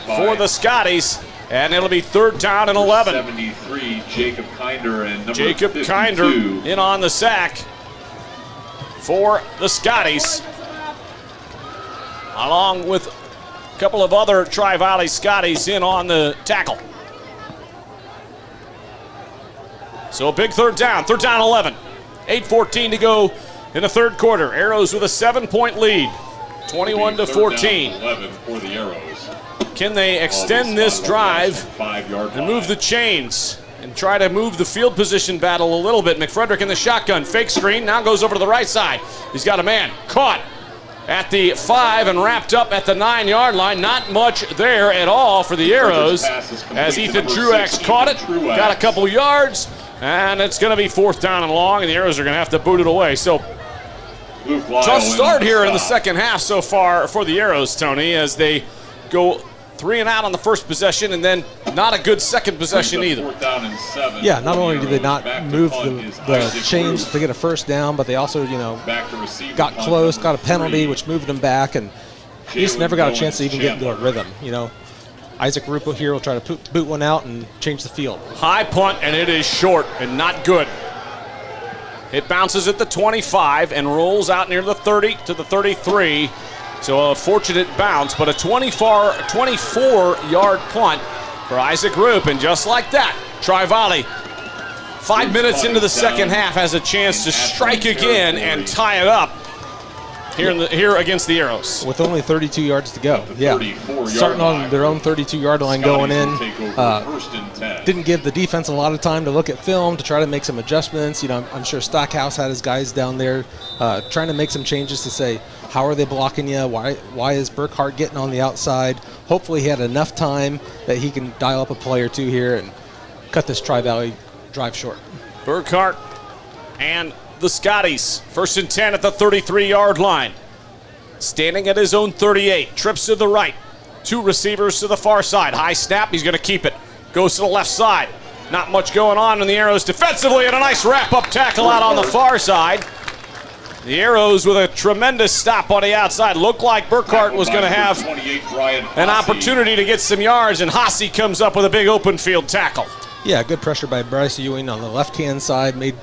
for the Scotties. And it'll be 3rd down and 11. 73, Jacob Kinder and number Jacob 52. Kinder in on the sack for the Scotties, along with a couple of other Tri-Valley Scotties in on the tackle. So a big 3rd down. 3rd down 11. 8:14 to go in the 3rd quarter. Arrows with a 7-point lead. 21-14. 11 for the Arrows. Can they extend this drive and move the chains and try to move the field position battle a little bit? McFrederick in the shotgun. Fake screen. Now goes over to the right side. He's got a man. Caught at the 5 and wrapped up at the 9-yard line. Not much there at all for the Arrows as Ethan Truax caught it. Got a couple yards. And it's going to be 4th down and long, and the Arrows are going to have to boot it away. So, tough start here in the second half so far for the Arrows, Tony, as they go 3 and out on the first possession, and then not a good second possession either. Yeah, not only did they not move the chains to get a 1st down, but they also, got close, got a penalty, which moved them back, and he just never got a chance to even get into a rhythm, Isaac Rupo here will try to boot one out and change the field. High punt, and it is short and not good. It bounces at the 25 and rolls out near the 30 to the 33. So a fortunate bounce, but a 24-yard punt for Isaac Rupp. And just like that, Tri-Valley, 5 minutes into the second half, has a chance to strike again and tie it up here against the Arrows. With only 32 yards to go. Yeah, starting on their own 32-yard line going in. Didn't give the defense a lot of time to look at film to try to make some adjustments. I'm sure Stockhouse had his guys down there trying to make some changes to say, how are they blocking you? Why is Burkhart getting on the outside? Hopefully he had enough time that he can dial up a play or 2 here and cut this Tri-Valley drive short. Burkhart and the Scotties, 1st and 10 at the 33-yard line. Standing at his own 38, trips to the right, Two receivers to the far side. High snap, he's going to keep it. Goes to the left side. Not much going on in the Arrows defensively, and a nice wrap-up tackle out on the far side. The Arrows with a tremendous stop on the outside. Looked like Burkhart was going to have an opportunity to get some yards, and Hasse comes up with a big open field tackle. Yeah, good pressure by Bryce Ewing on the left-hand side. Made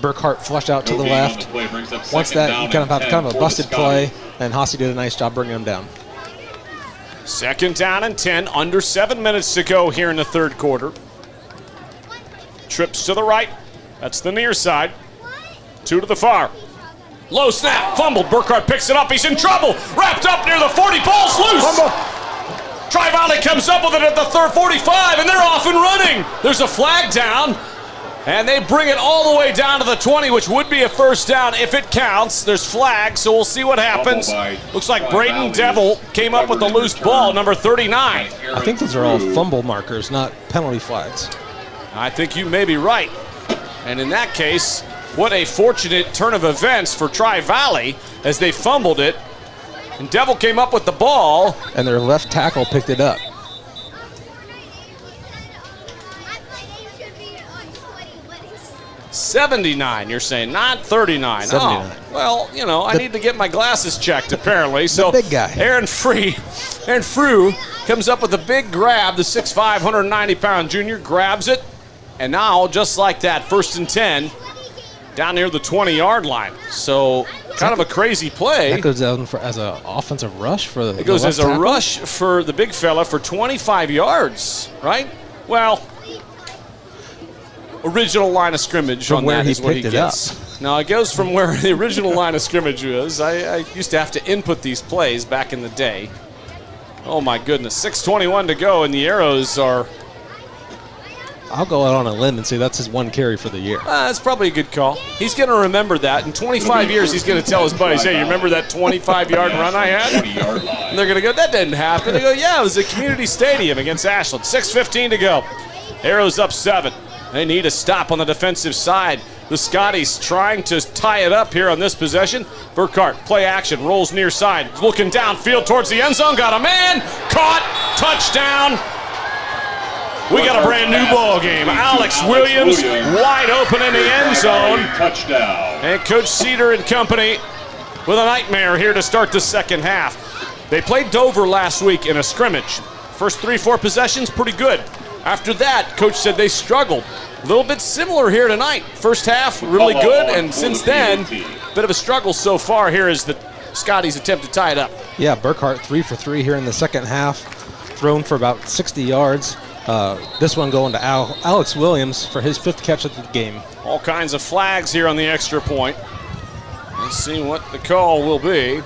Burkhart flush out to the left. Once that, you kind of have kind of a busted play, and Hasse did a nice job bringing him down. 2nd down and 10, under 7 minutes to go here in the third quarter. Trips to the right. That's the near side. 2 to the far. Low snap, fumbled. Burkhart picks it up. He's in trouble. Wrapped up near the 40. Ball's loose. Tri-Valley comes up with it at the 45, and they're off and running. There's a flag down, and they bring it all the way down to the 20, which would be a first down if it counts. There's flags, so we'll see what happens. Looks like Braden Devil came up with the loose ball, number 39. I think those are all fumble markers, not penalty flags. I think you may be right. And in that case, what a fortunate turn of events for Tri-Valley as they fumbled it. And Devil came up with the ball. And their left tackle picked it up. $79, you're saying, not $39. 79. Oh, well, you know, I need to get my glasses checked, apparently. So big guy. Aaron Frew comes up with a big grab. The 6'5", 190-pound junior grabs it. And now, just like that, 1st and 10, down near the 20-yard line. So, kind of a crazy play. That goes down as an offensive rush for the It goes as a tackle? rush for the big fella for 25 yards, right? Well, original line of scrimmage From on where that he is what he picked it up. gets. Now, it goes from where the original line of scrimmage was. I used to have to input these plays back in the day. Oh, my goodness. 6:21 to go, and the Arrows are... I'll go out on a limb and say that's his one carry for the year. That's probably a good call. He's going to remember that. In 25 years, he's going to tell his buddies, hey, you remember that 25-yard run I had? And they're going to go, that didn't happen. They go, yeah, it was at Community Stadium against Ashland. 6:15 to go. Arrows up 7. They need a stop on the defensive side. The Scotties trying to tie it up here on this possession. Burkhart, play action, rolls near side. Looking downfield towards the end zone. Got a man. Caught. Touchdown. We got a brand new ball game. Alex Williams wide open in the end zone. Touchdown. And Coach Cedar and company with a nightmare here to start the second half. They played Dover last week in a scrimmage. First 3-4 possessions, pretty good. After that, Coach said they struggled. A little bit similar here tonight. First half, really good, and since then, bit of a struggle so far here as the Scotties attempt to tie it up. Yeah, Burkhart 3 for 3 here in the second half. Thrown for about 60 yards. This one going to Alex Williams for his 5th catch of the game. All kinds of flags here on the extra point. Let's see what the call will be.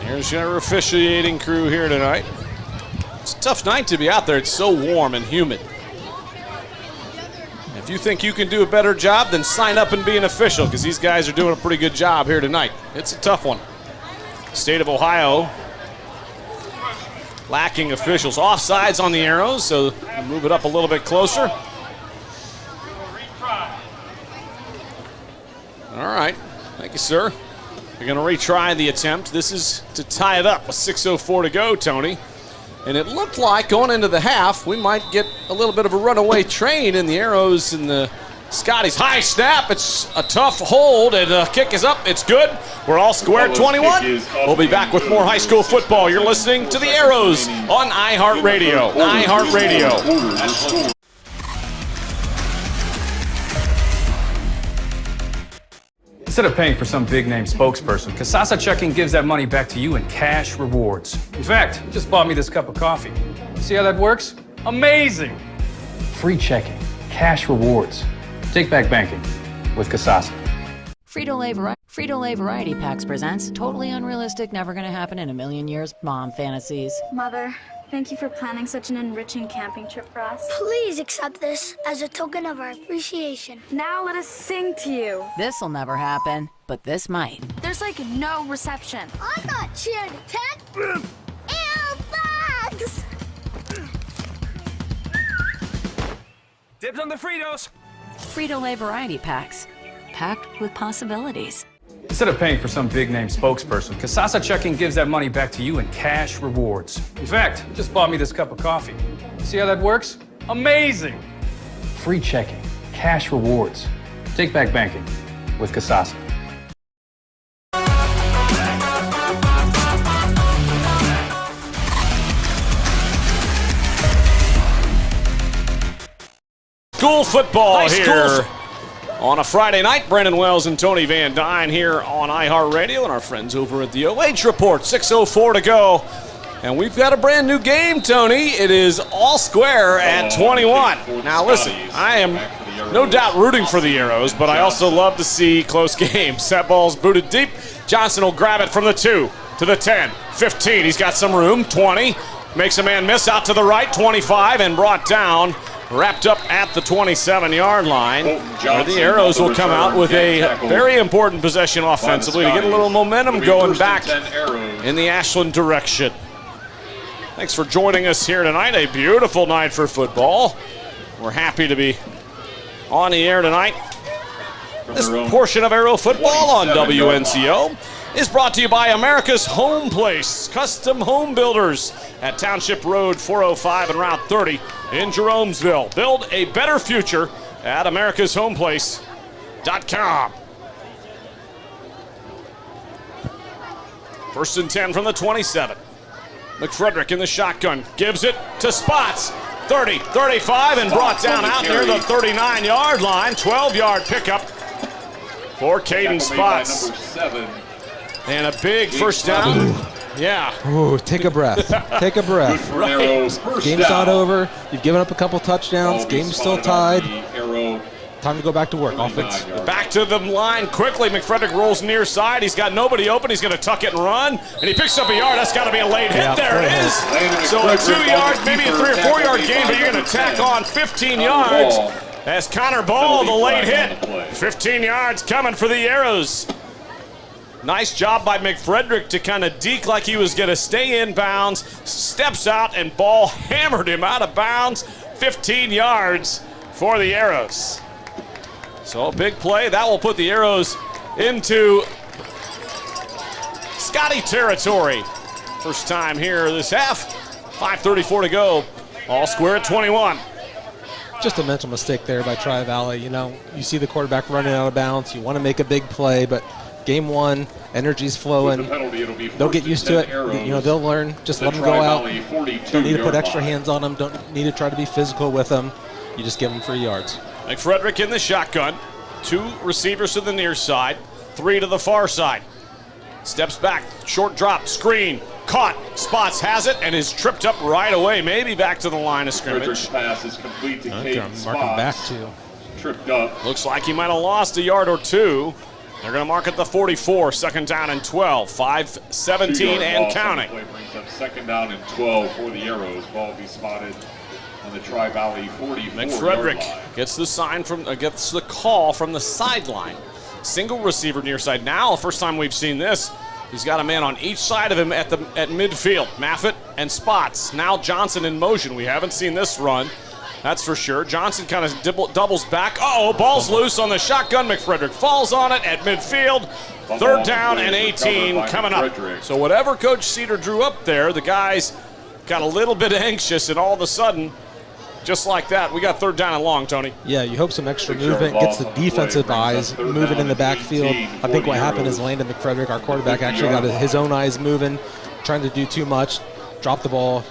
Here's your officiating crew here tonight. It's a tough night to be out there. It's so warm and humid. If you think you can do a better job, then sign up and be an official, because these guys are doing a pretty good job here tonight. It's a tough one. State of Ohio lacking officials. Offsides on the Arrows, so we'll move it up a little bit closer. All right. Thank you, sir. You're going to retry the attempt. This is to tie it up with 6:04 to go, Tony. And it looked like going into the half, we might get a little bit of a runaway train in the Arrows and the Scotties. High snap. It's a tough hold, and the kick is up. It's good. We're all square at 21. We'll be back with more high school football. You're listening to the Arrows on iHeartRadio. iHeartRadio. Instead of paying for some big-name spokesperson, Kasasa Checking gives that money back to you in cash rewards. In fact, you just bought me this cup of coffee. See how that works? Amazing! Free checking, cash rewards. Take back banking with Kasasa. Frito Lay Variety Packs presents Totally Unrealistic, Never Gonna Happen in a Million Years Mom Fantasies. Mother, thank you for planning such an enriching camping trip for us. Please accept this as a token of our appreciation. Now let us sing to you. This'll never happen, but this might. There's like no reception. I'm not cheering attack. Ew, bugs! Dibs on the Fritos. Frito Lay Variety Packs, packed with possibilities. Instead of paying for some big-name spokesperson, Kasasa Checking gives that money back to you in cash rewards. In fact, you just bought me this cup of coffee. See how that works? Amazing! Free checking, cash rewards. Take back banking with Kasasa. School football here on a Friday night. Brandon Wells and Tony Van Dyne here on iHeartRadio and our friends over at the OH Report. 6:04 to go. And we've got a brand new game, Tony. It is all square at 21. Now listen, I am no doubt rooting for the Arrows, but I also love to see close games. That ball's booted deep. Johnson will grab it from the 2 to the 10, 15. He's got some room, 20. Makes a man miss out to the right, 25, and brought down. Wrapped up at the 27-yard line, where the Arrows will come out with a very important possession offensively to get a little momentum going back in the Ashland direction. Thanks for joining us here tonight. A beautiful night for football. We're happy to be on the air tonight. This portion of Arrow football on WNCO is brought to you by America's Home Place, custom home builders at Township Road 405 and Route 30 in Jeromesville. Build a better future at americashomeplace.com. First and 10 from the 27. McFrederick in the shotgun, gives it to Spots. 30, 35, and brought down out near the 39-yard line. 12-yard pickup for Caden Spots. And a big first down. Yeah. Ooh, take a breath. Take a breath. Right. Game's not over. You've given up a couple touchdowns. Game's still tied. Time to go back to work. Offense. Back to the line quickly. McFrederick rolls near side. He's got nobody open. He's going to tuck it and run. And he picks up a yard. That's got to be a late hit. There it is. So a 2-yard, maybe a 3 or 4 yard gain, but you're going to tack on 15 yards. As Connor Ball, the late hit. 15 yards coming for the Arrows. Nice job by McFrederick to kind of deke like he was going to stay in bounds. Steps out and Ball hammered him out of bounds. 15 yards for the Arrows. So a big play. That will put the Arrows into Scotty territory. First time here this half. 5:34 to go. All square at 21. Just a mental mistake there by Tri-Valley. You know, you see the quarterback running out of bounds. You want to make a big play, but game one, energy's flowing. They'll get used to it. You know, they'll learn. Just let them go out. Don't need to put extra hands on them. Don't need to try to be physical with them. You just give them 3 yards. McFrederick in the shotgun. 2 receivers to the near side, 3 to the far side. Steps back, short drop, screen, caught. Spots has it and is tripped up right away. Maybe back to the line of scrimmage. Pass is complete to Caden Spots. Marking back too. Tripped up. Looks like he might have lost a yard or 2. They're going to mark at the 44, second down and 12, 5:17 and counting. Brings up second down and 12 for the Arrows. Ball be spotted on the Tri-Valley 44. McFrederick gets the gets the call from the sideline. Single receiver near side. Now, first time we've seen this, he's got a man on each side of him at midfield. Maffett and Spots. Now Johnson in motion. We haven't seen this run. That's for sure. Johnson kind of doubles back. Uh-oh, ball's loose on the shotgun. McFrederick falls on it at midfield. Third down and 18 coming up. So whatever Coach Cedar drew up there, the guys got a little bit anxious, and all of a sudden, just like that, we got third down and long, Tony. Yeah, you hope some extra movement gets the defensive eyes moving in the backfield. I think what happened is Landon McFrederick, our quarterback, actually got his own eyes moving, trying to do too much, drop the ball.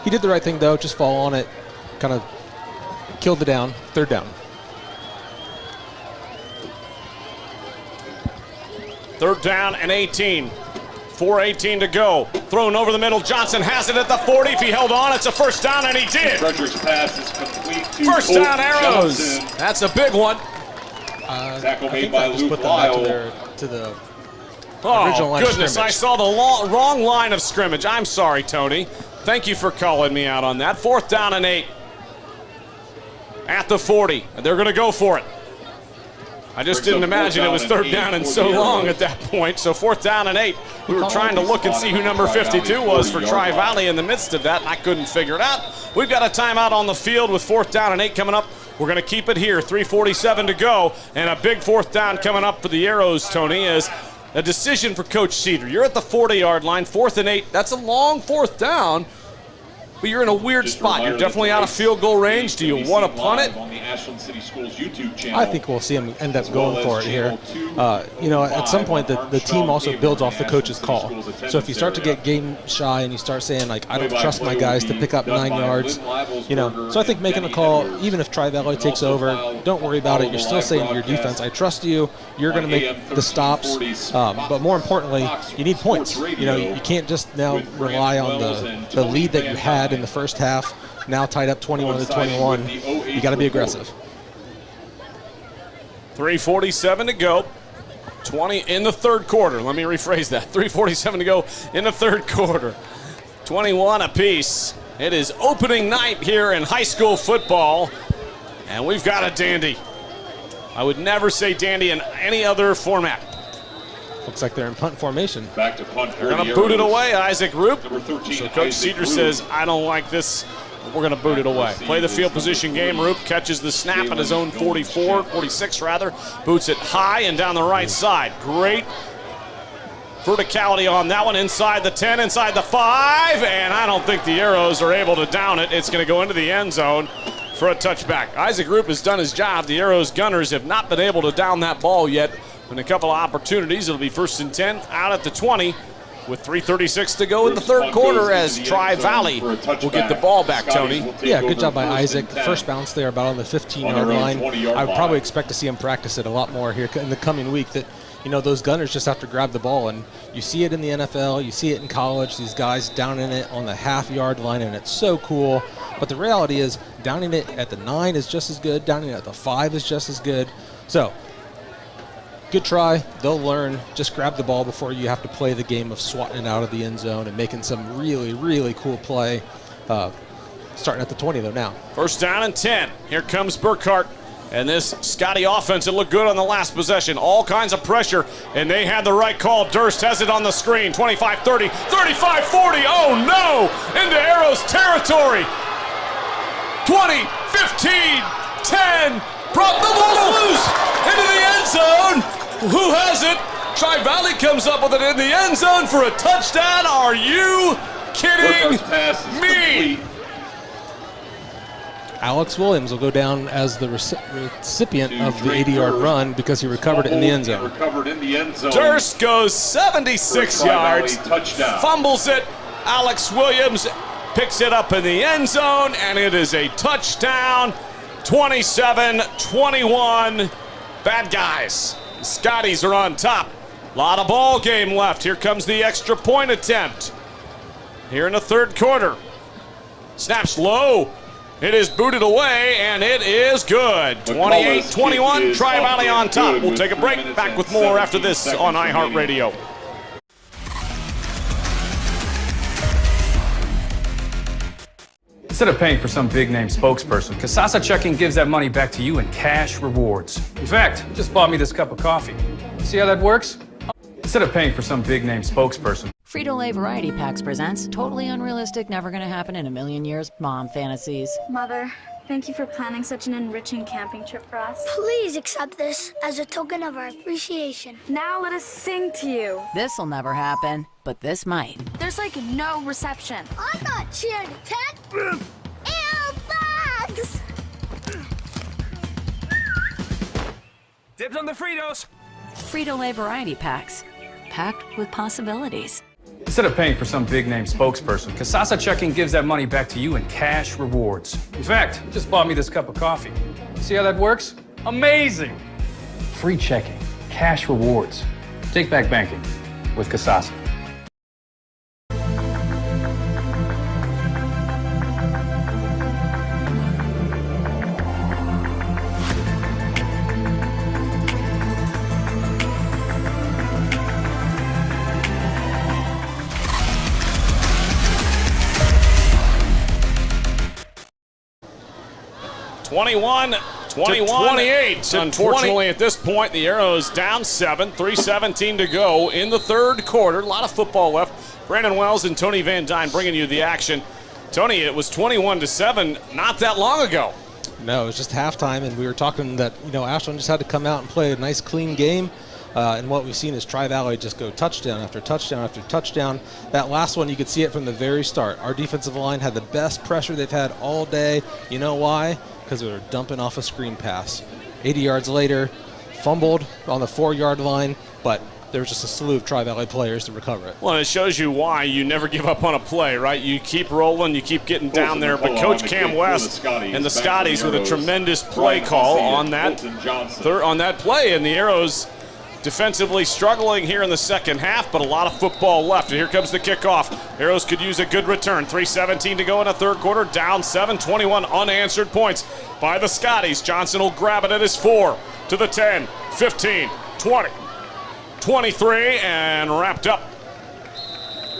He did the right thing, though, just fall on it, kind of killed the down, third down. Third down and 18. 4:18 to go. Thrown over the middle. Johnson has it at the 40. If he held on, it's a first down, and he did. Frederick's pass is complete to first down, Arrows. Johnson. That's a big one. Tackle made by Luke Lyle. To the original line goodness, I saw the wrong line of scrimmage. I'm sorry, Tony. Thank you for calling me out on that. 4th down and 8. At the 40. They're going to go for it. I just didn't imagine it was third down and so long at that point. So 4th down and 8. We were trying to look and see who number 52 was for Tri-Valley in the midst of that, and I couldn't figure it out. We've got a timeout on the field with 4th down and 8 coming up. We're going to keep it here. 3:47 to go, and a big 4th down coming up for the Arrows, Tony, as a decision for Coach Cedar. You're at the 40-yard line, 4th and 8. That's a long 4th down, but you're in a weird spot. You're definitely out of field goal range. Do you want to punt it? On the Ashland City Schools YouTube channel. I think we'll see him end up going for it here. You know, at some point, the team also builds off the coach's call. So if you start to get game shy and you start saying, like, I don't trust my guys to pick up 9 yards, you know. So I think making the call, even if Tri-Valley takes over, don't worry about it. You're still saying to your defense, I trust you. You're going to make the stops. But more importantly, you need points. You know, you can't just now rely on the lead that you had in the first half, now tied up 21-21. You got to be aggressive. 3:47 to go. 20 in the third quarter. Let me rephrase that. 3:47 to go in the third quarter. 21 apiece. It is opening night here in high school football, and we've got a dandy. I would never say dandy in any other format. Looks like they're in punt formation. Back to punt. We're going to boot it away, Isaac Roop. So Coach Cedar says, I don't like this. We're going to boot it away. Play the field position game. Roop catches the snap at his own 46 rather. Boots it high and down the right side. Great verticality on that one. Inside the 10, inside the 5. And I don't think the Arrows are able to down it. It's going to go into the end zone for a touchback. Isaac Roop has done his job. The Arrows Gunners have not been able to down that ball yet. In a couple of opportunities, it'll be 1st and 10 out at the 20 with 3:36 to go in the third quarter as Tri-Valley will get the ball back, Tony. Yeah, good job by Isaac. First bounce there about on the 15-yard line. I would probably expect to see him practice it a lot more here in the coming week. That, you know, those Gunners just have to grab the ball, and you see it in the NFL, you see it in college, these guys downing it on the half-yard line, and it's so cool. But the reality is downing it at the 9 is just as good, downing it at the 5 is just as good. So, good try. They'll learn. Just grab the ball before you have to play the game of swatting it out of the end zone and making some really, really cool play. Starting at the 20, though, now. 1st down and 10. Here comes Burkhart. And this Scotty offense, it looked good on the last possession. All kinds of pressure, and they had the right call. Durst has it on the screen. 25-30, 35-40. Oh, no! Into Arrows territory. 20, 15, 10. The ball's loose into the end zone. Who has it? Tri-Valley comes up with it in the end zone for a touchdown. Are you kidding me? Alex Williams will go down as the recipient of the 80-yard run because he recovered it in the end zone. Durst goes 76 yards, fumbles it. Alex Williams picks it up in the end zone, and it is a touchdown. 27-21. Bad guys. The Scotties are on top. A lot of ball game left. Here comes the extra point attempt. Here in the third quarter. Snaps low. It is booted away, and it is good. 28-21, Tri-Valley on top. We'll take a break. Back with more after this on iHeartRadio. Instead of paying for some big-name spokesperson, Kasasa Checking gives that money back to you in cash rewards. In fact, you just bought me this cup of coffee. See how that works? Instead of paying for some big-name spokesperson. Frito Lay Variety Packs presents totally unrealistic, never gonna happen in a million years mom fantasies. Mother, thank you for planning such an enriching camping trip for us. Please accept this as a token of our appreciation. Now let us sing to you. This'll never happen, but this might. There's like no reception. I'm not cheering attack. Ew, bugs! Dibs on the Fritos. Frito Lay Variety Packs, packed with possibilities. Instead of paying for some big-name spokesperson, Kasasa Checking gives that money back to you in cash rewards. In fact, you just bought me this cup of coffee. See how that works? Amazing! Free checking, cash rewards. Take back banking with Kasasa. Twenty-one 28. Unfortunately, at this point, the Arrows down 7, 3:17 to go in the third quarter. A lot of football left. Brandon Wells and Tony Van Dyne bringing you the action. Tony, it was 21-7 not that long ago. No, it was just halftime, and we were talking that, you know, Ashland just had to come out and play a nice, clean game. And what we've seen is Tri-Valley just go touchdown after touchdown after touchdown. That last one, you could see it from the very start. Our defensive line had the best pressure they've had all day. You know why? Because they were dumping off a screen pass. 80 yards later, fumbled on the 4-yard line, but there was just a slew of Tri-Valley players to recover it. Well, it shows you why you never give up on a play, right? You keep rolling, you keep getting down there. But Coach Cam West and the Scotties with a tremendous play call on that play, and the Arrows defensively struggling here in the second half, but a lot of football left. And here comes the kickoff. Arrows could use a good return. 3:17 to go in the third quarter. Down 7, 21 unanswered points by the Scotties. Johnson will grab it at his 4 to the 10, 15, 20, 23, and wrapped up.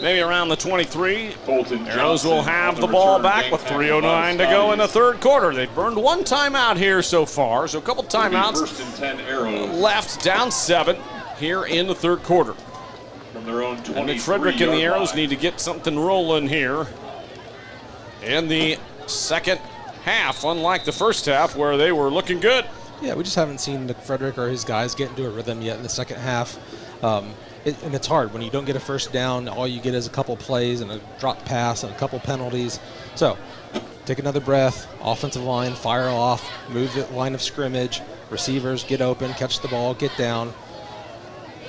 Maybe around the 23. Arrows will have the ball back with 3:09 to go in the third quarter. They've burned one timeout here so far, so a couple timeouts left, down 7 here in the third quarter. From their own and McFrederick and the Arrows need to get something rolling here in the second half, unlike the first half where they were looking good. Yeah, we just haven't seen McFrederick or his guys get into a rhythm yet in the second half. And it's hard when you don't get a first down. All you get is a couple plays and a drop pass and a couple penalties. So take another breath. Offensive line, fire off, move the line of scrimmage. Receivers get open, catch the ball, get down.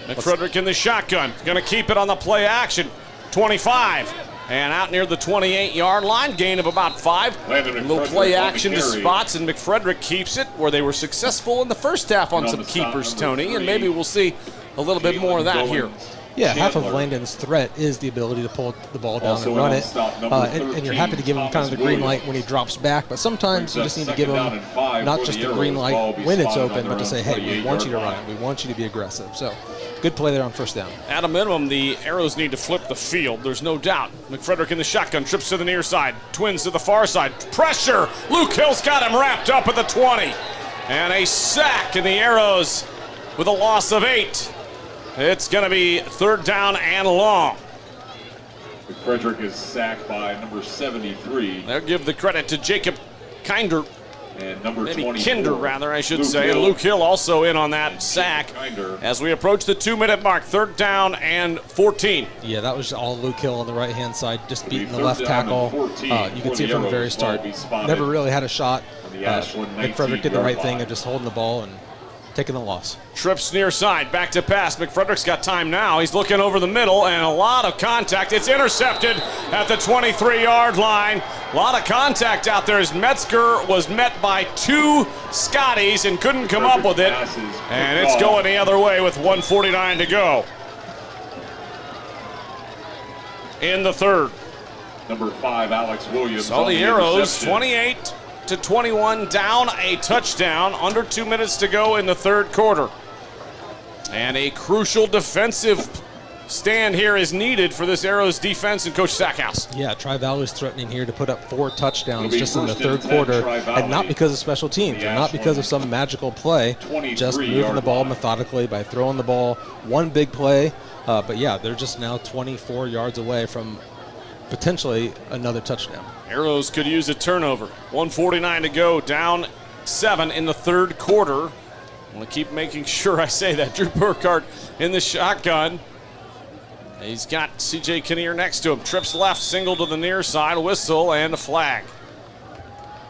McFrederick in the shotgun. Going to keep it on the play action. 25. And out near the 28-yard line, gain of about 5. A little play action to spots, and McFrederick keeps it where they were successful in the first half on some keepers, Tony, and maybe we'll see a little bit more of that here. Yeah, half of Landon's threat is the ability to pull the ball down and run it. And you're happy to give him kind of the green light when he drops back, but sometimes you just need to give him not just the green light when it's open, but to say, hey, we want you to run it. We want you to be aggressive. So good play there on first down. At a minimum, the Arrows need to flip the field. There's no doubt. McFrederick in the shotgun, trips to the near side, twins to the far side. Pressure! Luke Hill's got him wrapped up at the 20. And a sack, and the Arrows with a loss of 8. It's going to be third down and long. McFrederick is sacked by number 73. They'll give the credit to Jacob Kinder. And number maybe 24, Kinder, rather, I should say. And Luke Hill also in on that sack as we approach the 2-minute mark. Third down and 14. Yeah, that was all Luke Hill on the right-hand side, just beating the left tackle. You can see it from the very start. Never really had a shot. McFrederick did the right thing of just holding the ball and taking the loss. Trips near side, back to pass. McFrederick's got time now. He's looking over the middle, and a lot of contact. It's intercepted at the 23-yard line. A lot of contact out there as Metzger was met by 2 Scotties and couldn't come up with it. And it's going the other way with 1:49 to go in the third. Number 5, Alex Williams. So the Arrows, 28-21, down a touchdown, under 2 minutes to go in the third quarter. And a crucial defensive stand here is needed for this Arrows defense and Coach Stackhouse. Yeah, Tri-Valley is threatening here to put up 4 touchdowns just in the third quarter, and not because of special teams, or not because of some magical play, just moving the ball methodically by throwing the ball. One big play, but yeah, they're just now 24 yards away from potentially another touchdown. Arrows could use a turnover. 1:49 to go, down 7 in the third quarter. I'm going to keep making sure I say that. Drew Burkhardt in the shotgun. He's got C.J. Kinnear next to him. Trips left, single to the near side, whistle, and a flag.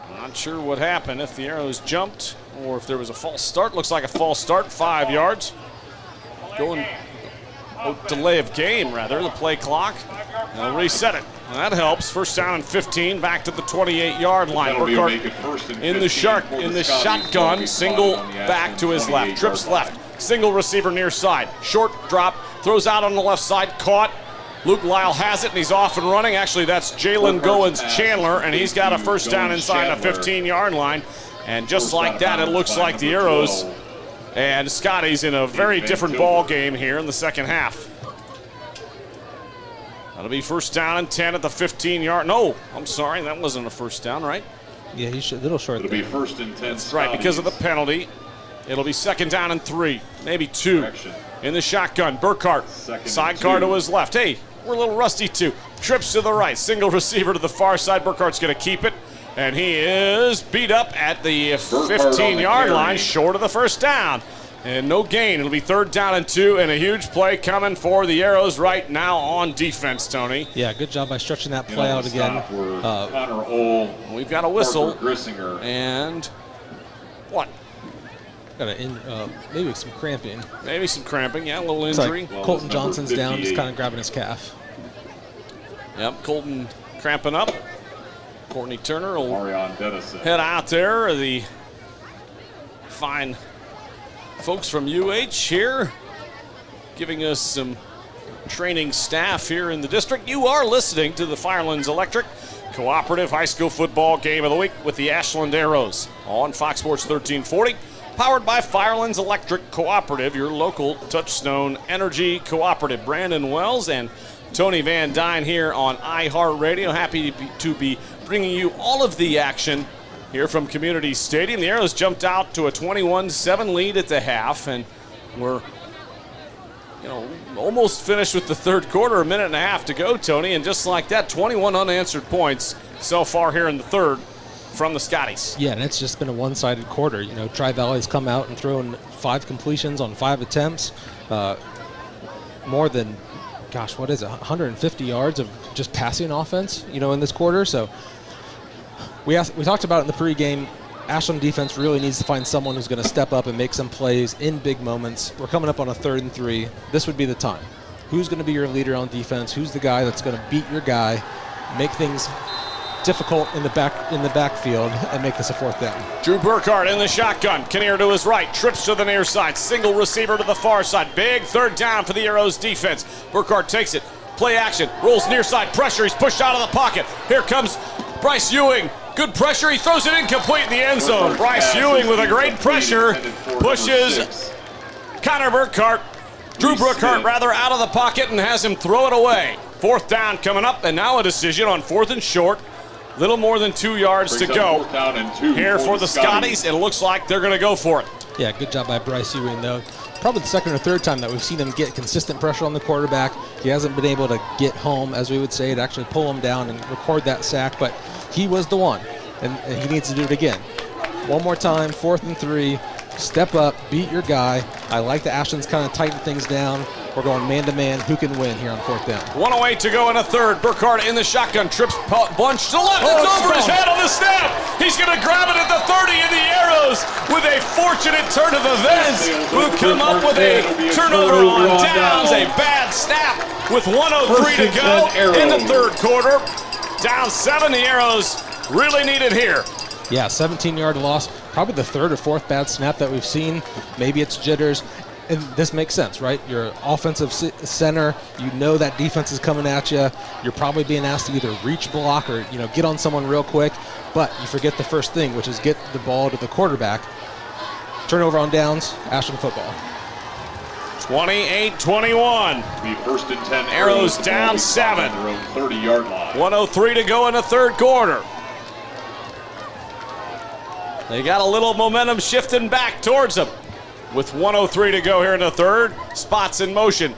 I'm not sure what happened, if the Arrows jumped or if there was a false start. Looks like a false start, 5 yards. Going, delay of game, rather, the play clock. They'll reset it. That helps. First down and 15, back to the 28-yard line. Burkhardt in the shotgun, single back to his left. Trips left, single receiver near side. Short drop, throws out on the left side, caught. Luke Lyle has it, and he's off and running. Actually, that's Jalen Goins-Chandler, and he's got a first down inside the 15-yard line. And just like that, it looks like the Arrows and Scotty's in a very different ball game here in the second half. That'll be first down and 10 at the 15-yard. No, I'm sorry, that wasn't a first down, right? Yeah, he's a little short. It'll be first and 10. That's right, because of the penalty. It'll be second down and 3, maybe 2. In the shotgun, Burkhardt, sidecar to his left. Hey, we're a little rusty too. Trips to the right, single receiver to the far side. Burkhardt's going to keep it, and he is beat up at the 15-yard line, short of the first down. And no gain. It'll be 3rd down and 2, and a huge play coming for the Arrows right now on defense, Tony. Yeah, good job by stretching that play out again. We've got a whistle. And what? Got maybe some cramping. Maybe some cramping, yeah, a little injury. Like Colton Johnson's down, just kind of grabbing his calf. Yep, Colton cramping up. Courtney Turner will head out there. The fine folks from UH here giving us some training staff here in the district. You are listening to the Firelands Electric Cooperative High School Football Game of the Week with the Ashland Arrows on Fox Sports 1340. Powered by Firelands Electric Cooperative, your local Touchstone Energy Cooperative. Brandon Wells and Tony Van Dyne here on iHeartRadio. Happy to be bringing you all of the action here from Community Stadium. The Arrows jumped out to a 21-7 lead at the half, and we're almost finished with the 3rd quarter, a minute and a half to go, Tony, and just like that, 21 unanswered points so far here in the 3rd from the Scotties. Yeah, and it's just been a one-sided quarter. Tri-Valley's come out and thrown 5 completions on 5 attempts, more than, 150 yards of just passing offense, in this quarter. So we talked about it in the pregame. Ashland defense really needs to find someone who's going to step up and make some plays in big moments. We're coming up on a 3rd and 3. This would be the time. Who's going to be your leader on defense? Who's the guy that's going to beat your guy, make things difficult in the backfield, and make this a 4th down? Drew Burkhardt in the shotgun. Kinnear to his right, trips to the near side, single receiver to the far side. Big 3rd down for the Arrows defense. Burkhardt takes it, play action, rolls near side, pressure. He's pushed out of the pocket. Here comes Bryce Ewing. Good pressure. He throws it incomplete in the end zone. Bryce Ewing with a great pressure pushes Connor Burkhardt, Drew Burkhardt rather, out of the pocket and has him throw it away. 4th down coming up, and now a decision on 4th and short. Little more than 2 yards to go here for the Scotties, and it looks like they're going to go for it. Yeah, good job by Bryce Ewing, though. Probably the 2nd or 3rd time that we've seen him get consistent pressure on the quarterback. He hasn't been able to get home, as we would say, to actually pull him down and record that sack, but he was the one, and he needs to do it again. One more time, 4th and 3. Step up, beat your guy. I like the Ashland's kind of tighten things down. We're going man-to-man. Who can win here on 4th down? 1:08 to go in a 3rd. Burkhardt in the shotgun, trips bunch to the left. It's over his head on the snap. He's going to grab it at the 30, and the Arrows, with a fortunate turn of events, will come up with a turnover on downs. A bad snap with 1:03 to go in the 3rd quarter. Down 7, the Arrows really need it here. Yeah, 17-yard loss. Probably the 3rd or 4th bad snap that we've seen. Maybe it's jitters. And this makes sense, right? You're offensive center. You know that defense is coming at you. You're probably being asked to either reach block or, get on someone real quick. But you forget the first thing, which is get the ball to the quarterback. Turnover on downs, Ashland football. 28-21. Be 1st and 10. Arrows down 7. Their own 30-yard line. 1:03 to go in the 3rd quarter. They got a little momentum shifting back towards them. With 1:03 to go here in the 3rd, spots in motion.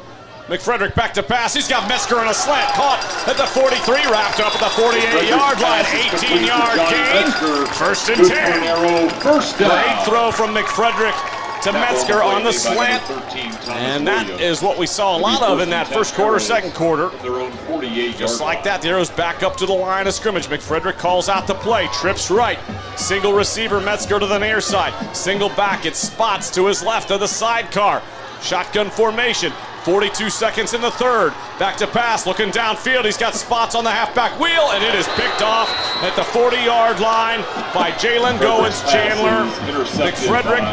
McFrederick back to pass. He's got Metzger on a slant. Caught at the 43, wrapped up at the 48-yard line. 18-yard gain. 1st and 10. Great throw from McFrederick to Metzger on the slant. And that is what we saw a lot of in that 1st quarter, 2nd quarter. Just like that, the Arrows back up to the line of scrimmage. McFrederick calls out the play, trips right. Single receiver, Metzger to the near side. Single back, it spots to his left of the sidecar. Shotgun formation, 42 seconds in the 3rd. Back to pass, looking downfield. He's got spots on the halfback wheel, and it is picked off at the 40-yard line by Jalen Goins-Chandler. McFrederick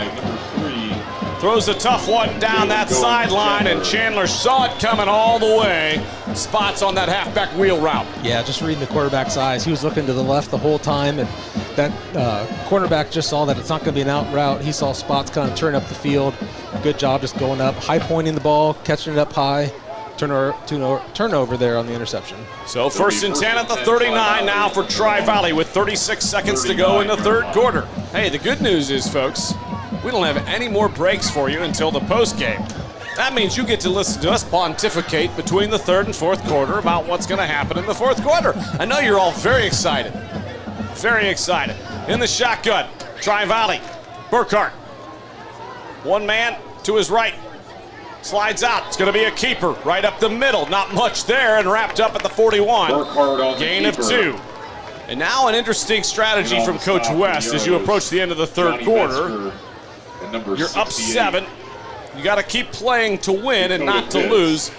throws a tough one down that sideline, and Chandler saw it coming all the way. Spots on that halfback wheel route. Yeah, just reading the quarterback's eyes. He was looking to the left the whole time, and that cornerback just saw that it's not going to be an out route. He saw spots kind of turn up the field. Good job just going up, high pointing the ball, catching it up high. Turnover there on the interception. So 1st and 10 at the 39 now for Tri-Valley with 36 seconds to go in the 3rd quarter. Hey, the good news is, folks, we don't have any more breaks for you until the postgame. That means you get to listen to us pontificate between the 3rd and 4th quarter about what's going to happen in the 4th quarter. I know you're all very excited. Very excited. In the shotgun, Tri-Valley. Burkhardt One man to his right. Slides out. It's going to be a keeper right up the middle. Not much there, and wrapped up at the 41. Gain of 2. And now an interesting strategy from Coach West as you approach the end of the third quarter. You're up 7. You got to keep playing to win and not to lose.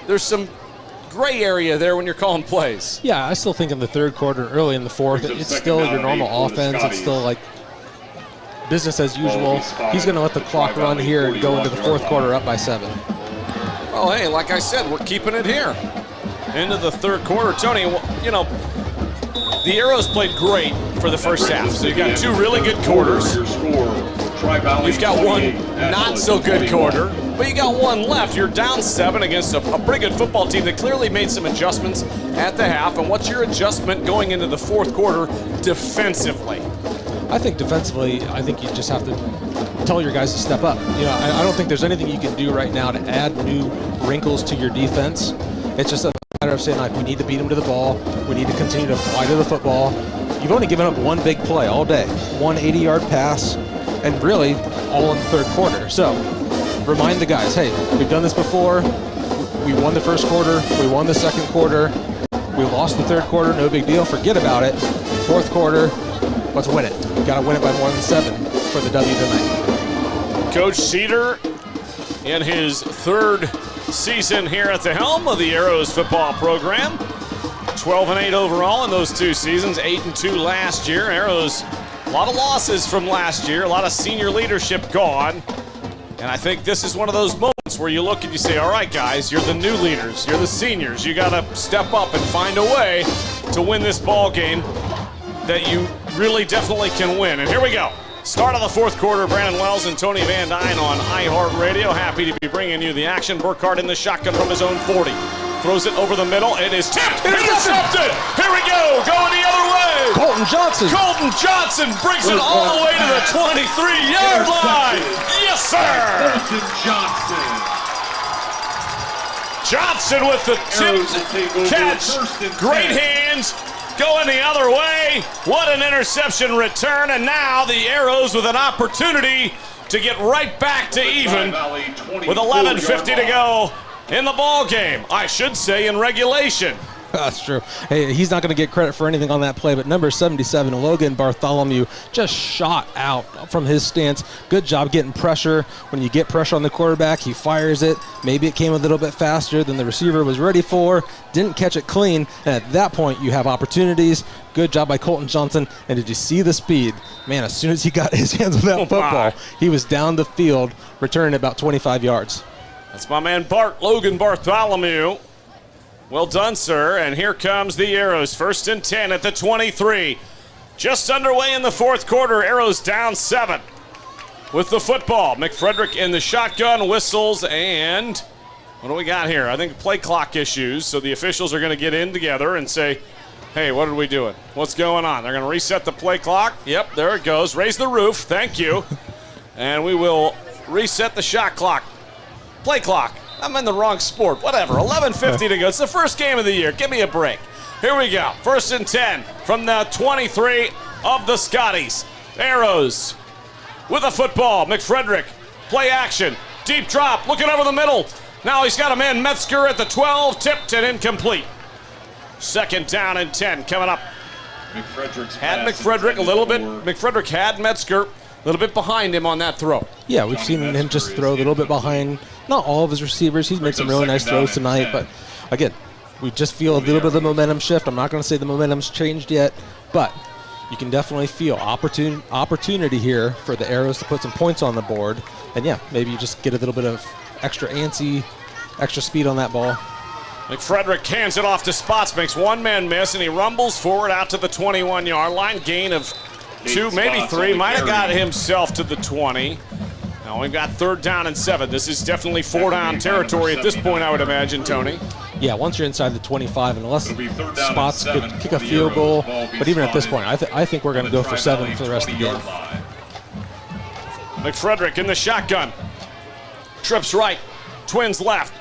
There's some gray area there when you're calling plays. Yeah, I still think in the third quarter, early in the fourth, it's still your normal offense. It's still like business as usual. He's going to let the clock run here and go into the fourth quarter up by 7. Well, hey, like I said, we're keeping it here. Into the third quarter. Tony, you know, the Arrows played great for the first half. So you got 2 really good quarters. You've got one not so good quarter, but you got one left. You're down 7 against a pretty good football team that clearly made some adjustments at the half. And what's your adjustment going into the fourth quarter defensively? I think defensively, I think you just have to tell your guys to step up. You know, I don't think there's anything you can do right now to add new wrinkles to your defense. It's just a matter of saying, like, we need to beat them to the ball. We need to continue to fly to the football. You've only given up one big play all day, one 80-yard pass, and really all in the third quarter. So remind the guys, hey, we've done this before. We won the first quarter. We won the second quarter. We lost the third quarter. No big deal. Forget about it. Fourth quarter, let's win it. Got to win it by more than 7 for the W tonight. Coach Cedar in his 3rd season here at the helm of the Arrows football program. 12-8 overall in those 2 seasons, 8-2 last year. Arrows, a lot of losses from last year, a lot of senior leadership gone. And I think this is one of those moments where you look and you say, all right, guys, you're the new leaders, you're the seniors. You got to step up and find a way to win this ball game that you really definitely can win. And here we go. Start of the fourth quarter. Brandon Wells and Tony Van Dyne on iHeartRadio. Happy to be bringing you the action. Burkhardt in the shotgun from his own 40. Throws it over the middle. It is tipped. Intercepted. Here we go. Going the other way. Colton Johnson. Colton Johnson brings it all the way to the 23-yard line. Yes, sir. Colton Johnson. Johnson with the tipped catch. Great hands. Going the other way. What an interception return. And now the Arrows with an opportunity to get right back to even with 11:50 to go in the ball game. I should say in regulation. That's true. Hey, he's not going to get credit for anything on that play, but number 77, Logan Bartholomew, just shot out from his stance. Good job getting pressure. When you get pressure on the quarterback, he fires it. Maybe it came a little bit faster than the receiver was ready for. Didn't catch it clean, and at that point, you have opportunities. Good job by Colton Johnson. And did you see the speed? Man, as soon as he got his hands on that football, he was down the field, returning about 25 yards. That's my man Logan Bartholomew. Well done, sir. And here comes the Arrows. 1st and 10 at the 23. Just underway in the fourth quarter. Arrows down 7 with the football. McFrederick in the shotgun, whistles, and what do we got here? I think play clock issues. So the officials are going to get in together and say, hey, what are we doing? What's going on? They're going to reset the play clock. Yep, there it goes. Raise the roof. Thank you. And we will reset the shot clock. Play clock. I'm in the wrong sport. Whatever. 11:50 to go. It's the first game of the year. Give me a break. Here we go. 1st and 10 from the 23 of the Scotties. Arrows with a football. McFrederick. Play action. Deep drop. Looking over the middle. Now he's got a man Metzger at the 12. Tipped and incomplete. 2nd down and 10 coming up. Had McFrederick a little bit. McFrederick had Metzger a little bit behind him on that throw. Yeah, we've seen him just throw a little bit behind. Not all of his receivers. He's made some really nice throws tonight, but again, we just feel a little bit of the momentum shift. I'm not going to say the momentum's changed yet, but you can definitely feel opportunity here for the Arrows to put some points on the board. And yeah, maybe you just get a little bit of extra antsy, extra speed on that ball. McFrederick hands it off to Spots, makes one man miss, and he rumbles forward out to the 21-yard line. Gain of 2, maybe 3. Might have got himself to the 20. Now we've got 3rd down and 7. This is definitely 4-down territory at this point, I would imagine, Tony. Yeah, once you're inside the 25, and unless Spots could kick a field goal, but even at this point, I think we're going to go for 7 for the rest of the game. McFrederick in the shotgun. Trips right, twins left.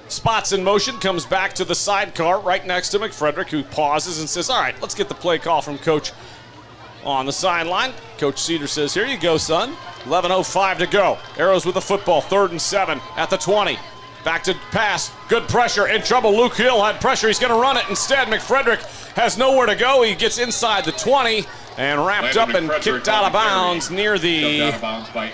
Spots in motion, comes back to the sidecar right next to McFrederick, who pauses and says, all right, let's get the play call from Coach on the sideline. Coach Cedar says, here you go, son. 11:05 to go. Arrows with the football, 3rd and 7 at the 20. Back to pass, good pressure, in trouble. Luke Hill had pressure, he's gonna run it. Instead, McFrederick has nowhere to go. He gets inside the 20 and wrapped up and kicked out of bounds near the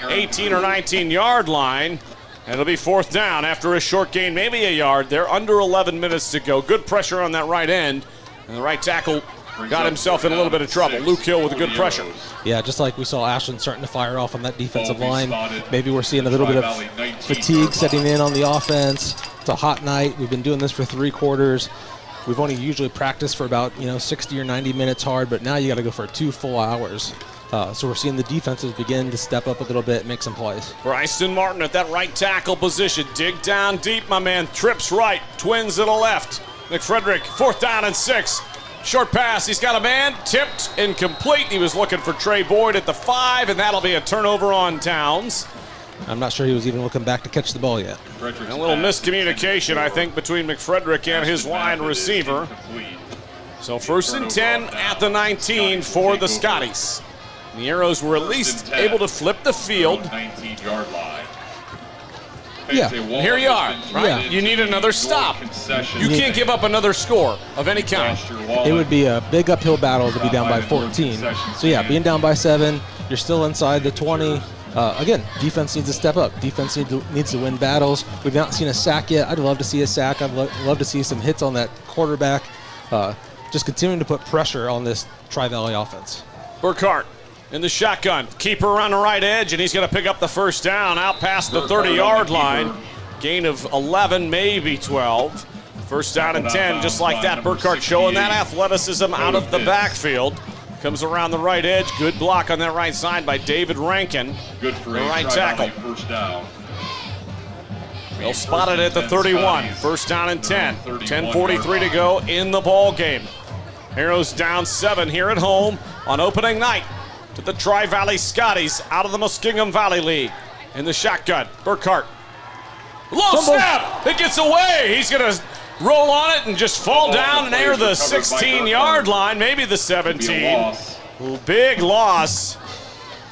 18 or 19 yard line. And it'll be 4th down after a short gain, maybe a yard. They're under 11 minutes to go. Good pressure on that right end. And the right tackle got himself in a little bit of trouble. Luke Hill with a good pressure. Yeah, just like we saw Ashland starting to fire off on that defensive line. Maybe we're seeing a little bit of fatigue setting in on the offense. It's a hot night. We've been doing this for 3 quarters. We've only usually practiced for about 60 or 90 minutes hard, but now you got to go for 2 full hours. So we're seeing the defenses begin to step up a little bit, make some plays. Bryson Martin at that right tackle position. Dig down deep, my man. Trips right, twins to the left. McFrederick, 4th down and 6. Short pass, he's got a man, tipped, incomplete. He was looking for Trey Boyd at the 5, and that'll be a turnover on Towns. I'm not sure he was even looking back to catch the ball yet. A little miscommunication, I think, between McFrederick and his wide receiver. So 1st and 10 at the 19 for the Scotties. The Arrows were at least able to flip the field. 19-yard line. Yeah. Here you are, right? Yeah. You need another stop. You can't give up another score of any kind. It would be a big uphill battle to be down by 14. So yeah, being down by 7, you're still inside the 20. Again, defense needs to step up. Defense needs to win battles. We've not seen a sack yet. I'd love to see a sack. I'd love to see some hits on that quarterback. Just continuing to put pressure on this Tri-Valley offense. Burkhart in the shotgun. Keeper on the right edge, and he's going to pick up the 1st down out past the 30-yard line. Gain of 11, maybe 12. 1st down and 10, just like that. Burkhart showing that athleticism out of the backfield. Comes around the right edge. Good block on that right side by David Rankin. Good for the right tackle. 1st down. They'll spot it at the 31. 1st down and 10. 10:43 to go in the ball game. Arrows down 7 here at home on opening night to the Tri-Valley Scotties out of the Muskingum Valley League. In the shotgun, Burkhart. Low snap! It gets away! He's going to roll on it and just fall down and near the 16-yard line, maybe the 17. Big loss.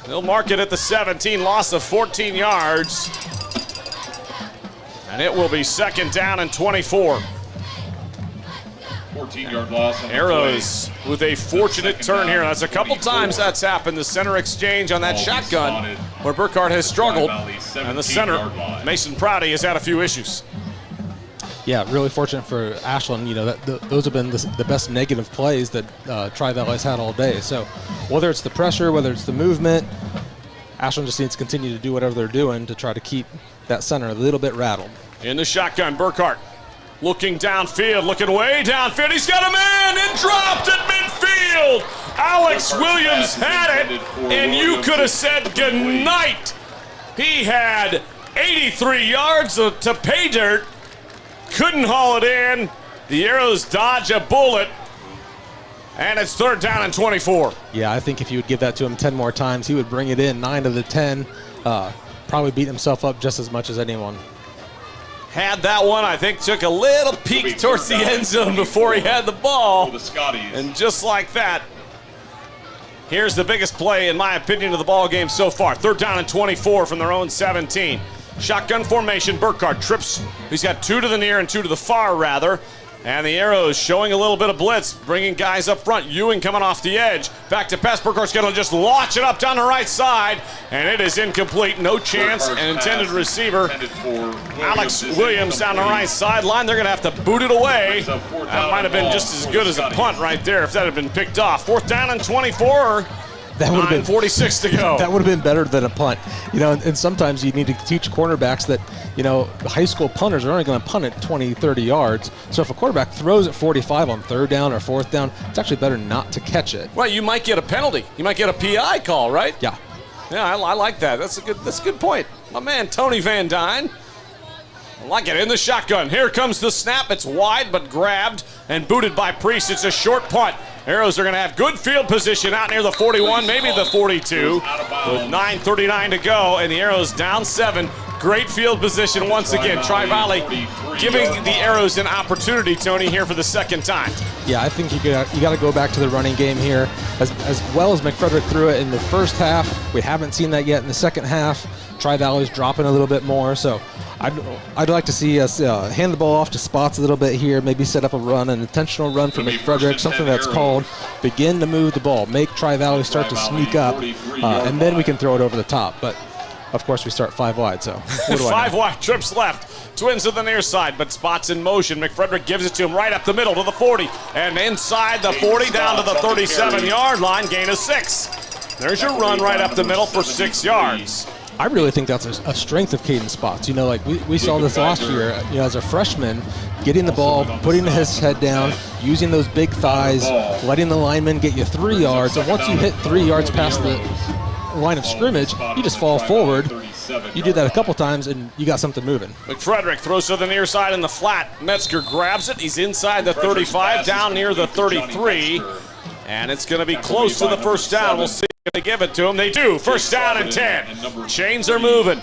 They'll mark it at the 17, loss of 14 yards. And it will be 2nd down and 24. 14-yard loss. Arrows with a fortunate turn here. That's a couple times that's happened. The center exchange on that shotgun where Burkhart has struggled. And the center, Mason Prouty, has had a few issues. Yeah, really fortunate for Ashland. Those have been the best negative plays that Tri-Valley's had all day. So whether it's the pressure, whether it's the movement, Ashland just needs to continue to do whatever they're doing to try to keep that center a little bit rattled. In the shotgun, Burkhart looking downfield, looking way downfield. He's got a man and dropped at midfield. Alex Williams had it, and you could have said goodnight. He had 83 yards to pay dirt. Couldn't haul it in. The Arrows dodge a bullet, and it's 3rd down and 24. Yeah, I think if you would give that to him 10 more times, he would bring it in 9 of the 10. Probably beat himself up just as much as anyone. Had that one, I think, took a little peek towards the end zone before he had the ball. And just like that, here's the biggest play, in my opinion, of the ball game so far. 3rd down and 24 from their own 17. Shotgun formation, Burkhart trips. He's got 2 to the near and 2 to the far, rather. And the Arrows showing a little bit of blitz, bringing guys up front. Ewing coming off the edge. Back to pass. Burkhart's going to just launch it up down the right side. And it is incomplete. No chance. And intended receiver, Alex Williams, down the right sideline. They're going to have to boot it away. That might have been just as good as a punt right there if that had been picked off. 4th down and 24. That would have been 46 to go. That would have been better than a punt. And sometimes you need to teach cornerbacks that, high school punters are only going to punt at 20, 30 yards. So if a quarterback throws at 45 on 3rd down or 4th down, it's actually better not to catch it. Right, you might get a penalty. You might get a PI call, right? Yeah. Yeah, I like that. That's a good point. My man, Tony Van Dyne. I like it. In the shotgun. Here comes the snap. It's wide, but grabbed and booted by Priest. It's a short punt. Arrows are going to have good field position out near the 41, maybe the 42, with 9:39 to go, and the Arrows down 7. Great field position once again. Tri-Valley giving the Arrows an opportunity, Tony, here for the second time. Yeah, I think you got to go back to the running game here. As well as McFrederick threw it in the first half, we haven't seen that yet in the second half. Tri-Valley's dropping a little bit more, so I'd like to see us hand the ball off to Spots a little bit here, maybe set up a run, an intentional run for McFrederick, something that's called begin to move the ball, make Tri-Valley start to sneak up, and then we can throw it over the top. But of course, we start 5 wide, so what do I know? 5 wide, trips left, twins to the near side, but Spots in motion. McFrederick gives it to him right up the middle to the 40, and inside the 40 down to the 37-yard line, gain of 6. There's your run right up the middle for 6 yards. I really think that's a strength of Caden Spots. You know, like we saw this last year, you know, as a freshman, getting the ball, putting his head down, using those big thighs, letting the lineman get you 3 yards, and once you hit 3 yards past the line of scrimmage, you just fall forward. You do that a couple times, and you got something moving. McFrederick throws to the near side in the flat. Metzger grabs it. He's inside the 35, down near the 33, and it's going to be close to the first down. We'll see. They give it to him. They do. First down and 10. Chains are moving.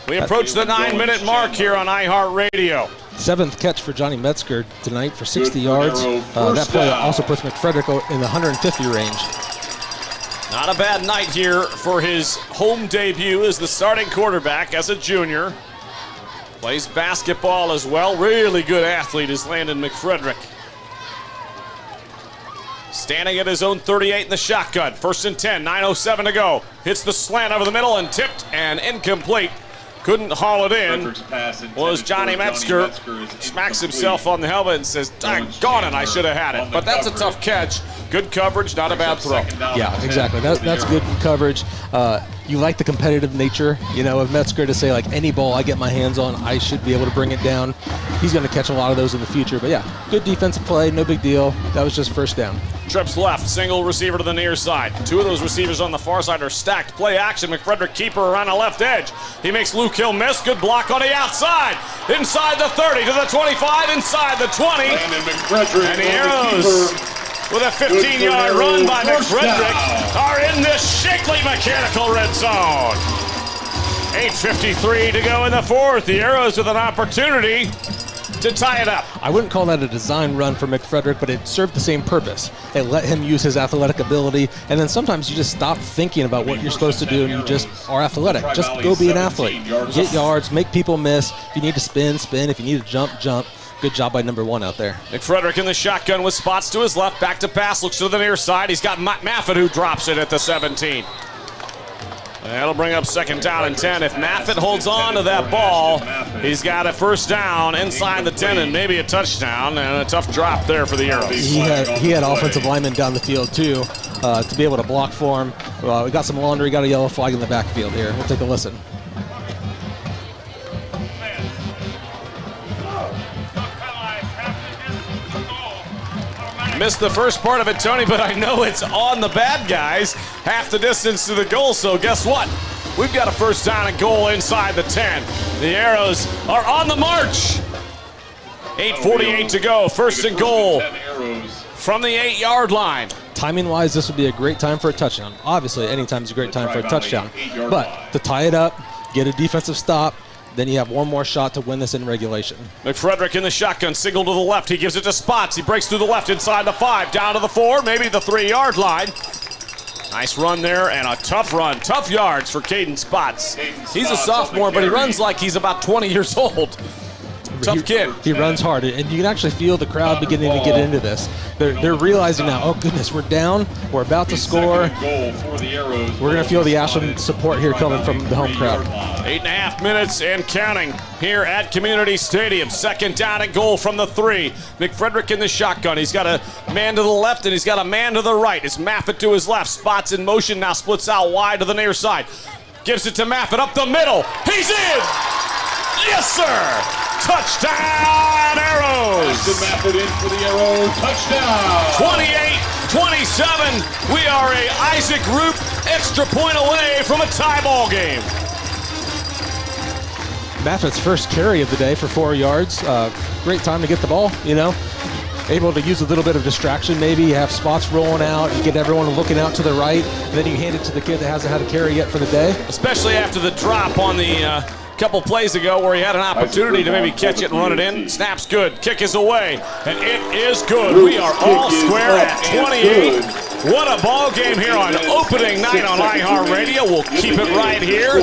We approach the 9-minute mark here on iHeartRadio. 7th catch for Johnny Metzger tonight for 60 yards. That play also puts McFrederick in the 150 range. Not a bad night here for his home debut as the starting quarterback as a junior. Plays basketball as well. Really good athlete is Landon McFrederick. Standing at his own 38 in the shotgun. 1st and 10, 9:07 to go. Hits the slant over the middle and tipped and incomplete. Couldn't haul it in. Was Johnny Metzger. Smacks himself on the helmet and says, doggone it, I should have had it. But that's a tough catch. Good coverage, not a bad throw. Yeah, exactly. That's good coverage. You like the competitive nature, you know, of Metzger to say, like, any ball I get my hands on, I should be able to bring it down. He's going to catch a lot of those in the future. But, yeah, good defensive play, no big deal. That was just first down. Trips left, single receiver to the near side. 2 of those receivers on the far side are stacked. Play action, McFrederick keeper around the left edge. He makes Luke Hill miss. Good block on the outside. Inside the 30 to the 25, inside the 20. And the Arrows, with a 15-yard run by McFrederick, are in this shakily mechanical red zone. 8:53 to go in the 4th. The Arrows with an opportunity to tie it up. I wouldn't call that a design run for McFrederick, but it served the same purpose. It let him use his athletic ability, and then sometimes you just stop thinking about what you're supposed to do and you just are athletic. Just go be an athlete. Get yards, make people miss. If you need to spin, spin. If you need to jump, jump. Good job by number 1 out there. McFrederick in the shotgun with Spots to his left, back to pass, looks to the near side. He's got Maffett who drops it at the 17. That'll bring up 2nd down and 10. If Maffett holds on to that ball, he's got a first down inside the 10 and maybe a touchdown, and a tough drop there for the Arrows. He had offensive linemen down the field too to be able to block for him. We got some laundry, got a yellow flag in the backfield here. We'll take a listen. Missed the first part of it, Tony, but I know it's on the bad guys. Half the distance to the goal, so guess what? We've got a first down and goal inside the 10. The Arrows are on the march. 8:48 to go, 1st and goal from the 8-yard line. Timing-wise, this would be a great time for a touchdown. Obviously, any time is a great time for a touchdown. But to tie it up, get a defensive stop, then you have one more shot to win this in regulation. McFrederick in the shotgun, single to the left. He gives it to Spots. He breaks through the left inside the 5, down to the 4, maybe the 3-yard line. Nice run there and a tough run. Tough yards for Caden Spots. He's a sophomore, but he runs like he's about 20 years old. Tough kid. He runs hard, and you can actually feel the crowd beginning to get into this. They're realizing now, oh goodness, we're down, we're about to score. We're going to feel the Ashland support here coming from the home crowd. 8.5 minutes and counting here at Community Stadium. 2nd down and goal from the 3. McFrederick in the shotgun. He's got a man to the left and he's got a man to the right. It's Maffett to his left. Spots in motion, now splits out wide to the near side. Gives it to Maffett up the middle. He's in! Yes, sir! Touchdown, Arrows! Ashton Maffett in for the Arrows. Touchdown! 28-27. We are a Isaac Roop extra point away from a tie ball game. Maffett's first carry of the day for 4 yards. Great time to get the ball, you know. Able to use a little bit of distraction maybe. You have Spots rolling out, you get everyone looking out to the right, and then you hand it to the kid that hasn't had a carry yet for the day. Especially after the drop on the couple plays ago where he had an opportunity to maybe catch it and run it in. Snap's good. Kick is away, and it is good. We are all square at 28. What a ball game here on opening night on iHeartRadio. We'll keep it right here.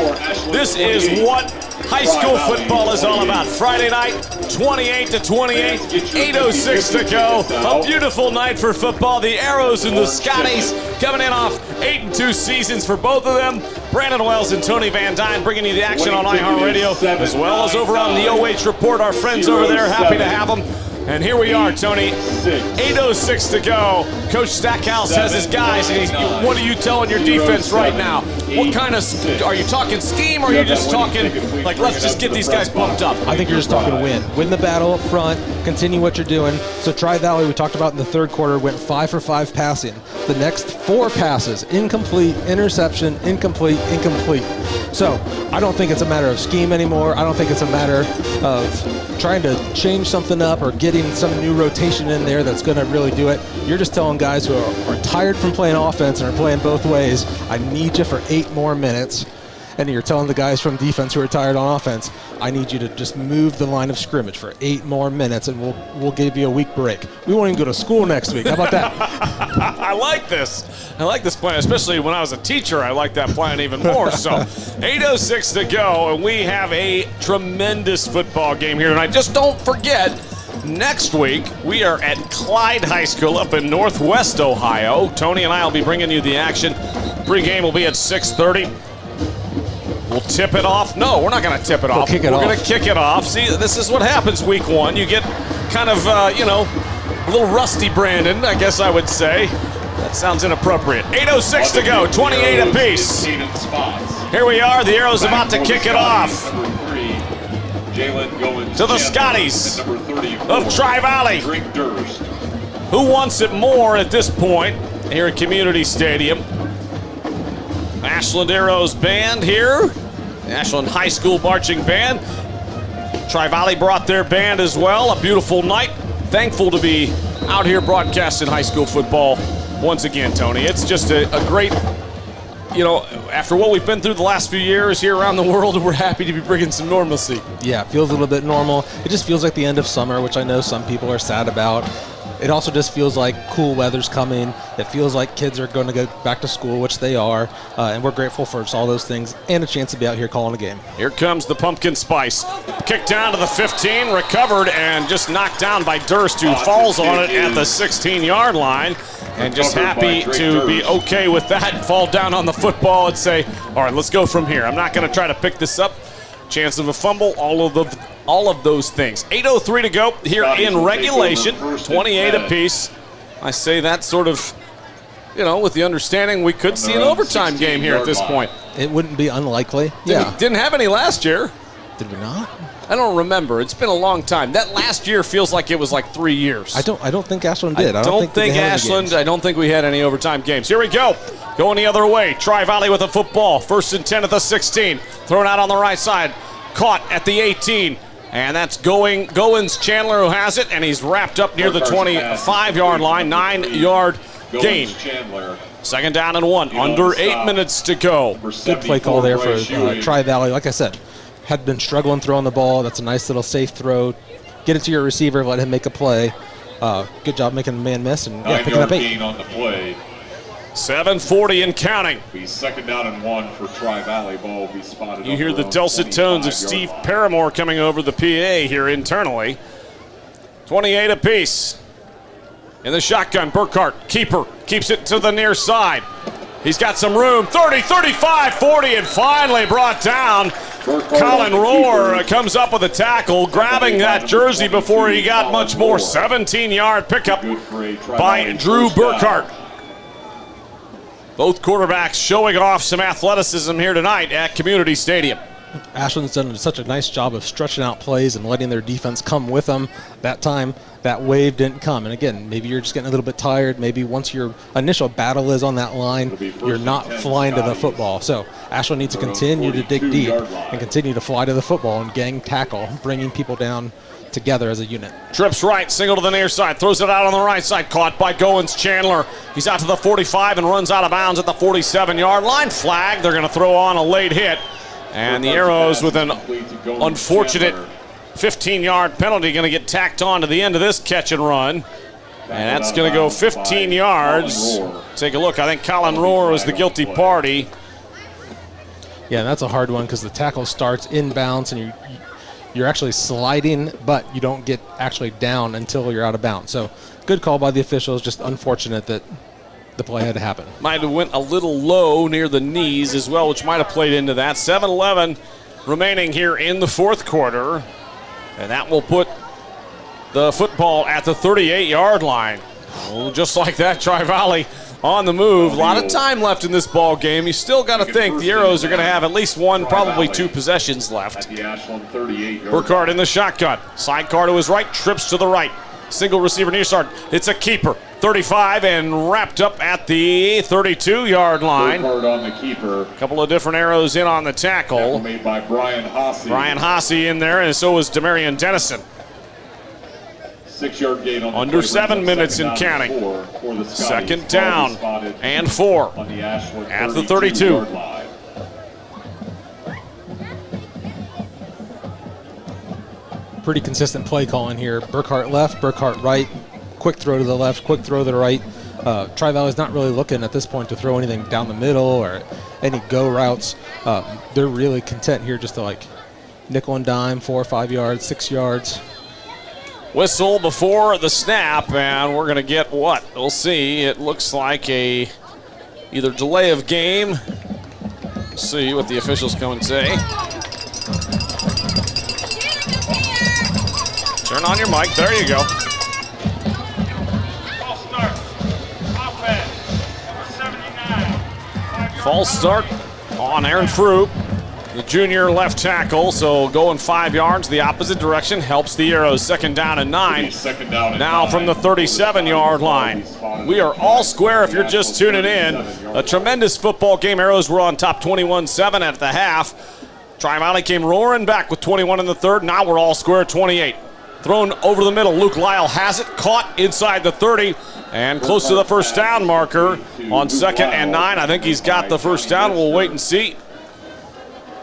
This is what high school football is all about. Friday night, 28-28, 8:06 to go. A beautiful night for football. The Arrows and the Scotties coming in off 8-2 seasons for both of them. Brandon Wells and Tony Van Dyne bringing you the action on iHeartRadio, as well as over on the OH Report. Our friends over there, happy to have them. And here we are, Tony. 8:06 to go. Coach Stackhouse has his guys, and what are you telling your defense right now? What kind of, are you talking scheme, or are you just talking, like, let's just get these guys pumped up? I think you're just talking win. Win the battle up front, continue what you're doing. So Tri-Valley, we talked about in the third quarter, went 5 for 5 passing. The next 4 passes, incomplete, interception, incomplete, incomplete. So I don't think it's a matter of scheme anymore. I don't think it's a matter of trying to change something up or getting some new rotation in there that's going to really do it. You're just telling guys who are tired from playing offense and are playing both ways, I need you for 8 more minutes. And you're telling the guys from defense who are tired on offense, I need you to just move the line of scrimmage for 8 more minutes, and we'll give you a week break. We won't even go to school next week. How about that? I like this. I like this plan, especially when I was a teacher. I like that plan even more. So 8:06 to go, and we have a tremendous football game here tonight. Just don't forget, next week we are at Clyde High School up in Northwest Ohio. Tony and I will be bringing you the action. Pre-game will be at 6:30. We'll tip it off. No, we're not going to tip it off. We're going to kick it off. See, this is what happens week 1. You get kind of, a little rusty, Brandon, I guess I would say. That sounds inappropriate. 8:06 to go, 28 apiece. Here we are. The Arrows about to kick it off. To the Scotties of Tri-Valley. Who wants it more at this point here at Community Stadium? Ashland Arrows band here. Ashland High School marching band. Tri-Valley brought their band as well. A beautiful night. Thankful to be out here broadcasting high school football once again, Tony. It's just a great, after what we've been through the last few years here around the world, we're happy to be bringing some normalcy. Yeah, it feels a little bit normal. It just feels like the end of summer, which I know some people are sad about. It also just feels like cool weather's coming. It feels like kids are going to go back to school, which they are, and we're grateful for all those things and a chance to be out here calling a game. Here comes the pumpkin spice. Kick down to the 15, recovered and just knocked down by Durst, who falls on it at the 16-yard line. And just happy to be okay with that. Fall down on the football and say, all right, let's go from here. I'm not going to try to pick this up. Chance of a fumble, all of those things. 8:03 to go here in regulation, 28 apiece. I say that sort of, with the understanding we could see an overtime game here at this point. It wouldn't be unlikely. Yeah. Didn't have any last year. Did we not? I don't remember. It's been a long time. That last year feels like it was like 3 years. I don't think Ashland did. I don't think Ashland. I don't think we had any overtime games. Here we go. Going the other way. Tri-Valley with the football. 1st and 10 at the 16. Thrown out on the right side. Caught at the 18. And that's Goins Chandler who has it, and he's wrapped up near the 25-yard line. 9-yard gain. 2nd down and 1. Under 8 minutes to go. Good play call there for Tri-Valley. Like I said, had been struggling throwing the ball. That's a nice little safe throw. Get it to your receiver, let him make a play. Good job making the man miss and picking up 8. Gain on the play. 7:40 and counting. Be 2nd down and 1 for Tri-Valley. Ball will be spotted. You hear the dulcet tones of Steve Paramore coming over the PA here internally. 28 apiece. In the shotgun, Burkhart, keeper, keeps it to the near side. He's got some room. 30, 35, 40, and finally brought down. Colin Rohr comes up with a tackle, grabbing that jersey before he got much more. 17-yard pickup by Drew Burkhart. Both quarterbacks showing off some athleticism here tonight at Community Stadium. Ashland's done such a nice job of stretching out plays and letting their defense come with them. That time, that wave didn't come. And again, maybe you're just getting a little bit tired. Maybe once your initial battle is on that line, you're not flying to the football. So Ashland needs to continue to dig deep and continue to fly to the football and gang tackle, bringing people down together as a unit. Trips right, single to the near side, throws it out on the right side, caught by Goins Chandler. He's out to the 45 and runs out of bounds at the 47-yard line. Flag, they're going to throw on a late hit. And the Arrows with an unfortunate 15-yard penalty going to get tacked on to the end of this catch and run. And that's going to go 15 yards. Take a look. I think Colin Rohr was the guilty party. Yeah, and that's a hard one because the tackle starts inbounds and you're actually sliding, but you don't get actually down until you're out of bounds. So good call by the officials, just unfortunate that the play had to happen. Might have went a little low near the knees as well, which might have played into that. 7-11 remaining here in the fourth quarter. And that will put the football at the 38-yard line. Oh, just like that, Tri-Valley on the move. A lot of time left in this ball game. You still got to think the Arrows are going to have at least one, probably two possessions left. Burkhardt in the shotgun. Sidecar to his right, trips to the right. Single receiver near side. It's a keeper. 35 and wrapped up at the 32-yard line. On the keeper. A couple of different Arrows in on the tackle. Made by Brian Haase. Brian Haase in there, and so was Demarion Dennison. 6-yard gain on under 7 minutes in counting. Second down and 4 at the 32. Pretty consistent play calling here. Burkhardt left, Burkhardt right. Quick throw to the left, quick throw to the right. Tri-Valley's not really looking at this point to throw anything down the middle or any go routes. They're really content here just to like nickel and dime, 4 or 5 yards, 6 yards. Whistle before the snap, and we're going to get what? We'll see. It looks like a either delay of game. We'll see what the officials come and say. Turn on your mic. There you go. False start on Aaron Fruit, the junior left tackle. So going 5 yards the opposite direction helps the Arrows. Second down and 9. Now from the 37-yard line. We are all square if you're just tuning in. A tremendous football game. Arrows were on top 21-7 at the half. Tri-Valley came roaring back with 21 in the third. Now we're all square 28. Thrown over the middle. Luke Lyle has it. Caught inside the 30 and close to the first down marker on 2nd and 9. I think he's got the first down. We'll wait and see.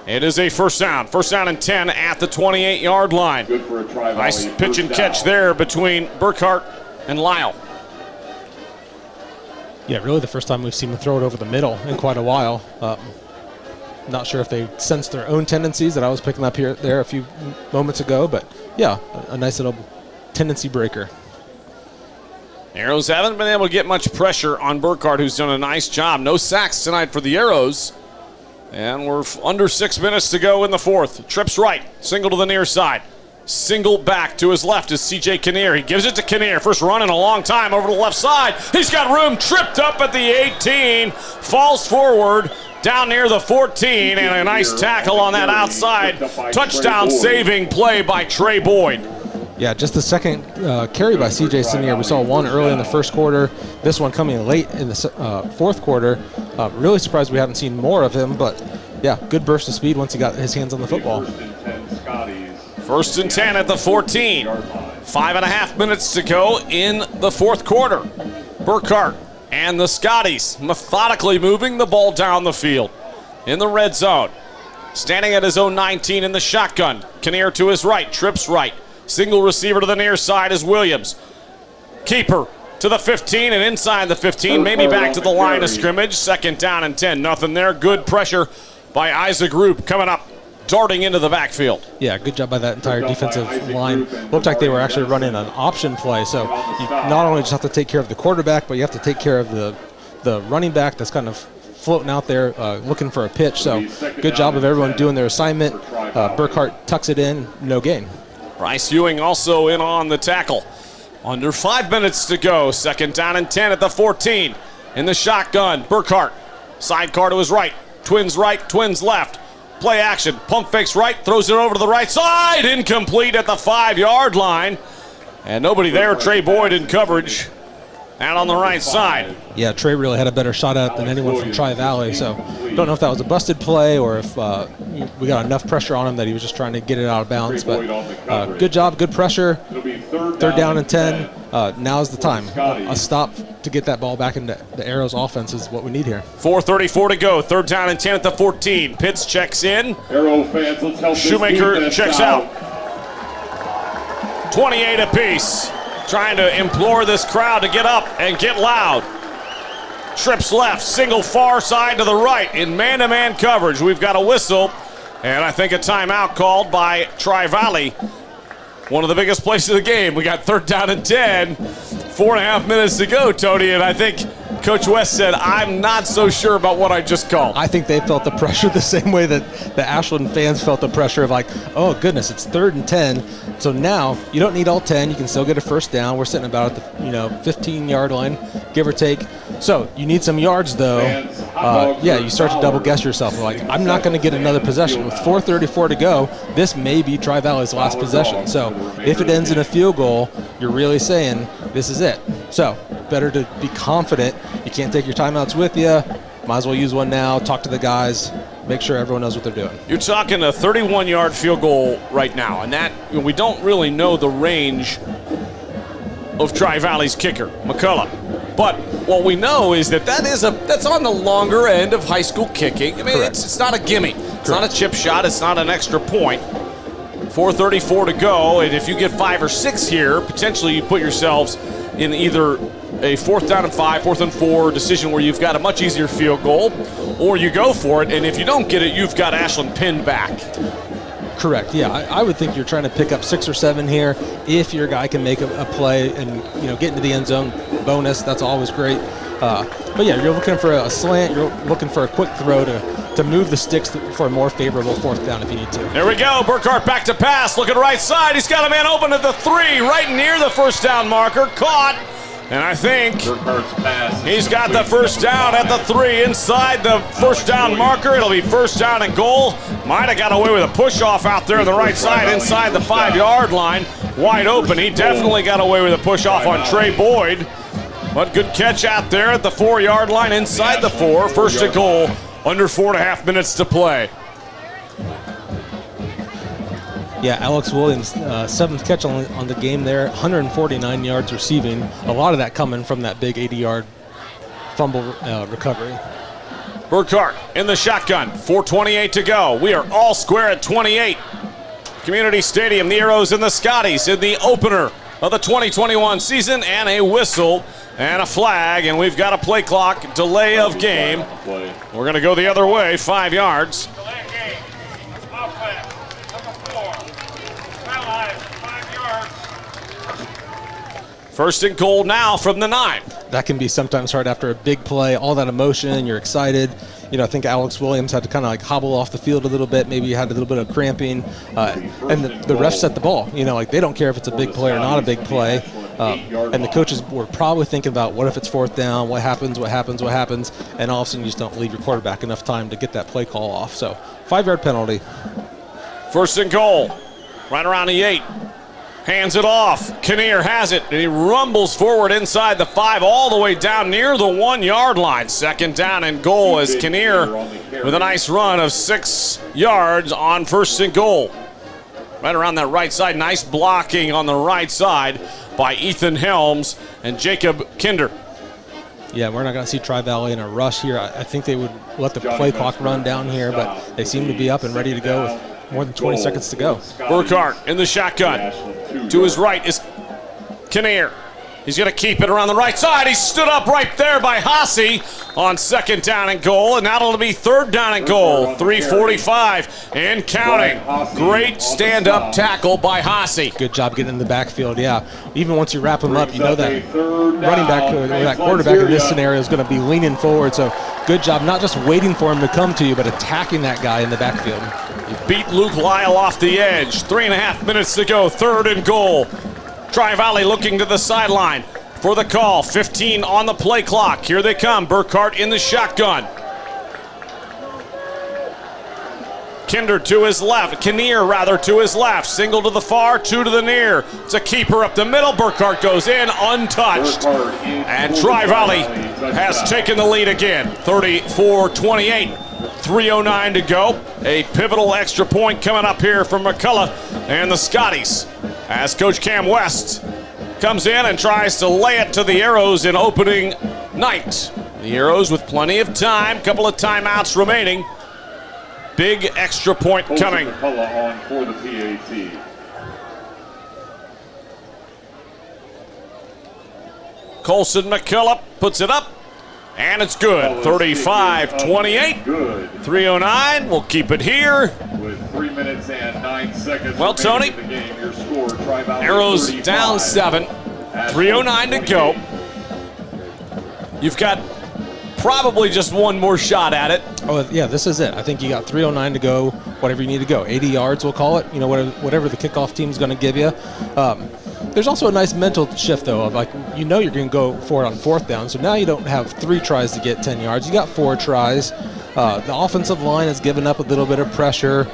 It is a first down. First down and 10 at the 28-yard line. Nice pitch and catch there between Burkhardt and Lyle. Yeah, really the first time we've seen him throw it over the middle in quite a while. Not sure if they sensed their own tendencies that I was picking up there a few moments ago, but yeah, a nice little tendency breaker. Arrows haven't been able to get much pressure on Burkhardt, who's done a nice job. No sacks tonight for the Arrows. And we're under 6 minutes to go in the fourth. Trips right, single to the near side. Single back to his left is C.J. Kinnear. He gives it to Kinnear. First run in a long time over to the left side. He's got room, tripped up at the 18. Falls forward down near the 14. And a nice tackle on that outside. Touchdown saving play by Trey Boyd. Yeah, just the second carry by C.J. Kinnear. We saw one early in the first quarter. This one coming late in the fourth quarter. Really surprised we haven't seen more of him, but yeah, good burst of speed once he got his hands on the football. First and 10 at the 14. 5.5 minutes to go in the fourth quarter. Burkhardt and the Scotties methodically moving the ball down the field in the red zone. Standing at his own 19 in the shotgun. Kinnear to his right, trips right. Single receiver to the near side is Williams. Keeper to the 15 and inside the 15, maybe back to the line of scrimmage. Second down and 10, nothing there. Good pressure by Isaac Roop coming up, darting into the backfield. Yeah, good job by that entire defensive line. Looked like they were actually running an option play, so you not only just have to take care of the quarterback, but you have to take care of the running back that's kind of floating out there looking for a pitch. So good job of everyone doing their assignment. Burkhardt tucks it in, no gain. Bryce Ewing also in on the tackle. Under 5 minutes to go. Second down and 10 at the 14. In the shotgun, Burkhardt. Sidecar to his right. Twins right, twins left. Play action. Pump fakes right, throws it over to the right side. Incomplete at the 5-yard line. And nobody there. Trey Boyd in coverage. Out on the right side. Yeah, Trey really had a better shot at it than anyone from Tri-Valley. So don't know if that was a busted play or if we got enough pressure on him that he was just trying to get it out of bounds. But good job, good pressure. Third down and 10. now's the time. A stop to get that ball back into the Arrows offense is what we need here. 4:34 to go. 3rd down and 10 at the 14. Pitts checks in. Arrow fans, let's help Shoemaker checks out. 28 apiece. Trying to implore this crowd to get up and get loud. Trips left, single far side to the right in man-to-man coverage. We've got a whistle, and I think a timeout called by Tri-Valley. One of the biggest plays of the game. We got 3rd down and 10. 4.5 minutes to go, Tony, and I think Coach West said, I'm not so sure about what I just called. I think they felt the pressure the same way that the Ashland fans felt the pressure of like, oh goodness, it's 3rd and 10. So now you don't need all 10. You can still get a 1st down. We're sitting about at the 15-yard line, give or take. So you need some yards though. Yeah, you start to double guess yourself. Like, I'm not going to get another possession. With 4:34 to go, this may be Tri-Valley's last possession. So if it ends in a field goal, you're really saying this is it. So better to be confident. You can't take your timeouts with you. Might as well use one now. Talk to the guys. Make sure everyone knows what they're doing. You're talking a 31-yard field goal right now, and that we don't really know the range of Tri-Valley's kicker, McCullough. But what we know is that's on the longer end of high school kicking. I mean, it's not a gimme. It's not a chip shot. It's not an extra point. 4:34 to go, and if you get 5 or 6 here, potentially you put yourselves in either a 4th down and 5, 4th and 4 decision where you've got a much easier field goal, or you go for it, and if you don't get it, you've got Ashland pinned back. Correct. Yeah, I would think you're trying to pick up 6 or 7 here. If your guy can make a play and get into the end zone, bonus. That's always great. But yeah, you're looking for a slant. You're looking for a quick throw to move the sticks for a more favorable 4th down if you need to. There we go. Burkhart back to pass. Looking right side. He's got a man open at the 3, right near the 1st down marker. Caught. And I think he's got the 1st down at the 3 inside the 1st down marker. It'll be 1st down and goal. Might have got away with a push-off out there on the right side inside the 5-yard line. Wide open. He definitely got away with a push-off on Trey Boyd. But good catch out there at the 4-yard line inside the 4. 1st and goal. Under 4.5 minutes to play. Yeah, Alex Williams, 7th catch on the game there, 149 yards receiving. A lot of that coming from that big 80-yard fumble recovery. Burkhart in the shotgun, 4:28 to go. We are all square at 28. Community Stadium, the Arrows and the Scotties in the opener of the 2021 season, and a whistle and a flag, and we've got a play clock delay of game. We're going to go the other way, 5 yards. Delay of game. Offense. Number 4. Penalized 5 yards. 1st and goal now from the 9. That can be sometimes hard after a big play, all that emotion, you're excited. I think Alex Williams had to kind of like hobble off the field a little bit. Maybe he had a little bit of cramping. And the refs set the ball. They don't care if it's a big play or not a big play. And the coaches were probably thinking about what if it's 4th down, what happens, and all of a sudden you just don't leave your quarterback enough time to get that play call off. So 5-yard penalty. 1st and goal, right around the 8. Hands it off. Kinnear has it, and he rumbles forward inside the 5 all the way down near the 1-yard line. 2nd down and goal as Kinnear with a nice run of 6 yards on 1st and goal. Right around that right side. Nice blocking on the right side by Ethan Helms and Jacob Kinder. Yeah, we're not going to see Tri-Valley in a rush here. I think they would let the play clock run down here, but they seem to be up and ready to go with more than 20 seconds to go. Burkhart in the shotgun. To his right is Kinnear. He's going to keep it around the right side. He stood up right there by Haase on 2nd down and goal, and now it'll be 3rd down and goal. 3:45 and counting. Great stand-up tackle by Haase. Good job getting in the backfield, yeah. Even once you wrap him up, you know that running back or that quarterback in this scenario is going to be leaning forward, so good job not just waiting for him to come to you, but attacking that guy in the backfield. Beat Luke Lyle off the edge. 3.5 minutes to go. 3rd and goal. Tri-Valley looking to the sideline for the call. 15 on the play clock. Here they come. Burkhart in the shotgun. Kinnear to his left. Single to the far, 2 to the near. It's a keeper up the middle. Burkhart goes in untouched. And Tri-Valley has taken the lead again. 34-28. 3:09 to go. A pivotal extra point coming up here from McCullough and the Scotties as Coach Cam West comes in and tries to lay it to the Arrows in opening night. The Arrows with plenty of time, couple of timeouts remaining. Big extra point coming. On for the PAT. Colson McCullough puts it up, and it's good. 35-28. 3:09. We'll keep it here. With 3 minutes and 9 seconds. Well, Tony, in the game, your score, Tri-Valley Arrows 35, down 7. 3:09 to go. You've got probably just one more shot at it. Oh, yeah, this is it. I think you got 3:09 to go, whatever you need to go. 80 yards, we'll call it. You know, whatever the kickoff team's going to give you. There's also a nice mental shift, though, of like, you know you're going to go for it on 4th down, so now you don't have 3 tries to get 10 yards. You got 4 tries. The offensive line has given up a little bit of pressure.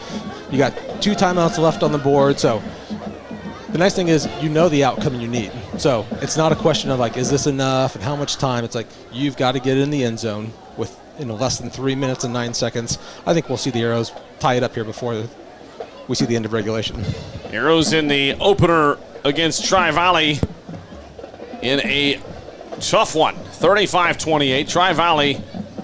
You got 2 timeouts left on the board, so the nice thing is you know the outcome you need. So it's not a question of, like, is this enough and how much time? It's like you've got to get in the end zone with less than 3 minutes and 9 seconds. I think we'll see the Arrows tie it up here before we see the end of regulation. Arrows in the opener against Tri-Valley in a tough one, 35-28. Tri-Valley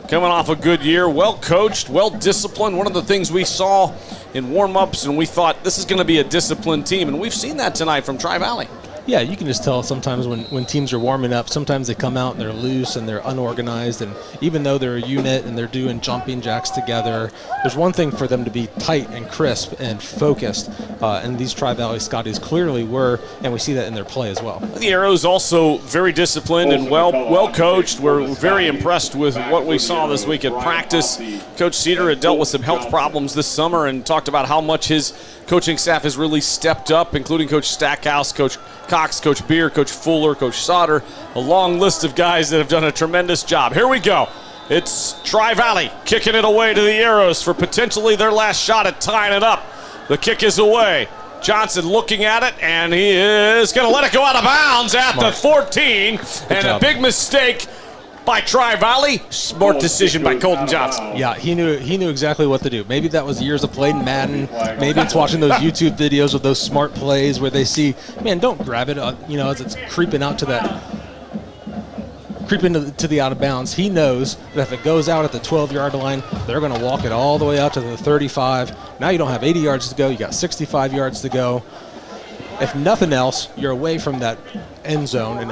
coming off a good year, well coached, well disciplined. One of the things we saw in warm-ups, and we thought this is going to be a disciplined team, and we've seen that tonight from Tri-Valley. Yeah, you can just tell sometimes when teams are warming up, sometimes they come out and they're loose and they're unorganized, and even though they're a unit and they're doing jumping jacks together, there's one thing for them to be tight and crisp and focused, and these Tri-Valley Scotties clearly were, and we see that in their play as well. The Arrows also very disciplined and well coached. We're very impressed with what we saw this week at practice. Coach Cedar had dealt with some health problems this summer and talked about how much his coaching staff has really stepped up, including Coach Stackhouse, Coach Cox, Coach Beer, Coach Fuller, Coach Sauter, a long list of guys that have done a tremendous job. Here we go. It's Tri-Valley kicking it away to the Arrows for potentially their last shot at tying it up. The kick is away. Johnson looking at it, and he is going to let it go out of bounds at the 14. And a big mistake by Tri-Valley. Smart decision by Colton Johnson. Yeah, he knew exactly what to do. Maybe that was years of playing Madden. Maybe it's watching those YouTube videos of those smart plays where they see, man, don't grab it, as it's creeping out to the out of bounds. He knows that if it goes out at the 12-yard line, they're going to walk it all the way out to the 35. Now you don't have 80 yards to go. You got 65 yards to go. If nothing else, you're away from that end zone. And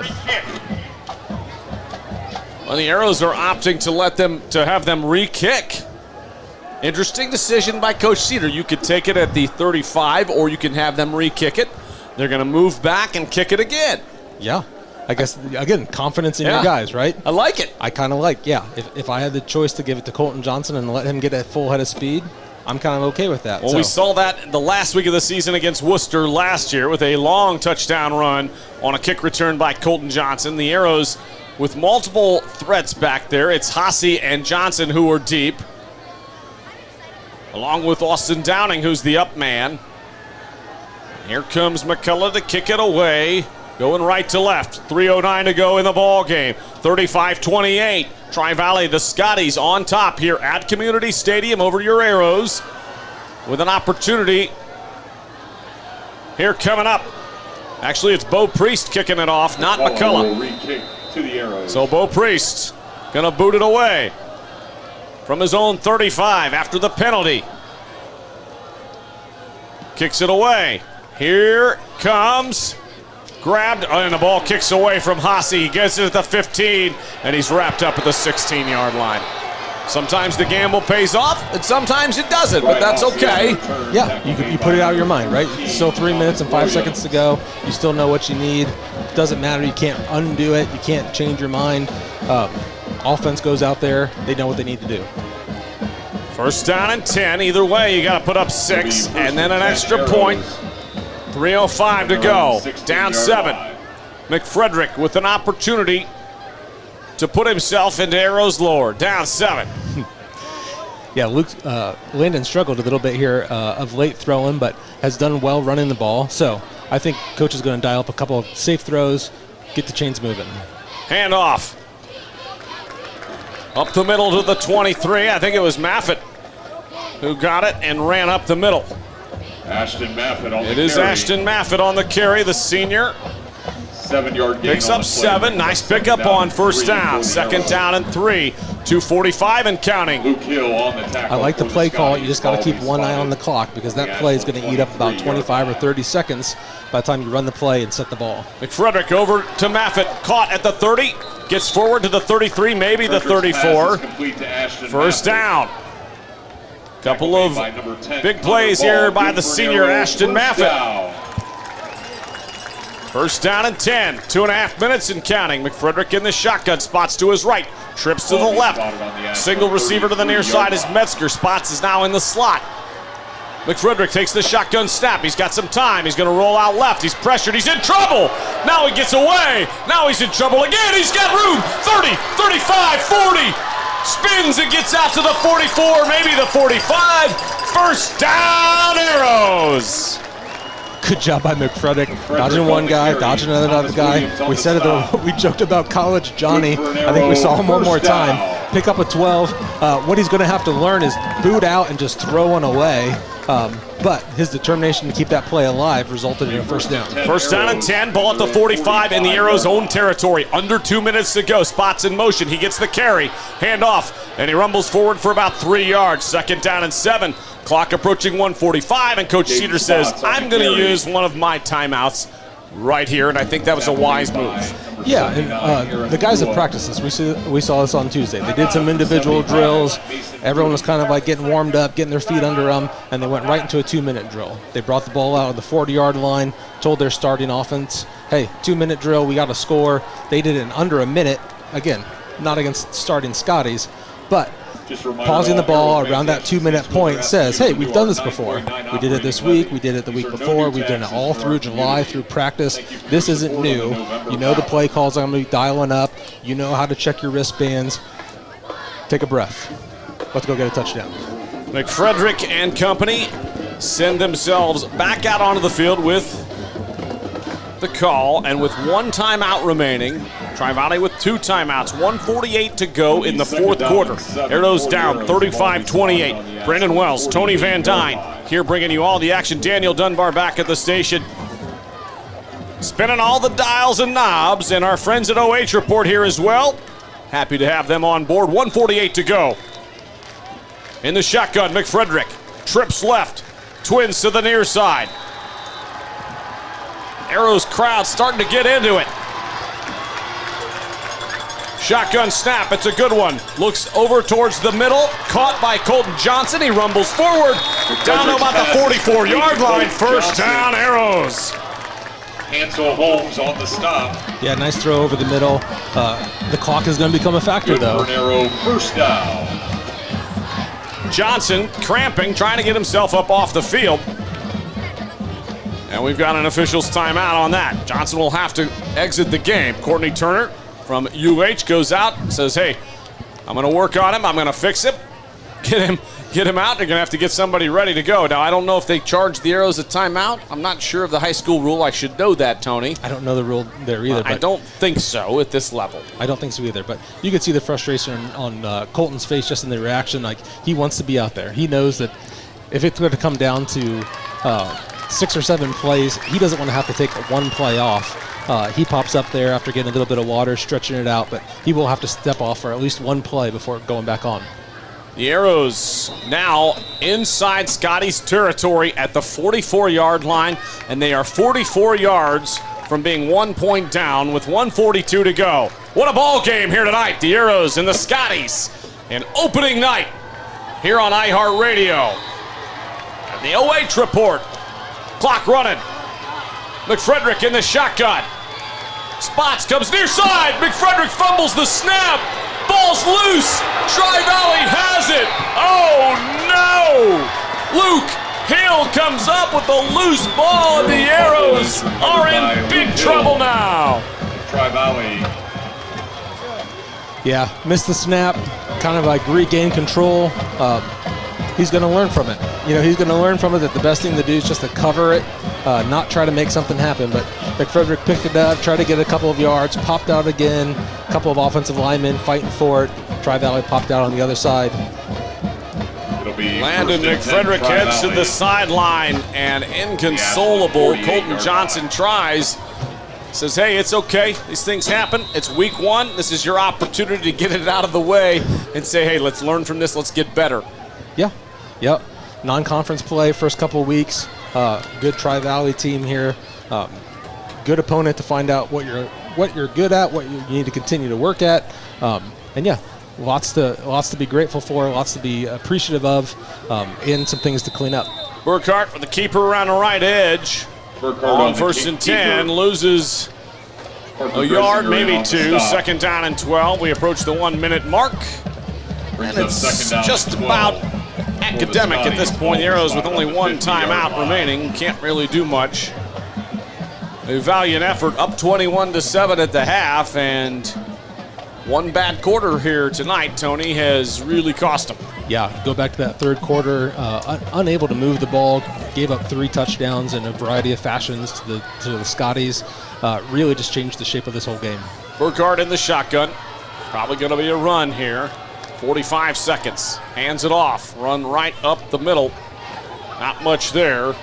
well, the Arrows are opting to have them re-kick. Interesting decision by Coach Cedar. You could take it at the 35, or you can have them re-kick it. They're going to move back and kick it again. Yeah. I guess, again, confidence in your guys, right? I like it. I kind of like, if I had the choice to give it to Colton Johnson and let him get a full head of speed, I'm kind of okay with that. Well, we saw that the last week of the season against Worcester last year with a long touchdown run on a kick return by Colton Johnson. The Arrows with multiple threats back there. It's Hasse and Johnson who are deep, along with Austin Downing, who's the up man. Here comes McCullough to kick it away. Going right to left. 3:09 to go in the ball game. 35-28. Tri-Valley, the Scotties on top here at Community Stadium over your Arrows with an opportunity here coming up. Actually, it's Bo Priest kicking it off, not McCullough. So Bo Priest gonna boot it away from his own 35 after the penalty. Kicks it away. Here comes. Grabbed, and the ball kicks away from Hasse. He gets it at the 15, and he's wrapped up at the 16-yard line. Sometimes the gamble pays off, and sometimes it doesn't, but that's okay. Yeah, you put it out of your mind, right? It's still 3 minutes and 5 seconds to go. You still know what you need. It doesn't matter. You can't undo it. You can't change your mind. Offense goes out there. They know what they need to do. First down and 10. Either way, you got to put up 6, and then an extra point. 3:05 to go. Down 7. McFrederick with an opportunity to put himself into Arrows lore. Down 7. Yeah, Landon struggled a little bit here of late throwing, but has done well running the ball. So I think Coach is going to dial up a couple of safe throws, get the chains moving. Hand off. Up the middle to the 23. I think it was Maffett who got it and ran up the middle. Ashton Maffett on the carry. It is Ashton Maffett on the carry, the senior. 7-yard gain. Picks up 7. Nice pickup on first down. Second down and 3. 2:45 and counting. Luke Hill on the tackle. I like the play call. You just got to keep one eye on the clock because that play is going to eat up about 25 or 30 seconds by the time you run the play and set the ball. McFrederick over to Maffitt. Caught at the 30. Gets forward to the 33, maybe the 34. First down. Couple of big plays here by the senior Ashton Maffitt. First down and 10. 2.5 minutes and counting. McFrederick in the shotgun. Spots to his right. Trips to the left. Single receiver to the near side is Metzger. Spots is now in the slot. McFrederick takes the shotgun snap. He's got some time. He's going to roll out left. He's pressured. He's in trouble. Now he gets away. Now he's in trouble again. He's got room. 30, 35, 40. Spins and gets out to the 44, maybe the 45. First down, Arrows. Good job by McFrederick. Dodging one guy, dodging another guy. We said it, we joked about college Johnny. I think we saw him one more time. Pick up a 12. What he's going to have to learn is boot out and just throw one away. But his determination to keep that play alive resulted in a first down. First down and 10, ball at the 45 in the Arrows' own territory. Under 2 minutes to go. Spots in motion. He gets the carry. Hand off, and he rumbles forward for about 3 yards. Second down and 7. Clock approaching 1:45, and Coach Cedar says, I'm going to use one of my timeouts right here, and I think that was a wise move. Yeah, and the guys have practiced this. We saw this on Tuesday. They did some individual drills. Everyone was kind of like getting warmed up, getting their feet under them, and they went right into a 2-minute drill. They brought the ball out of the 40-yard line, told their starting offense, hey, 2-minute drill, we got to score. They did it in under a minute. Again, not against starting Scotties, but pausing the ball around that 2-minute point says, hey, we've done this before. We did it this week. We did it the week before. We've done it all through July, through practice. This isn't new. You know the play calls I'm going to be dialing up. You know how to check your wristbands. Take a breath. Let's go get a touchdown. McFrederick and company send themselves back out onto the field with the call, and with 1 timeout remaining. Tri-Valley with 2 timeouts. 1:48 to go in the fourth quarter. Arrows down 35-28. Brandon Wells, Tony Van Dyne here bringing you all the action. Daniel Dunbar back at the station. Spinning all the dials and knobs, and our friends at OH Report here as well. Happy to have them on board. 1:48 to go. In the shotgun, McFrederick trips left. Twins to the near side. Arrows crowd starting to get into it. Shotgun snap, it's a good one. Looks over towards the middle, caught by Colton Johnson. He rumbles forward, down to about the 44-yard line. First down, Arrows. Hansel Holmes on the stop. Yeah, nice throw over the middle. The clock is going to become a factor, though. Arrow, first down. Johnson cramping, trying to get himself up off the field. And we've got an official's timeout on that. Johnson will have to exit the game. Courtney Turner from UH goes out and says, hey, I'm going to work on him. I'm going to fix him. Get him out. They're going to have to get somebody ready to go. Now, I don't know if they charge the Arrows a timeout. I'm not sure of the high school rule. I should know that, Tony. I don't know the rule there either. I don't think so at this level. I don't think so either. But you could see the frustration on Colton's face just in the reaction. Like, he wants to be out there. He knows that if it's going to come down to 6 or 7 plays, he doesn't want to have to take 1 play off. He pops up there after getting a little bit of water, stretching it out, but he will have to step off for at least 1 play before going back on. The Arrows now inside Scotty's territory at the 44-yard line, and they are 44 yards from being 1 point down with 1:42 to go. What a ball game here tonight. The Arrows and the Scotties. An opening night here on iHeartRadio. And the OH Report. Clock running. McFrederick in the shotgun. Spots, comes near side. McFrederick fumbles the snap. Ball's loose. Tri-Valley has it. Oh, no. Luke Hill comes up with the loose ball, and the Arrows are in big trouble now. Tri-Valley. Yeah, missed the snap. Kind of like regain control. He's going to learn from it. You know, he's going to learn from it that the best thing to do is just to cover it, not try to make something happen. But McFrederick picked it up, tried to get a couple of yards, popped out again, a couple of offensive linemen fighting for it. Tri-Valley popped out on the other side. It'll be Landon McFrederick heads to the sideline, and inconsolable Colton Johnson tries says, hey, it's okay. These things happen. It's week one. This is your opportunity to get it out of the way and say, hey, let's learn from this. Let's get better. Yeah. Yep. Non-conference play first couple of weeks. Good Tri-Valley team here. Good opponent to find out what you're good at, what you need to continue to work at. And yeah, lots to be grateful for, lots to be appreciative of, and some things to clean up. Burkhart with the keeper around the right edge. On first and 10, loses a yard, maybe two. Second down and 12. We approach the 1 minute mark. And it's just about academic at this point. The Arrows with only one timeout remaining can't really do much. A valiant effort, up 21-7 at the half, and one bad quarter here tonight, Tony, has really cost them. Yeah, go back to that third quarter, unable to move the ball, gave up 3 touchdowns in a variety of fashions to the Scotties. Really just changed the shape of this whole game. Burkhart in the shotgun. Probably going to be a run here. 45 seconds. Hands it off. Run right up the middle. Not much there.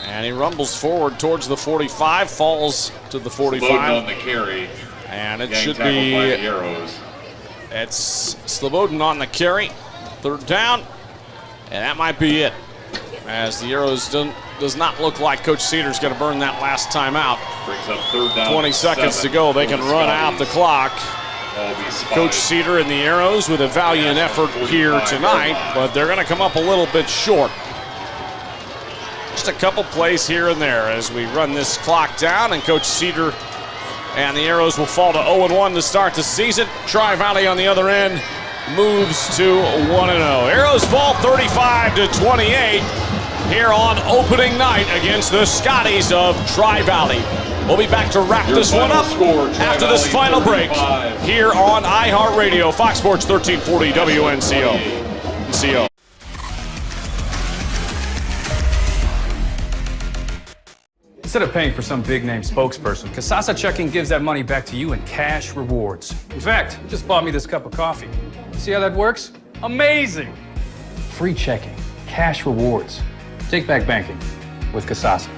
And he rumbles forward towards the 45, falls to the 45. Slobodan on the carry. And it should be. It's Slobodan on the carry. Third down. And that might be it. As the Arrows does not look like Coach Cedar's going to burn that last time out. Brings up third down. 20 seconds to go. They can run out the clock. Coach Cedar and the Arrows with a valiant effort here tonight, but they're going to come up a little bit short. Just a couple plays here and there as we run this clock down, and Coach Cedar and the Arrows will fall to 0-1 to start the season. Tri-Valley on the other end moves to 1-0. Arrows fall 35-28 here on opening night against the Scotties of Tri-Valley. We'll be back to wrap this one up after this final break here on iHeartRadio, Fox Sports 1340 WNCO. Instead of paying for some big-name spokesperson, Kasasa Checking gives that money back to you in cash rewards. In fact, you just bought me this cup of coffee. See how that works? Amazing! Free checking, cash rewards. Take back banking with Kasasa.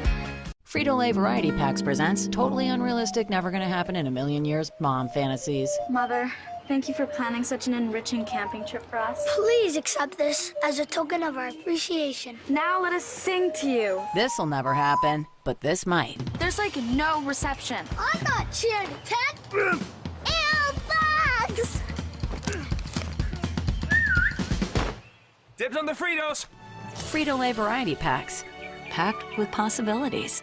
Frito Lay Variety Packs presents totally unrealistic, never gonna happen in a million years mom fantasies. Mother, thank you for planning such an enriching camping trip for us. Please accept this as a token of our appreciation. Now let us sing to you. This'll never happen, but this might. There's like no reception. I'm not cheering, Ted. Ew, bugs! Dibs on the Fritos. Frito Lay Variety Packs, packed with possibilities.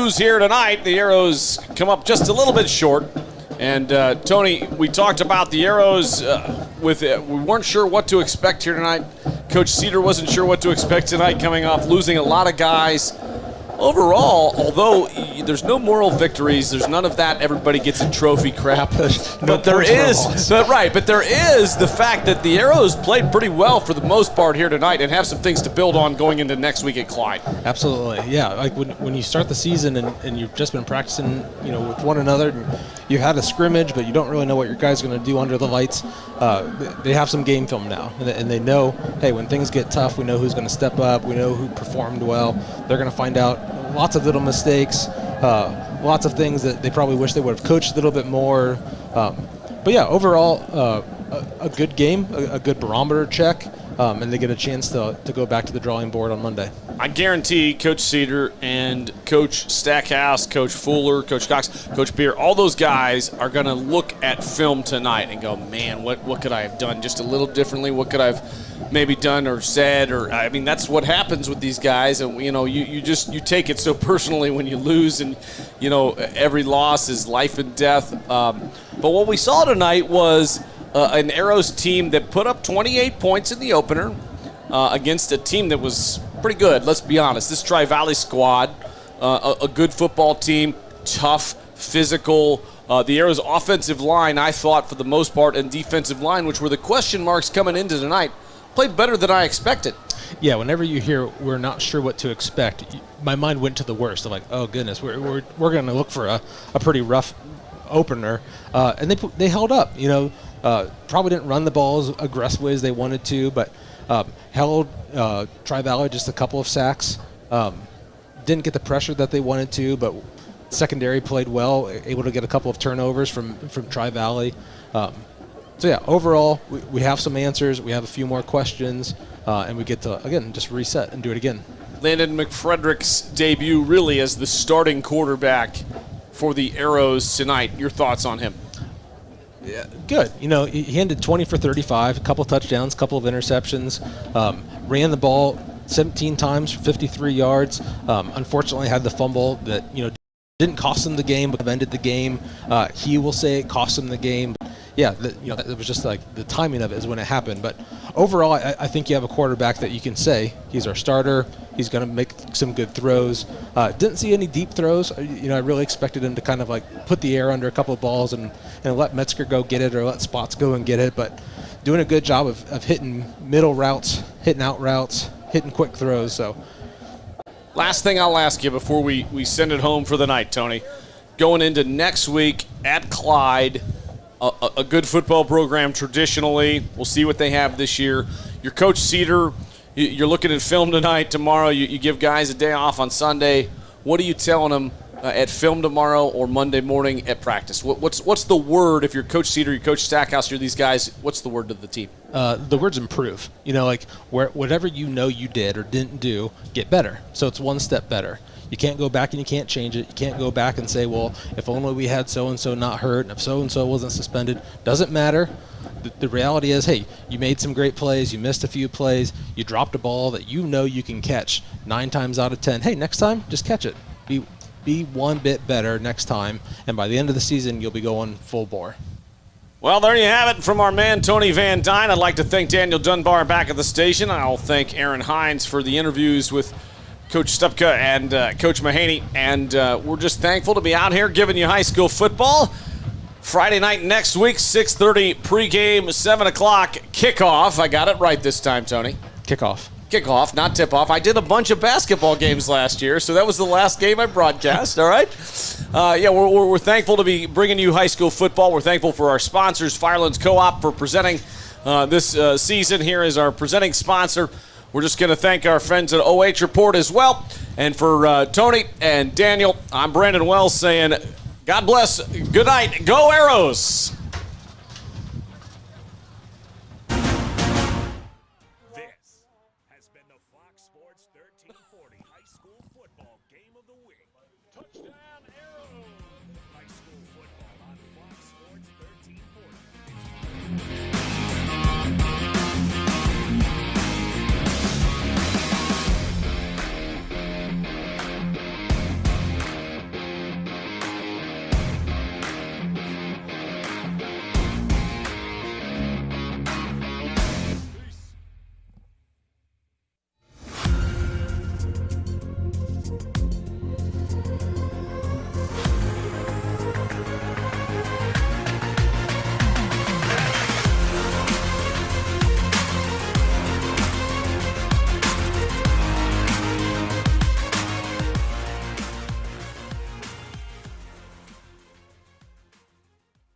Here tonight, the Arrows come up just a little bit short. And Tony, we talked about the Arrows we weren't sure what to expect here tonight. Coach Cedar wasn't sure what to expect tonight, coming off losing a lot of guys. Overall, although there's no moral victories, there's none of that everybody gets a trophy crap. But there is the fact that the Arrows played pretty well for the most part here tonight and have some things to build on going into next week at Clyde. Absolutely, yeah. Like when you start the season and you've just been practicing, with one another, and you had a scrimmage, but you don't really know what your guys are going to do under the lights. They have some game film now, and they know, hey, when things get tough, we know who's going to step up. We know who performed well. They're going to find out lots of little mistakes, lots of things that they probably wish they would have coached a little bit more. But yeah, overall, a good game, a good barometer check, and they get a chance to go back to the drawing board on Monday. I guarantee Coach Cedar and Coach Stackhouse, Coach Fuller, Coach Cox, Coach Beer, all those guys are going to look at film tonight and go, man, what could I have done just a little differently? What could I have maybe done or said? Or I mean, that's what happens with these guys, and you take it so personally when you lose, and every loss is life and death. But what we saw tonight was an Arrows team that put up 28 points in the opener against a team that was pretty good. Let's be honest. This Tri-Valley squad, a good football team, tough, physical. The Arrows' offensive line, I thought, for the most part, and defensive line, which were the question marks coming into tonight, played better than I expected. Yeah, whenever you hear we're not sure what to expect, my mind went to the worst. I'm like, oh, goodness, we're going to look for a pretty rough opener. And they held up, probably didn't run the ball as aggressively as they wanted to, but held Tri-Valley just a couple of sacks. Didn't get the pressure that they wanted to, but secondary played well, able to get a couple of turnovers from Tri-Valley. So yeah, overall, we have some answers. We have a few more questions, and we get to, again, just reset and do it again. Landon McFrederick's debut really as the starting quarterback for the Arrows tonight. Your thoughts on him? Yeah, good. He handed 20 for 35, a couple touchdowns, a couple of interceptions, ran the ball 17 times for 53 yards. Unfortunately, had the fumble that, didn't cost him the game, but ended the game. He will say it cost him the game. Yeah, it was just like the timing of it is when it happened. But overall, I think you have a quarterback that you can say he's our starter. He's going to make some good throws. Didn't see any deep throws. I really expected him to kind of like put the air under a couple of balls and let Metzger go get it or let Spots go and get it. But doing a good job of hitting middle routes, hitting out routes, hitting quick throws. So, last thing I'll ask you before we send it home for the night, Tony. Going into next week at Clyde, a good football program traditionally. We'll see what they have this year. Your Coach Cedar, you're looking at film tonight, tomorrow. You give guys a day off on Sunday. What are you telling them at film tomorrow or Monday morning at practice? What's the word if you're Coach Cedar, you're Coach Stackhouse, you're these guys, what's the word to the team? The word's improve. Whatever you did or didn't do, get better. So it's one step better. You can't go back and you can't change it. You can't go back and say, well, if only we had so-and-so not hurt and if so-and-so wasn't suspended. Doesn't matter. The reality is, hey, you made some great plays. You missed a few plays. You dropped a ball that you can catch 9 times out of 10. Hey, next time, just catch it. Be one bit better next time, and by the end of the season, you'll be going full bore. Well, there you have it from our man, Tony Van Dyne. I'd like to thank Daniel Dunbar back at the station. I'll thank Aaron Hines for the interviews with Coach Stupka and Coach Mahaney. And we're just thankful to be out here giving you high school football. Friday night next week, 6:30 pregame, 7 o'clock kickoff. I got it right this time, Tony. Kickoff, not tip-off. I did a bunch of basketball games last year, so that was the last game I broadcast, all right? We're thankful to be bringing you high school football. We're thankful for our sponsors, Firelands Co-op, for presenting this season here as our presenting sponsor. We're just going to thank our friends at OH.REPORT as well. And for Tony and Daniel, I'm Brandon Wells saying, God bless, good night, go Arrows!